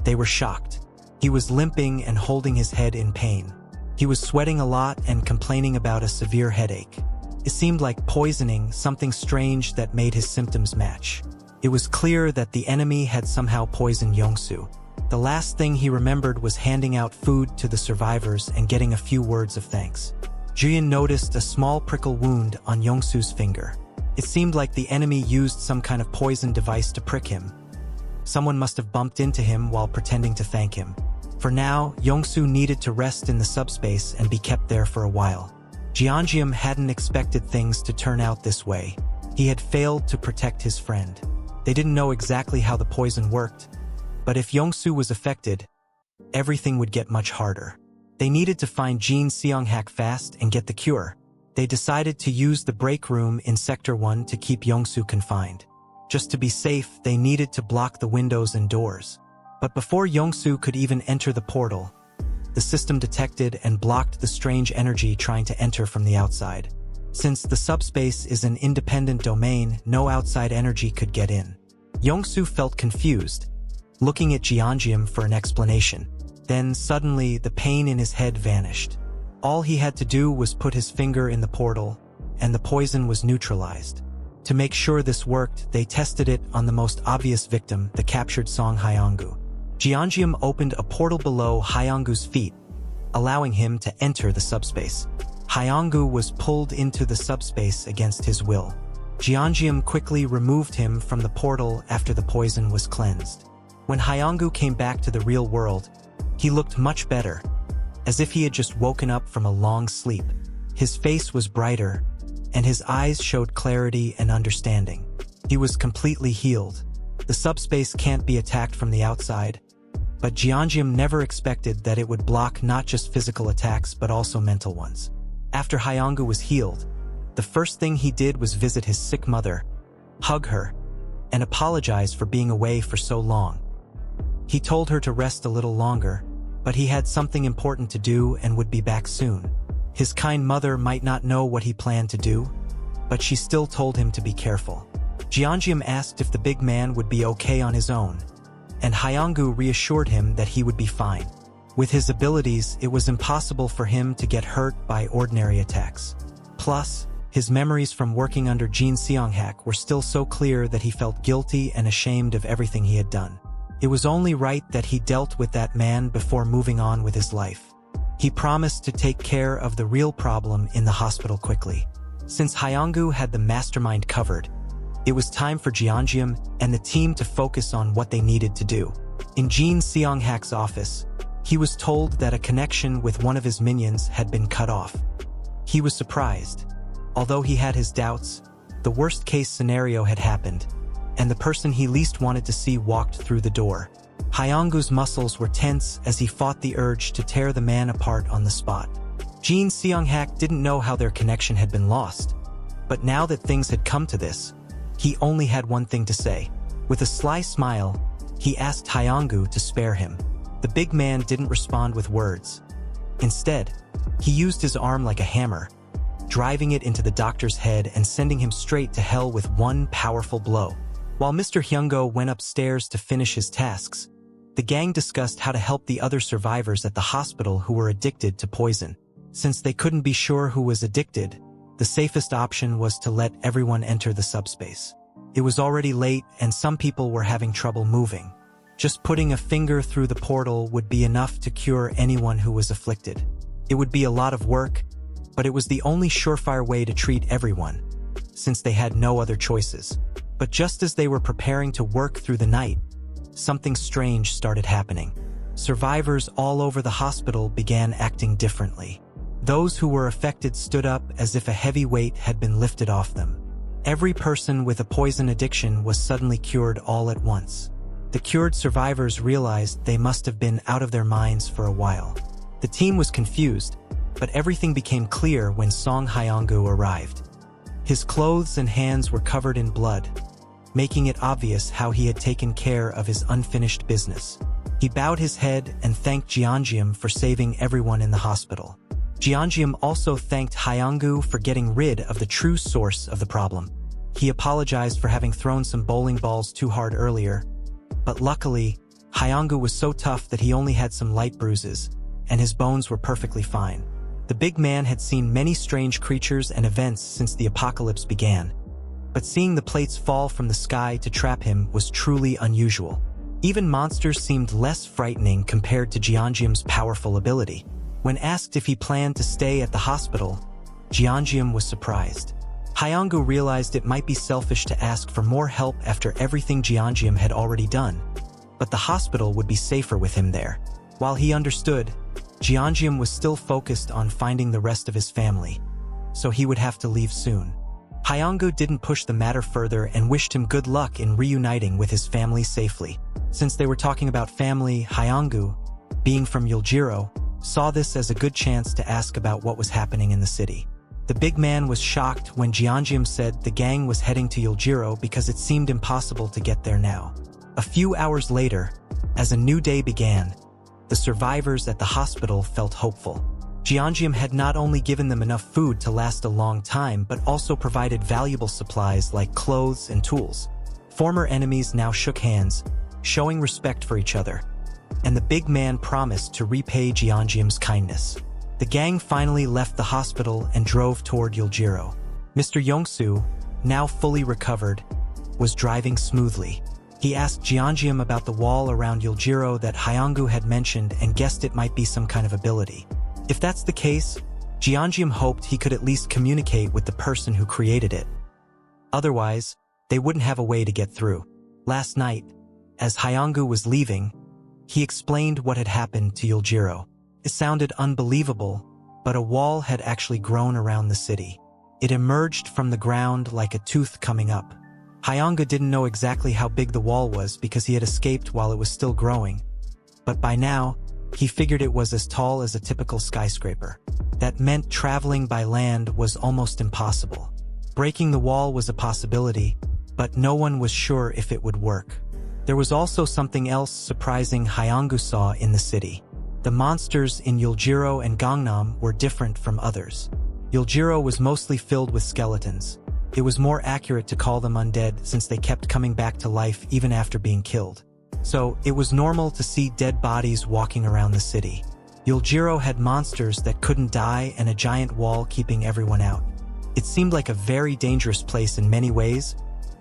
they were shocked. He was limping and holding his head in pain. He was sweating a lot and complaining about a severe headache. It seemed like poisoning, something strange that made his symptoms match. It was clear that the enemy had somehow poisoned Yongsu. The last thing he remembered was handing out food to the survivors and getting a few words of thanks. Jian noticed a small prickle wound on Yongsu's finger. It seemed like the enemy used some kind of poison device to prick him. Someone must have bumped into him while pretending to thank him. For now, Yongsu needed to rest in the subspace and be kept there for a while. Jian hadn't expected things to turn out this way. He had failed to protect his friend. They didn't know exactly how the poison worked, but if Yongsu was affected, everything would get much harder. They needed to find Jian Seonghak fast and get the cure. They decided to use the break room in Sector 1 to keep Yongsu confined. Just to be safe, they needed to block the windows and doors. But before Yongsu could even enter the portal, the system detected and blocked the strange energy trying to enter from the outside. Since the subspace is an independent domain, no outside energy could get in. Yongsu felt confused, looking at Jian for an explanation. Then suddenly, the pain in his head vanished. All he had to do was put his finger in the portal, and the poison was neutralized. To make sure this worked, they tested it on the most obvious victim, the captured Song Hyanggu. Jian opened a portal below Hyanggu's feet, allowing him to enter the subspace. Hyanggu was pulled into the subspace against his will. Jian quickly removed him from the portal after the poison was cleansed. When Hyanggu came back to the real world, he looked much better, as if he had just woken up from a long sleep. His face was brighter, and his eyes showed clarity and understanding. He was completely healed. The subspace can't be attacked from the outside, but Jian never expected that it would block not just physical attacks but also mental ones. After Hyanggu was healed, the first thing he did was visit his sick mother, hug her, and apologize for being away for so long. He told her to rest a little longer, but he had something important to do and would be back soon. His kind mother might not know what he planned to do, but she still told him to be careful. Jian asked if the big man would be okay on his own, and Hyanggu reassured him that he would be fine. With his abilities, it was impossible for him to get hurt by ordinary attacks. Plus, his memories from working under Jian Seonghak were still so clear that he felt guilty and ashamed of everything he had done. It was only right that he dealt with that man before moving on with his life. He promised to take care of the real problem in the hospital quickly. Since Hyanggu had the mastermind covered, it was time for Jian and the team to focus on what they needed to do. In Jian Seonghak's office, he was told that a connection with one of his minions had been cut off. He was surprised. Although he had his doubts, the worst-case scenario had happened, and the person he least wanted to see walked through the door. Hyanggu's muscles were tense as he fought the urge to tear the man apart on the spot. Jian Seonghak didn't know how their connection had been lost, but now that things had come to this, he only had one thing to say. With a sly smile, he asked Hyanggu to spare him. The big man didn't respond with words. Instead, he used his arm like a hammer, driving it into the doctor's head and sending him straight to hell with one powerful blow. While Mr. Hyunggo went upstairs to finish his tasks, the gang discussed how to help the other survivors at the hospital who were addicted to poison. Since they couldn't be sure who was addicted, the safest option was to let everyone enter the subspace. It was already late and some people were having trouble moving. Just putting a finger through the portal would be enough to cure anyone who was afflicted. It would be a lot of work, but it was the only surefire way to treat everyone, since they had no other choices. But just as they were preparing to work through the night, something strange started happening. Survivors all over the hospital began acting differently. Those who were affected stood up as if a heavy weight had been lifted off them. Every person with a poison addiction was suddenly cured all at once. The cured survivors realized they must have been out of their minds for a while. The team was confused, but everything became clear when Song Hyanggu arrived. His clothes and hands were covered in blood, making it obvious how he had taken care of his unfinished business. He bowed his head and thanked Jian for saving everyone in the hospital. Jian also thanked Hyanggu for getting rid of the true source of the problem. He apologized for having thrown some bowling balls too hard earlier, but luckily, Hyanggu was so tough that he only had some light bruises, and his bones were perfectly fine. The big man had seen many strange creatures and events since the apocalypse began, but seeing the plates fall from the sky to trap him was truly unusual. Even monsters seemed less frightening compared to Jian's powerful ability. When asked if he planned to stay at the hospital, Jian was surprised. Hyanggu realized it might be selfish to ask for more help after everything Jian had already done, but the hospital would be safer with him there. While he understood, Jian was still focused on finding the rest of his family, so he would have to leave soon. Hyanggu didn't push the matter further and wished him good luck in reuniting with his family safely. Since they were talking about family, Hyanggu, being from Yiro, saw this as a good chance to ask about what was happening in the city. The big man was shocked when Jian said the gang was heading to Yiro because it seemed impossible to get there now. A few hours later, as a new day began, the survivors at the hospital felt hopeful. Jian had not only given them enough food to last a long time but also provided valuable supplies like clothes and tools. Former enemies now shook hands, showing respect for each other, and the big man promised to repay Jian's kindness. The gang finally left the hospital and drove toward Yiro. Mr. Yongsu, now fully recovered, was driving smoothly. He asked Jian about the wall around Yiro that Hyanggu had mentioned and guessed it might be some kind of ability. If that's the case, Jian hoped he could at least communicate with the person who created it. Otherwise, they wouldn't have a way to get through. Last night, as Hyanggu was leaving, he explained what had happened to Yiro. It sounded unbelievable, but a wall had actually grown around the city. It emerged from the ground like a tooth coming up. Hyanggu didn't know exactly how big the wall was because he had escaped while it was still growing, but by now, he figured it was as tall as a typical skyscraper. That meant traveling by land was almost impossible. Breaking the wall was a possibility, but no one was sure if it would work. There was also something else surprising Hyanggu saw in the city. The monsters in Yiro and Gangnam were different from others. Yiro was mostly filled with skeletons. It was more accurate to call them undead since they kept coming back to life even after being killed. So, it was normal to see dead bodies walking around the city. Yiro had monsters that couldn't die and a giant wall keeping everyone out. It seemed like a very dangerous place in many ways,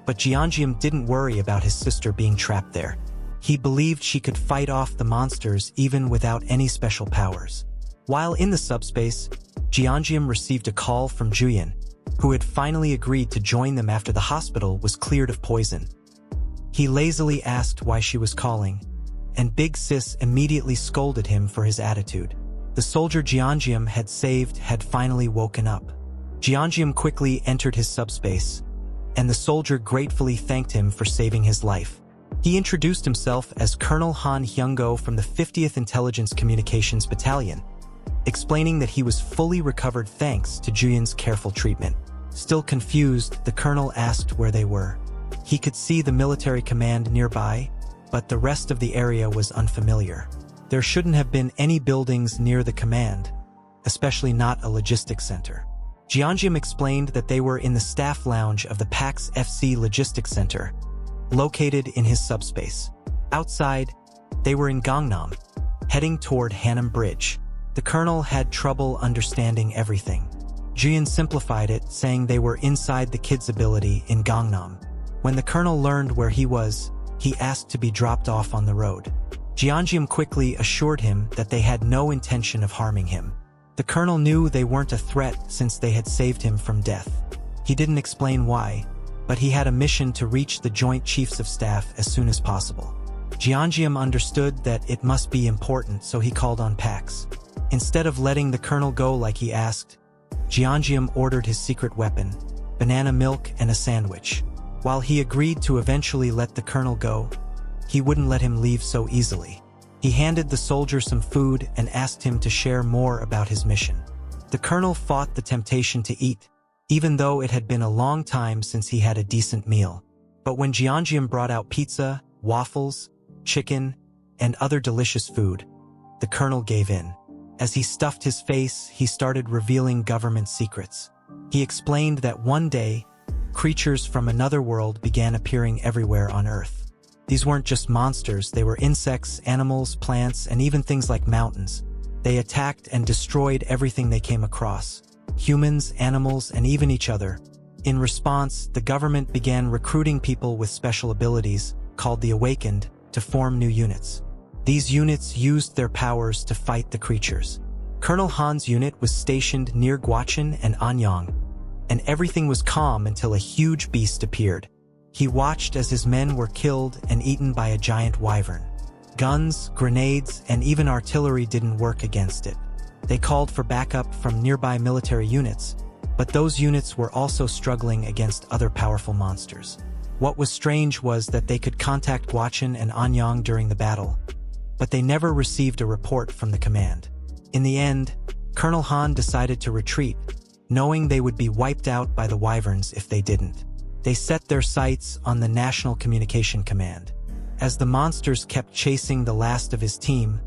but Jian didn't worry about his sister being trapped there. He believed she could fight off the monsters even without any special powers. While in the subspace, Jian received a call from Jian, who had finally agreed to join them after the hospital was cleared of poison. He lazily asked why she was calling, and Big Sis immediately scolded him for his attitude. The soldier Jian had saved had finally woken up. Jian quickly entered his subspace, and the soldier gratefully thanked him for saving his life. He introduced himself as Colonel Han Hyunggo from the 50th Intelligence Communications Battalion, explaining that he was fully recovered thanks to Jian's careful treatment. Still confused, the colonel asked where they were. He could see the military command nearby, but the rest of the area was unfamiliar. There shouldn't have been any buildings near the command, especially not a logistics center. Jian explained that they were in the staff lounge of the PAX FC Logistics Center, located in his subspace. Outside, they were in Gangnam, heading toward Hanam Bridge. The colonel had trouble understanding everything. Jian simplified it, saying they were inside the kid's ability in Gangnam. When the colonel learned where he was, he asked to be dropped off on the road. Jian quickly assured him that they had no intention of harming him. The colonel knew they weren't a threat since they had saved him from death. He didn't explain why, but he had a mission to reach the Joint Chiefs of Staff as soon as possible. Jian understood that it must be important, so he called on Pax. Instead of letting the colonel go like he asked, Jian ordered his secret weapon, banana milk and a sandwich. While he agreed to eventually let the colonel go, he wouldn't let him leave so easily. He handed the soldier some food and asked him to share more about his mission. The colonel fought the temptation to eat, even though it had been a long time since he had a decent meal. But when Jian brought out pizza, waffles, chicken, and other delicious food, the colonel gave in. As he stuffed his face, he started revealing government secrets. He explained that one day, creatures from another world began appearing everywhere on Earth. These weren't just monsters, they were insects, animals, plants, and even things like mountains. They attacked and destroyed everything they came across, humans, animals, and even each other. In response, the government began recruiting people with special abilities, called the Awakened, to form new units. These units used their powers to fight the creatures. Colonel Han's unit was stationed near Guachen and Anyang, and everything was calm until a huge beast appeared. He watched as his men were killed and eaten by a giant wyvern. Guns, grenades, and even artillery didn't work against it. They called for backup from nearby military units, but those units were also struggling against other powerful monsters. What was strange was that they could contact Guachen and Anyang during the battle, but they never received a report from the command. In the end, Colonel Han decided to retreat, knowing they would be wiped out by the wyverns if they didn't. They set their sights on the National Communication Command. As the monsters kept chasing the last of his team,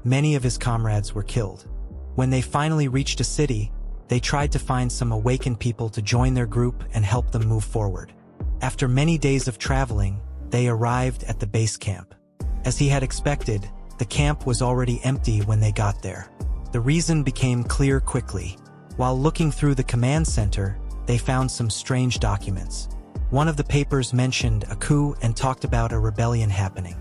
many of his comrades were killed. When they finally reached a city, they tried to find some awakened people to join their group and help them move forward. After many days of traveling, they arrived at the base camp. As he had expected, the camp was already empty when they got there. The reason became clear quickly. While looking through the command center, they found some strange documents. One of the papers mentioned a coup and talked about a rebellion happening.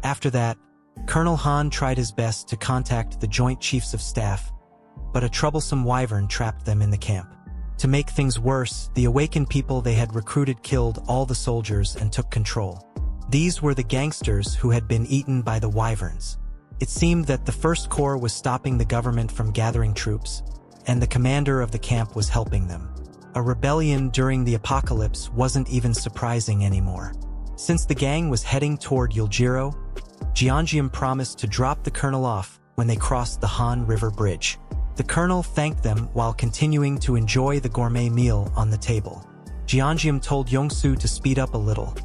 After that, Colonel Han tried his best to contact the Joint Chiefs of Staff, but a troublesome wyvern trapped them in the camp. To make things worse, the awakened people they had recruited killed all the soldiers and took control. These were the gangsters who had been eaten by the wyverns. It seemed that the First Corps was stopping the government from gathering troops, and the commander of the camp was helping them. A rebellion during the apocalypse wasn't even surprising anymore. Since the gang was heading toward Yiro, Jian promised to drop the colonel off when they crossed the Han River Bridge. The colonel thanked them while continuing to enjoy the gourmet meal on the table. Jian told Yongsu to speed up a little,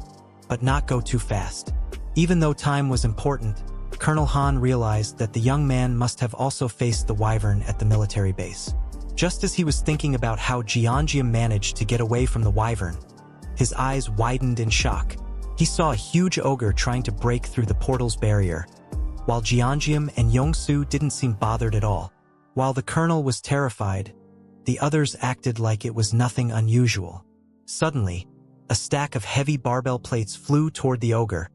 but not go too fast. Even though time was important, Colonel Han realized that the young man must have also faced the wyvern at the military base. Just as he was thinking about how Jian managed to get away from the wyvern, his eyes widened in shock. He saw a huge ogre trying to break through the portal's barrier, while Jian and Yongsu didn't seem bothered at all. While the colonel was terrified, the others acted like it was nothing unusual. Suddenly, a stack of heavy barbell plates flew toward the ogre,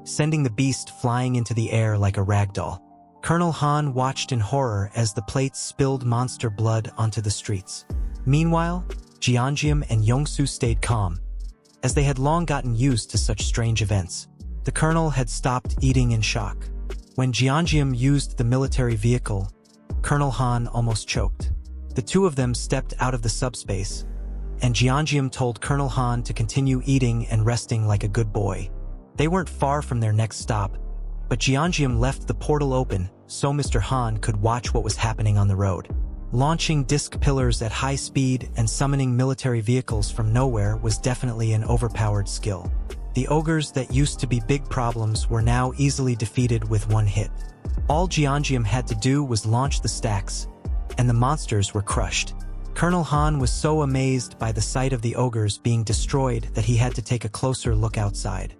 sending the beast flying into the air like a ragdoll. Colonel Han watched in horror as the plates spilled monster blood onto the streets. Meanwhile, Jian and Yongsu stayed calm, as they had long gotten used to such strange events. The colonel had stopped eating in shock. When Jian used the military vehicle, Colonel Han almost choked. The two of them stepped out of the subspace, and Jian told Colonel Han to continue eating and resting like a good boy. They weren't far from their next stop, but Jian left the portal open so Mr. Han could watch what was happening on the road. Launching disc pillars at high speed and summoning military vehicles from nowhere was definitely an overpowered skill. The ogres that used to be big problems were now easily defeated with one hit. All Jian had to do was launch the stacks, and the monsters were crushed. Colonel Han was so amazed by the sight of the ogres being destroyed that he had to take a closer look outside.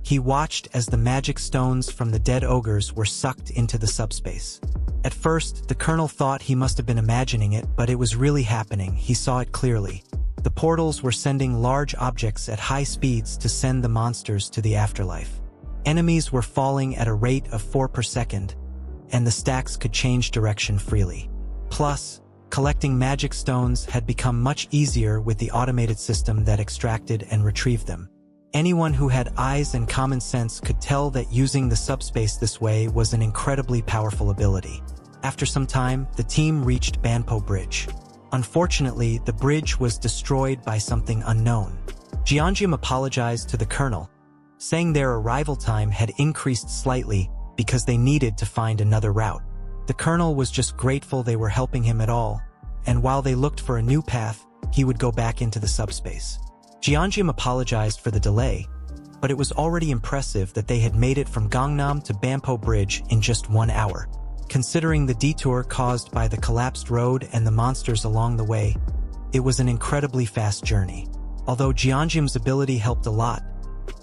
He watched as the magic stones from the dead ogres were sucked into the subspace. At first, the colonel thought he must have been imagining it, but it was really happening. He saw it clearly. The portals were sending large objects at high speeds to send the monsters to the afterlife. Enemies were falling at a rate of 4 per second, and the stacks could change direction freely. Plus, collecting magic stones had become much easier with the automated system that extracted and retrieved them. Anyone who had eyes and common sense could tell that using the subspace this way was an incredibly powerful ability. After some time, the team reached Banpo Bridge. Unfortunately, the bridge was destroyed by something unknown. Jian apologized to the colonel, saying their arrival time had increased slightly because they needed to find another route. The colonel was just grateful they were helping him at all, and while they looked for a new path, he would go back into the subspace. Jian apologized for the delay, but it was already impressive that they had made it from Gangnam to Banpo Bridge in just 1 hour. Considering the detour caused by the collapsed road and the monsters along the way, it was an incredibly fast journey. Although Jian's ability helped a lot,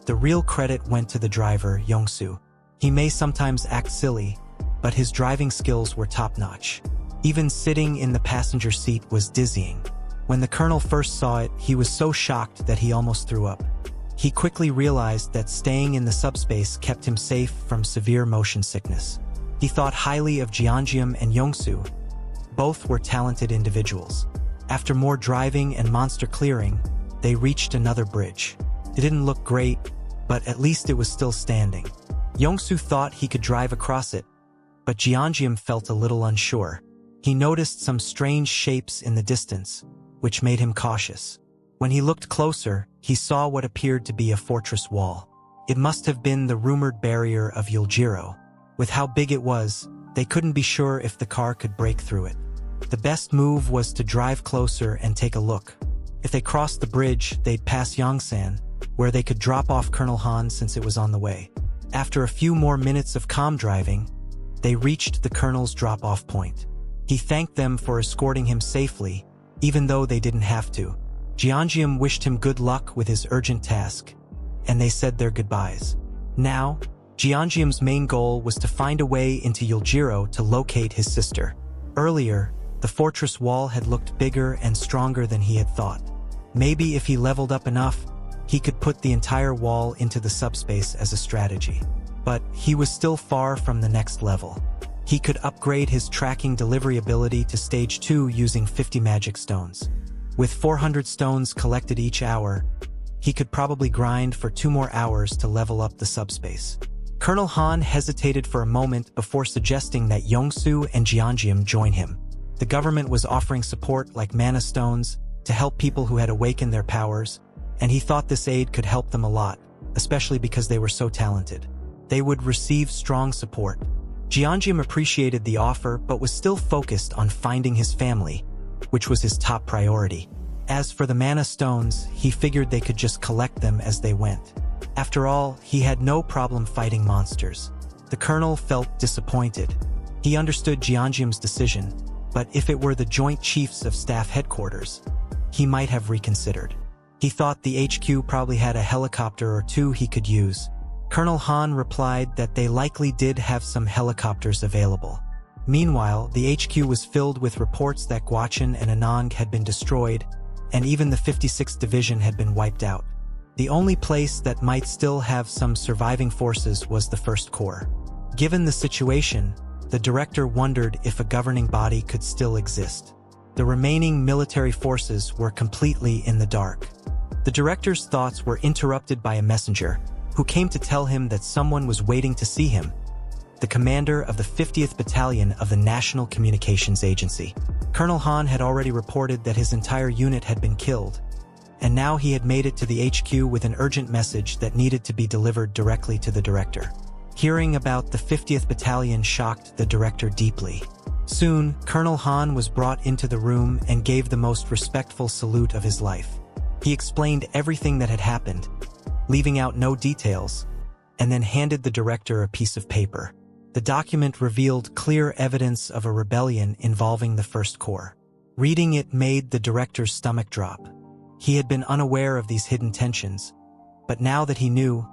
the real credit went to the driver, Yongsu. He may sometimes act silly, but his driving skills were top-notch. Even sitting in the passenger seat was dizzying. When the colonel first saw it, he was so shocked that he almost threw up. He quickly realized that staying in the subspace kept him safe from severe motion sickness. He thought highly of Jian and Yongsu. Both were talented individuals. After more driving and monster clearing, they reached another bridge. It didn't look great, but at least it was still standing. Yongsu thought he could drive across it, but Jian felt a little unsure. He noticed some strange shapes in the distance, which made him cautious. When he looked closer, he saw what appeared to be a fortress wall. It must have been the rumored barrier of Yiro. With how big it was, they couldn't be sure if the car could break through it. The best move was to drive closer and take a look. If they crossed the bridge, they'd pass Yongsan, where they could drop off Colonel Han since it was on the way. After a few more minutes of calm driving, they reached the colonel's drop-off point. He thanked them for escorting him safely, even though they didn't have to. Jian wished him good luck with his urgent task, and they said their goodbyes. Now, Jian's main goal was to find a way into Yiro to locate his sister. Earlier, the fortress wall had looked bigger and stronger than he had thought. Maybe if he leveled up enough, he could put the entire wall into the subspace as a strategy. But he was still far from the next level. He could upgrade his tracking delivery ability to stage 2 using 50 magic stones. With 400 stones collected each hour, he could probably grind for 2 more hours to level up the subspace. Colonel Han hesitated for a moment before suggesting that Yongsu and Jian join him. The government was offering support like mana stones to help people who had awakened their powers, and he thought this aid could help them a lot, especially because they were so talented. They would receive strong support. Jian appreciated the offer but was still focused on finding his family, which was his top priority. As for the mana stones, he figured they could just collect them as they went. After all, he had no problem fighting monsters. The colonel felt disappointed. He understood Jian's decision, but if it were the Joint Chiefs of Staff headquarters, he might have reconsidered. He thought the HQ probably had a helicopter or 2 he could use. Colonel Han replied that they likely did have some helicopters available. Meanwhile, the HQ was filled with reports that Guachan and Anang had been destroyed, and even the 56th Division had been wiped out. The only place that might still have some surviving forces was the First Corps. Given the situation, the director wondered if a governing body could still exist. The remaining military forces were completely in the dark. The director's thoughts were interrupted by a messenger, who came to tell him that someone was waiting to see him, the commander of the 50th Battalion of the National Communications Agency. Colonel Han had already reported that his entire unit had been killed, and now he had made it to the HQ with an urgent message that needed to be delivered directly to the director. Hearing about the 50th Battalion shocked the director deeply. Soon, Colonel Han was brought into the room and gave the most respectful salute of his life. He explained everything that had happened, leaving out no details, and then handed the director a piece of paper. The document revealed clear evidence of a rebellion involving the First Corps. Reading it made the director's stomach drop. He had been unaware of these hidden tensions, but now that he knew,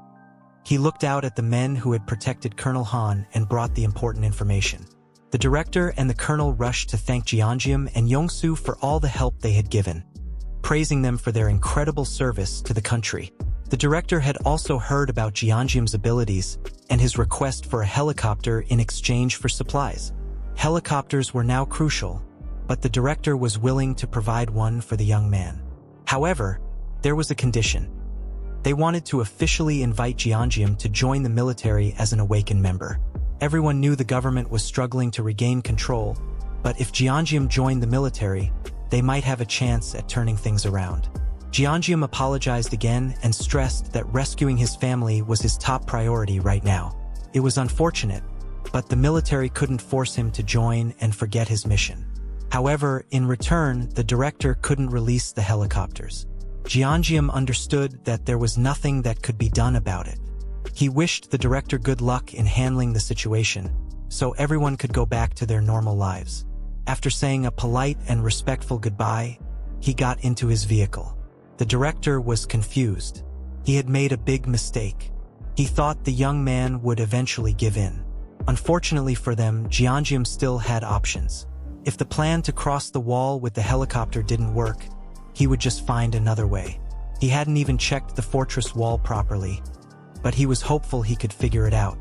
he looked out at the men who had protected Colonel Han and brought the important information. The director and the colonel rushed to thank Jian and Yongsu for all the help they had given, praising them for their incredible service to the country. The director had also heard about Jian's abilities and his request for a helicopter in exchange for supplies. Helicopters were now crucial, but the director was willing to provide one for the young man. However, there was a condition. They wanted to officially invite Jian to join the military as an awakened member. Everyone knew the government was struggling to regain control, but if Jian joined the military, they might have a chance at turning things around. Jian apologized again and stressed that rescuing his family was his top priority right now. It was unfortunate, but the military couldn't force him to join and forget his mission. However, in return, the director couldn't release the helicopters. Jian understood that there was nothing that could be done about it. He wished the director good luck in handling the situation, so everyone could go back to their normal lives. After saying a polite and respectful goodbye, he got into his vehicle. The director was confused. He had made a big mistake. He thought the young man would eventually give in. Unfortunately for them, Jian still had options. If the plan to cross the wall with the helicopter didn't work, he would just find another way. He hadn't even checked the fortress wall properly, but he was hopeful he could figure it out.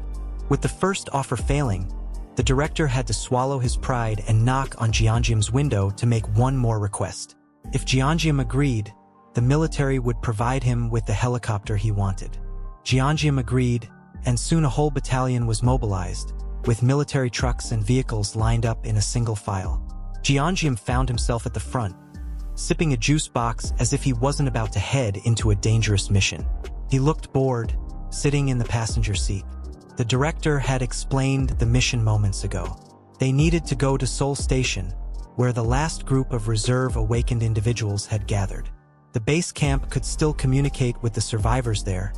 With the first offer failing, the director had to swallow his pride and knock on Jian's window to make one more request. If Jian agreed, the military would provide him with the helicopter he wanted. Jian agreed, and soon a whole battalion was mobilized, with military trucks and vehicles lined up in a single file. Jian found himself at the front, sipping a juice box as if he wasn't about to head into a dangerous mission. He looked bored, sitting in the passenger seat. The director had explained the mission moments ago. They needed to go to Seoul Station, where the last group of reserve awakened individuals had gathered. The base camp could still communicate with the survivors there,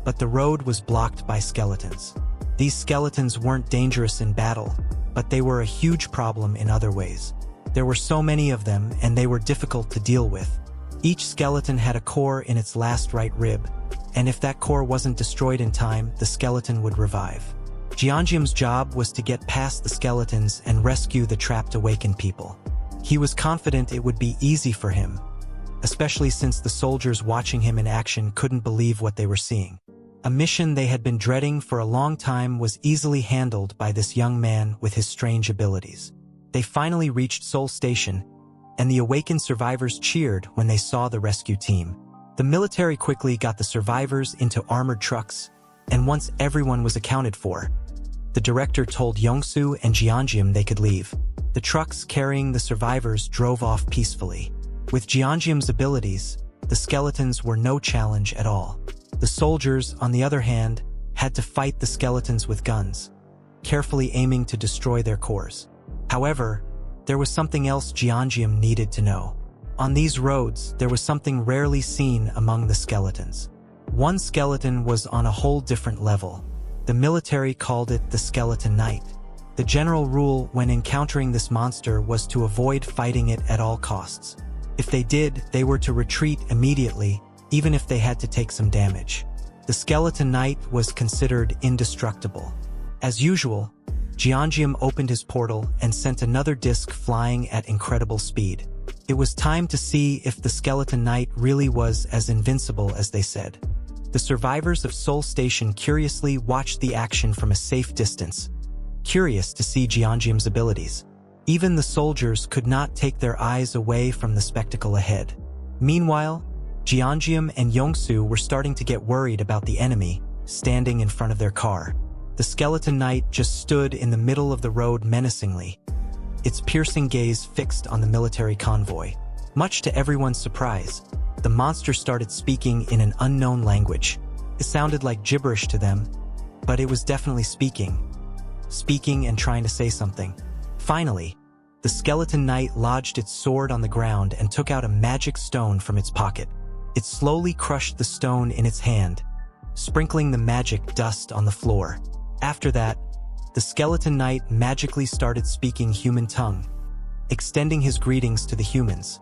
but the road was blocked by skeletons. These skeletons weren't dangerous in battle, but they were a huge problem in other ways. There were so many of them, and they were difficult to deal with. Each skeleton had a core in its last right rib, and if that core wasn't destroyed in time, the skeleton would revive. Jian's job was to get past the skeletons and rescue the trapped awakened people. He was confident it would be easy for him, especially since the soldiers watching him in action couldn't believe what they were seeing. A mission they had been dreading for a long time was easily handled by this young man with his strange abilities. They finally reached Seoul Station, and the awakened survivors cheered when they saw the rescue team. The military quickly got the survivors into armored trucks, and once everyone was accounted for, the director told Yongsu and Jian they could leave. The trucks carrying the survivors drove off peacefully. With Jian's abilities, the skeletons were no challenge at all. The soldiers, on the other hand, had to fight the skeletons with guns, carefully aiming to destroy their cores. However, there was something else Jian needed to know. On these roads, there was something rarely seen among the skeletons. One skeleton was on a whole different level. The military called it the Skeleton Knight. The general rule when encountering this monster was to avoid fighting it at all costs. If they did, they were to retreat immediately, even if they had to take some damage. The Skeleton Knight was considered indestructible. As usual, Jian opened his portal and sent another disc flying at incredible speed. It was time to see if the Skeleton Knight really was as invincible as they said. The survivors of Seoul Station curiously watched the action from a safe distance, curious to see Jian's abilities. Even the soldiers could not take their eyes away from the spectacle ahead. Meanwhile, Jian and Yongsu were starting to get worried about the enemy standing in front of their car. The Skeleton Knight just stood in the middle of the road menacingly, its piercing gaze fixed on the military convoy. Much to everyone's surprise, the monster started speaking in an unknown language. It sounded like gibberish to them, but it was definitely speaking and trying to say something. Finally, the Skeleton Knight lodged its sword on the ground and took out a magic stone from its pocket. It slowly crushed the stone in its hand, sprinkling the magic dust on the floor. After that, the Skeleton Knight magically started speaking human tongue, extending his greetings to the humans,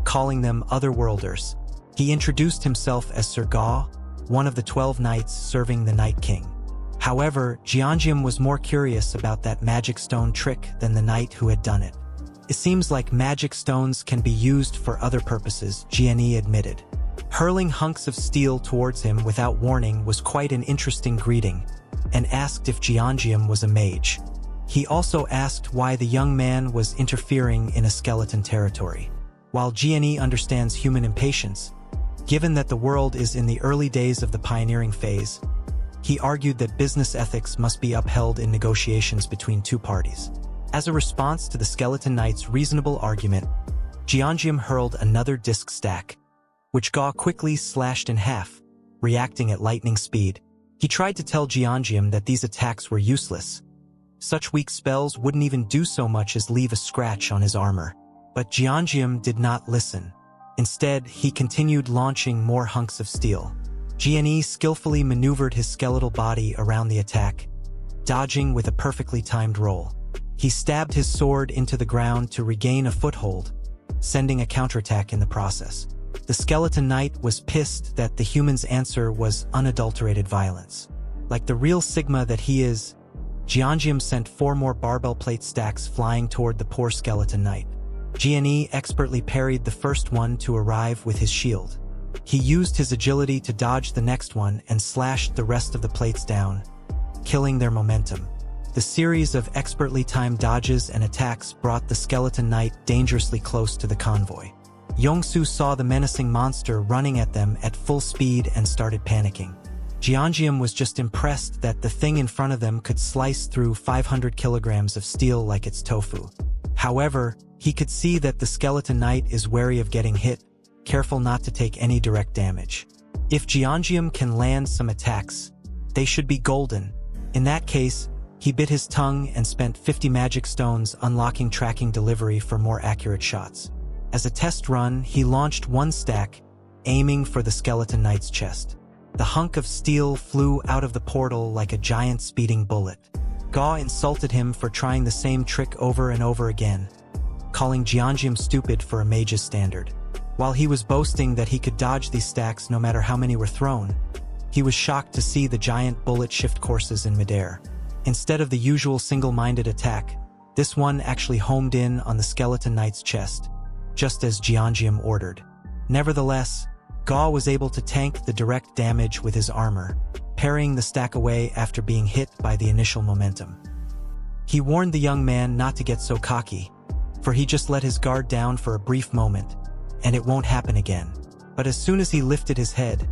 calling them otherworlders. He introduced himself as Sir Ga, one of the 12 knights serving the Night King. However, Jian was more curious about that magic stone trick than the knight who had done it. It seems like magic stones can be used for other purposes, Jian admitted. Hurling hunks of steel towards him without warning was quite an interesting greeting, and asked if Jian was a mage. He also asked why the young man was interfering in a skeleton territory. While Jian understands human impatience, given that the world is in the early days of the pioneering phase, He argued that business ethics must be upheld in negotiations between two parties. As a response to the Skeleton Knight's reasonable argument, Jian hurled another disc stack, which Ga quickly slashed in half, reacting at lightning speed. He tried to tell Jian that these attacks were useless. Such weak spells wouldn't even do so much as leave a scratch on his armor. But Jian did not listen. Instead, he continued launching more hunks of steel. Jian skillfully maneuvered his skeletal body around the attack, dodging with a perfectly timed roll. He stabbed his sword into the ground to regain a foothold, sending a counterattack in the process. The Skeleton Knight was pissed that the human's answer was unadulterated violence. Like the real Sigma that he is, Jian sent 4 more barbell plate stacks flying toward the poor Skeleton Knight. Jian expertly parried the first one to arrive with his shield. He used his agility to dodge the next one and slashed the rest of the plates down, killing their momentum. The series of expertly timed dodges and attacks brought the Skeleton Knight dangerously close to the convoy. Yongsu saw the menacing monster running at them at full speed and started panicking. Jian was just impressed that the thing in front of them could slice through 500 kilograms of steel like it's tofu. However, he could see that the Skeleton Knight is wary of getting hit, careful not to take any direct damage. If Jian can land some attacks, they should be golden. In that case, he bit his tongue and spent 50 magic stones unlocking tracking delivery for more accurate shots. As a test run, he launched 1 stack, aiming for the Skeleton Knight's chest. The hunk of steel flew out of the portal like a giant speeding bullet. Ga insulted him for trying the same trick over and over again, calling Jian stupid for a mage's standard. While he was boasting that he could dodge these stacks no matter how many were thrown, he was shocked to see the giant bullet shift courses in midair. Instead of the usual single-minded attack, this one actually homed in on the Skeleton Knight's chest, just as Jian ordered. Nevertheless, Ga was able to tank the direct damage with his armor, parrying the stack away after being hit by the initial momentum. He warned the young man not to get so cocky, for he just let his guard down for a brief moment, and it won't happen again. But as soon as he lifted his head,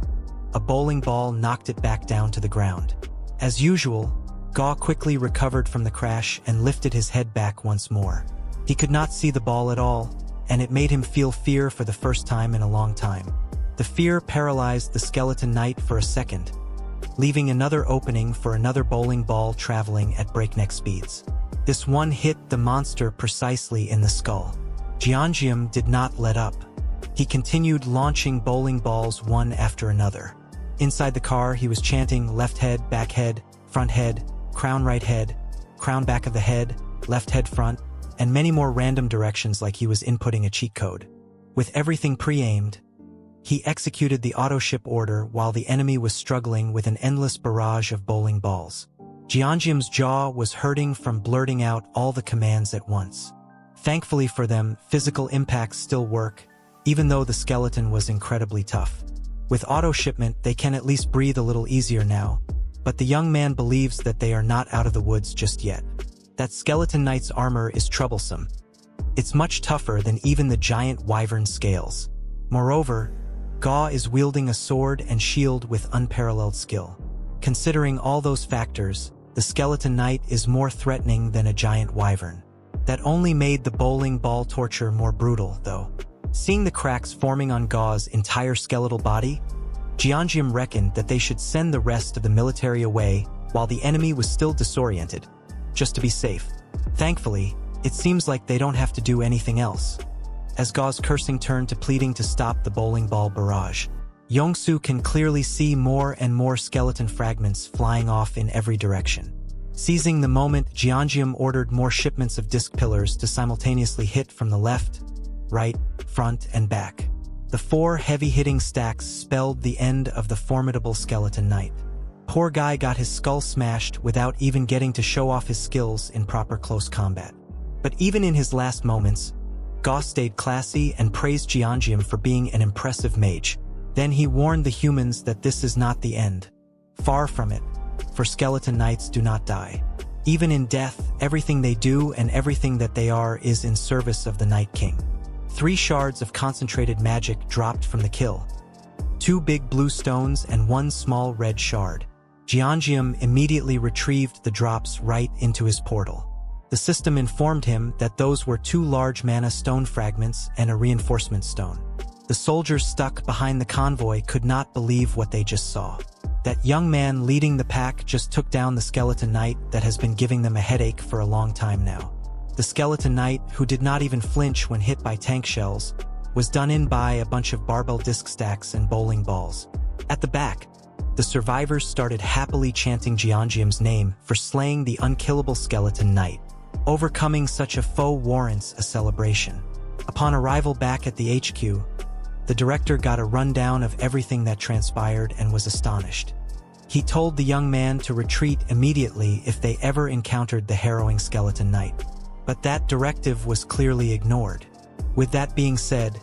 a bowling ball knocked it back down to the ground. As usual, Ga quickly recovered from the crash and lifted his head back once more. He could not see the ball at all, and it made him feel fear for the first time in a long time. The fear paralyzed the Skeleton Knight for a second, leaving another opening for another bowling ball traveling at breakneck speeds. This one hit the monster precisely in the skull. Jian did not let up. He continued launching bowling balls one after another. Inside the car, he was chanting left head, back head, front head, crown right head, crown back of the head, left head front, and many more random directions like he was inputting a cheat code. With everything pre-aimed, he executed the auto-ship order while the enemy was struggling with an endless barrage of bowling balls. Jian's jaw was hurting from blurting out all the commands at once. Thankfully for them, physical impacts still work, even though the skeleton was incredibly tough. With auto-shipment, they can at least breathe a little easier now, but the young man believes that they are not out of the woods just yet. That Skeleton Knight's armor is troublesome. It's much tougher than even the giant wyvern scales. Moreover, Ga is wielding a sword and shield with unparalleled skill. Considering all those factors, the Skeleton Knight is more threatening than a giant wyvern. That only made the bowling ball torture more brutal, though. Seeing the cracks forming on Ga's entire skeletal body, Jian reckoned that they should send the rest of the military away while the enemy was still disoriented, just to be safe. Thankfully, it seems like they don't have to do anything else. As Ga's cursing turned to pleading to stop the bowling ball barrage, Yongsu can clearly see more and more skeleton fragments flying off in every direction. Seizing the moment, Jian ordered more shipments of disc pillars to simultaneously hit from the left, right, front, and back. The 4 heavy-hitting stacks spelled the end of the formidable Skeleton Knight. Poor guy got his skull smashed without even getting to show off his skills in proper close combat. But even in his last moments, Ga stayed classy and praised Jian for being an impressive mage. Then he warned the humans that this is not the end. Far from it, for Skeleton Knights do not die. Even in death, everything they do and everything that they are is in service of the Night King. 3 shards of concentrated magic dropped from the kill. 2 big blue stones and 1 small red shard. Jian immediately retrieved the drops right into his portal. The system informed him that those were 2 large mana stone fragments and a reinforcement stone. The soldiers stuck behind the convoy could not believe what they just saw. That young man leading the pack just took down the skeleton knight that has been giving them a headache for a long time now. The skeleton knight, who did not even flinch when hit by tank shells, was done in by a bunch of barbell disc stacks and bowling balls. At the back, the survivors started happily chanting Jian's name for slaying the unkillable skeleton knight. Overcoming such a foe warrants a celebration. Upon arrival back at the HQ, the director got a rundown of everything that transpired and was astonished. He told the young man to retreat immediately if they ever encountered the harrowing skeleton knight. But that directive was clearly ignored. With that being said,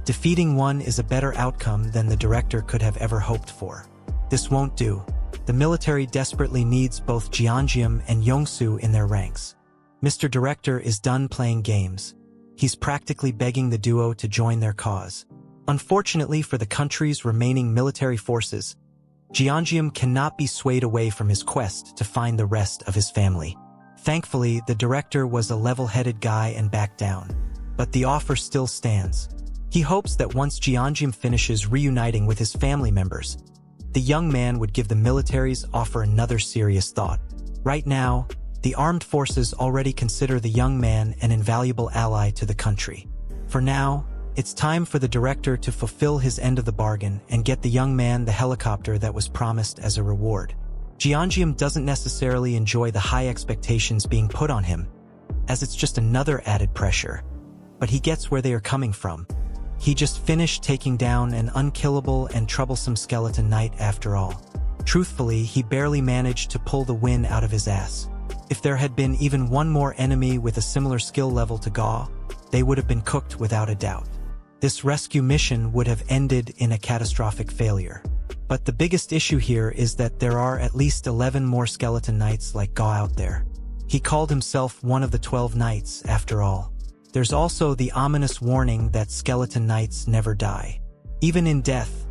defeating one is a better outcome than the director could have ever hoped for. This won't do. The military desperately needs both Jian and Yongsu in their ranks. Mr. Director is done playing games. He's practically begging the duo to join their cause. Unfortunately for the country's remaining military forces, Jian cannot be swayed away from his quest to find the rest of his family. Thankfully, the director was a level-headed guy and backed down. But the offer still stands. He hopes that once Jian finishes reuniting with his family members, the young man would give the military's offer another serious thought. Right now, the armed forces already consider the young man an invaluable ally to the country. For now, it's time for the director to fulfill his end of the bargain and get the young man the helicopter that was promised as a reward. Jian doesn't necessarily enjoy the high expectations being put on him, as it's just another added pressure. But he gets where they are coming from. He just finished taking down an unkillable and troublesome skeleton knight after all. Truthfully, he barely managed to pull the win out of his ass. If there had been even one more enemy with a similar skill level to Gaw, they would have been cooked without a doubt. This rescue mission would have ended in a catastrophic failure. But the biggest issue here is that there are at least 11 more skeleton knights like Gaw out there. He called himself one of the 12 knights, after all. There's also the ominous warning that skeleton knights never die. Even in death,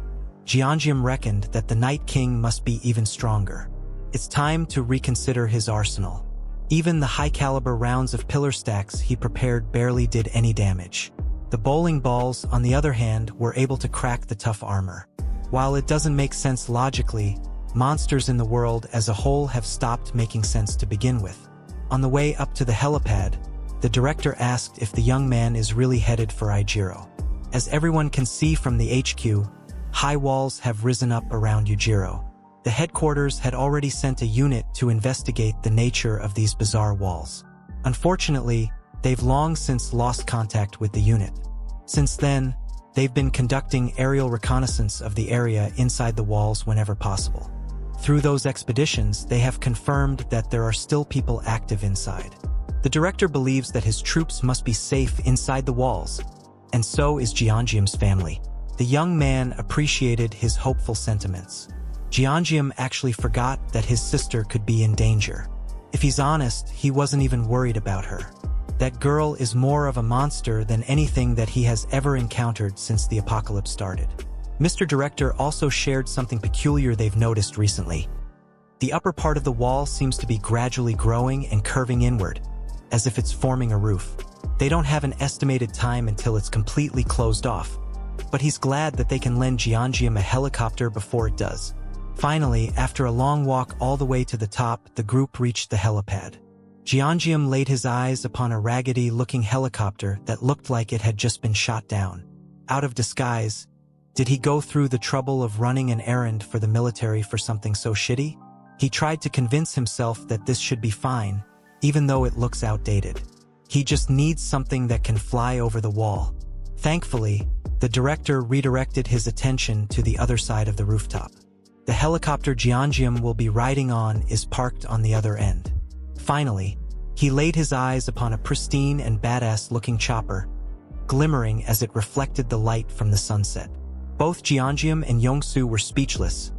Jian reckoned that the Night King must be even stronger. It's time to reconsider his arsenal. Even the high-caliber rounds of pillar stacks he prepared barely did any damage. The bowling balls, on the other hand, were able to crack the tough armor. While it doesn't make sense logically, monsters in the world as a whole have stopped making sense to begin with. On the way up to the helipad, the director asked if the young man is really headed for Yiro. As everyone can see from the HQ, high walls have risen up around Yiro. The headquarters had already sent a unit to investigate the nature of these bizarre walls. Unfortunately, they've long since lost contact with the unit. Since then, they've been conducting aerial reconnaissance of the area inside the walls whenever possible. Through those expeditions, they have confirmed that there are still people active inside. The director believes that his troops must be safe inside the walls, and so is Jian's family. The young man appreciated his hopeful sentiments. Jian actually forgot that his sister could be in danger. If he's honest, he wasn't even worried about her. That girl is more of a monster than anything that he has ever encountered since the apocalypse started. Mr. Director also shared something peculiar they've noticed recently. The upper part of the wall seems to be gradually growing and curving inward, as if it's forming a roof. They don't have an estimated time until it's completely closed off, but he's glad that they can lend Jian a helicopter before it does. Finally, after a long walk all the way to the top, the group reached the helipad. Jian laid his eyes upon a raggedy-looking helicopter that looked like it had just been shot down. Out of disguise, did he go through the trouble of running an errand for the military for something so shitty? He tried to convince himself that this should be fine, even though it looks outdated. He just needs something that can fly over the wall. Thankfully, the director redirected his attention to the other side of the rooftop. The helicopter Jian will be riding on is parked on the other end. Finally, he laid his eyes upon a pristine and badass-looking chopper, glimmering as it reflected the light from the sunset. Both Jian and Yongsu were speechless,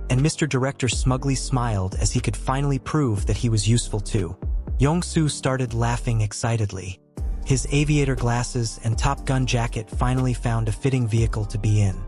and Mr. Director smugly smiled as he could finally prove that he was useful too. Yongsu started laughing excitedly. His aviator glasses and Top Gun jacket finally found a fitting vehicle to be in.